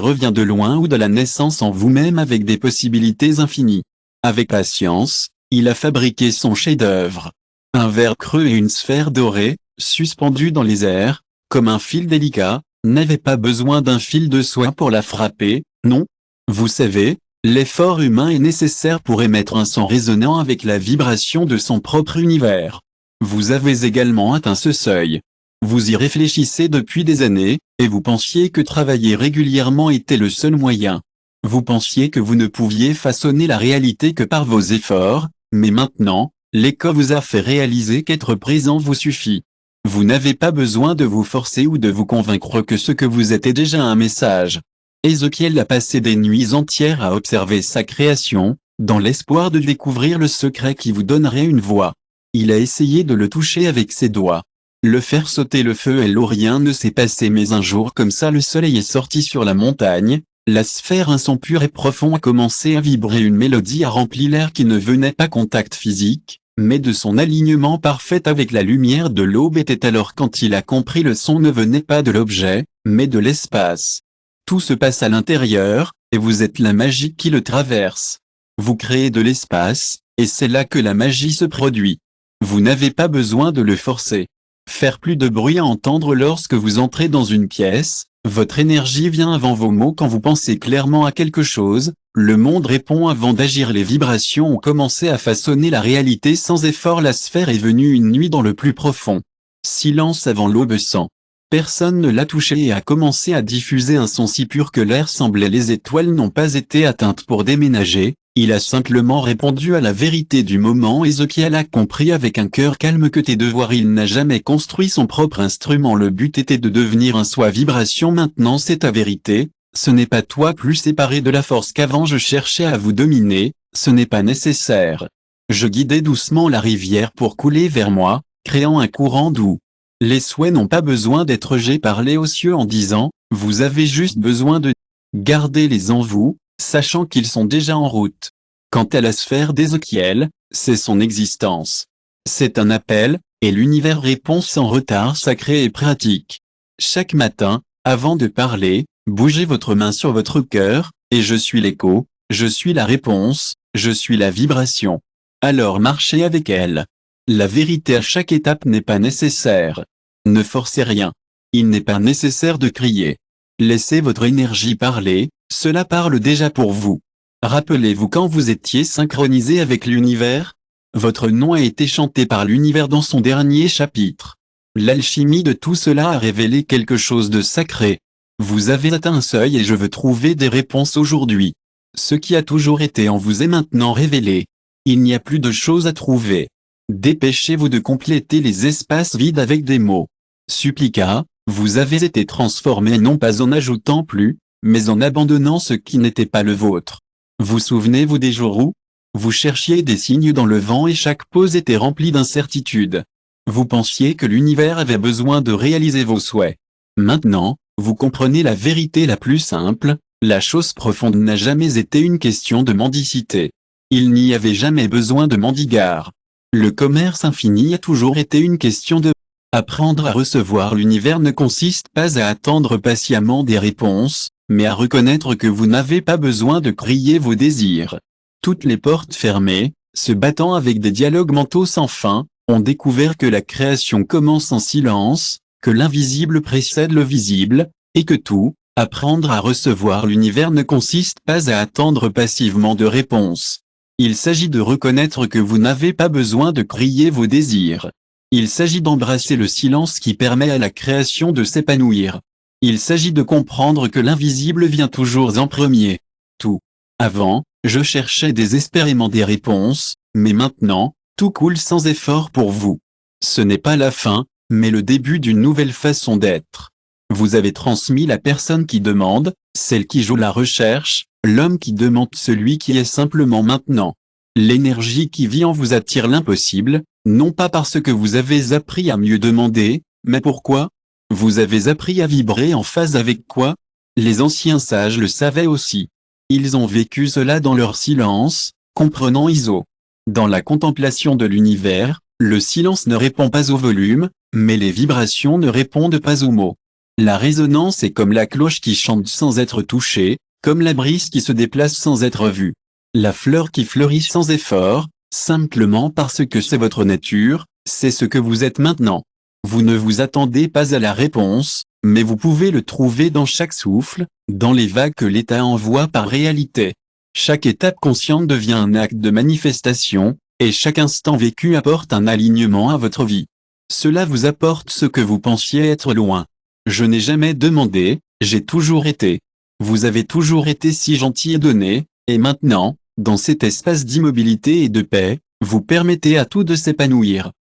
revient de loin ou de la naissance en vous-même avec des possibilités infinies. Avec patience, il a fabriqué son chef-d'œuvre. Un verre creux et une sphère dorée, suspendus dans les airs, comme un fil délicat, n'avaient pas besoin d'un fil de soie pour la frapper, non. Vous savez, l'effort humain est nécessaire pour émettre un son résonnant avec la vibration de son propre univers. Vous avez également atteint ce seuil. Vous y réfléchissez depuis des années, et vous pensiez que travailler régulièrement était le seul moyen. Vous pensiez que vous ne pouviez façonner la réalité que par vos efforts, mais maintenant, l'écho vous a fait réaliser qu'être présent vous suffit. Vous n'avez pas besoin de vous forcer ou de vous convaincre que ce que vous êtes est déjà un message. Ézéchiel a passé des nuits entières à observer sa création, dans l'espoir de découvrir le secret qui vous donnerait une voix. Il a essayé de le toucher avec ses doigts. Le faire sauter le feu et l'eau, rien ne s'est passé, mais un jour comme ça le soleil est sorti sur la montagne, la sphère, un son pur et profond a commencé à vibrer, une mélodie a rempli l'air qui ne venait pas contact physique, mais de son alignement parfait avec la lumière de l'aube était alors quand il a compris le son ne venait pas de l'objet, mais de l'espace. Tout se passe à l'intérieur, et vous êtes la magie qui le traverse. Vous créez de l'espace, et c'est là que la magie se produit. Vous n'avez pas besoin de le forcer. Faire plus de bruit à entendre lorsque vous entrez dans une pièce, votre énergie vient avant vos mots quand vous pensez clairement à quelque chose, le monde répond avant d'agir, les vibrations ont commencé à façonner la réalité sans effort, la sphère est venue une nuit dans le plus profond. Silence avant l'aube sans. Personne ne l'a touché et a commencé à diffuser un son si pur que l'air semblait, les étoiles n'ont pas été atteintes pour déménager. Il a simplement répondu à la vérité du moment. Ézéchiel a compris avec un cœur calme que tes devoirs. Il n'a jamais construit son propre instrument. Le but était de devenir un soi vibration. Maintenant c'est ta vérité. Ce n'est pas toi plus séparé de la force qu'avant. Je cherchais à vous dominer. Ce n'est pas nécessaire. Je guidais doucement la rivière pour couler vers moi, créant un courant doux. Les souhaits n'ont pas besoin d'être j'ai parlé aux cieux en disant, vous avez juste besoin de garder-les en vous, sachant qu'ils sont déjà en route. Quant à la sphère d'Ézéchiel, c'est son existence. C'est un appel, et l'univers répond sans retard, sacré et pratique. Chaque matin, avant de parler, bougez votre main sur votre cœur, et je suis l'écho, je suis la réponse, je suis la vibration. Alors marchez avec elle. La vérité à chaque étape n'est pas nécessaire. Ne forcez rien. Il n'est pas nécessaire de crier. Laissez votre énergie parler, cela parle déjà pour vous. Rappelez-vous quand vous étiez synchronisé avec l'univers? Votre nom a été chanté par l'univers dans son dernier chapitre. L'alchimie de tout cela a révélé quelque chose de sacré. Vous avez atteint un seuil et je veux trouver des réponses aujourd'hui. Ce qui a toujours été en vous est maintenant révélé. Il n'y a plus de choses à trouver. Dépêchez-vous de compléter les espaces vides avec des mots. Supplica, vous avez été transformé non pas en ajoutant plus, mais en abandonnant ce qui n'était pas le vôtre. Vous souvenez-vous des jours où vous cherchiez des signes dans le vent et chaque pause était remplie d'incertitudes. Vous pensiez que l'univers avait besoin de réaliser vos souhaits. Maintenant, vous comprenez la vérité la plus simple, la chose profonde n'a jamais été une question de mendicité. Il n'y avait jamais besoin de mendigar. Le commerce infini a toujours été une question de apprendre à recevoir. L'univers ne consiste pas à attendre patiemment des réponses, mais à reconnaître que vous n'avez pas besoin de crier vos désirs. Toutes les portes fermées, se battant avec des dialogues mentaux sans fin, ont découvert que la création commence en silence, que l'invisible précède le visible, et que tout, apprendre à recevoir l'univers ne consiste pas à attendre passivement de réponses. Il s'agit de reconnaître que vous n'avez pas besoin de crier vos désirs. Il s'agit d'embrasser le silence qui permet à la création de s'épanouir. Il s'agit de comprendre que l'invisible vient toujours en premier. Tout. Avant, je cherchais désespérément des réponses, mais maintenant, tout coule sans effort pour vous. Ce n'est pas la fin, mais le début d'une nouvelle façon d'être. Vous avez transmis la personne qui demande, celle qui joue la recherche, l'homme qui demande, celui qui est simplement maintenant. L'énergie qui vit en vous attire l'impossible, non pas parce que vous avez appris à mieux demander, mais pourquoi? Vous avez appris à vibrer en phase avec quoi? Les anciens sages le savaient aussi. Ils ont vécu cela dans leur silence, comprenant Iso. Dans la contemplation de l'univers, le silence ne répond pas au volume, mais les vibrations ne répondent pas aux mots. La résonance est comme la cloche qui chante sans être touchée, comme la brise qui se déplace sans être vue. La fleur qui fleurit sans effort, simplement parce que c'est votre nature, c'est ce que vous êtes maintenant. Vous ne vous attendez pas à la réponse, mais vous pouvez le trouver dans chaque souffle, dans les vagues que l'état envoie par réalité. Chaque étape consciente devient un acte de manifestation, Et chaque instant vécu apporte un alignement à votre vie. Cela vous apporte ce que vous pensiez être loin. Je n'ai jamais demandé, j'ai toujours été. Vous avez toujours été si gentil et donné, et maintenant, dans cet espace d'immobilité et de paix, vous permettez à tout de s'épanouir.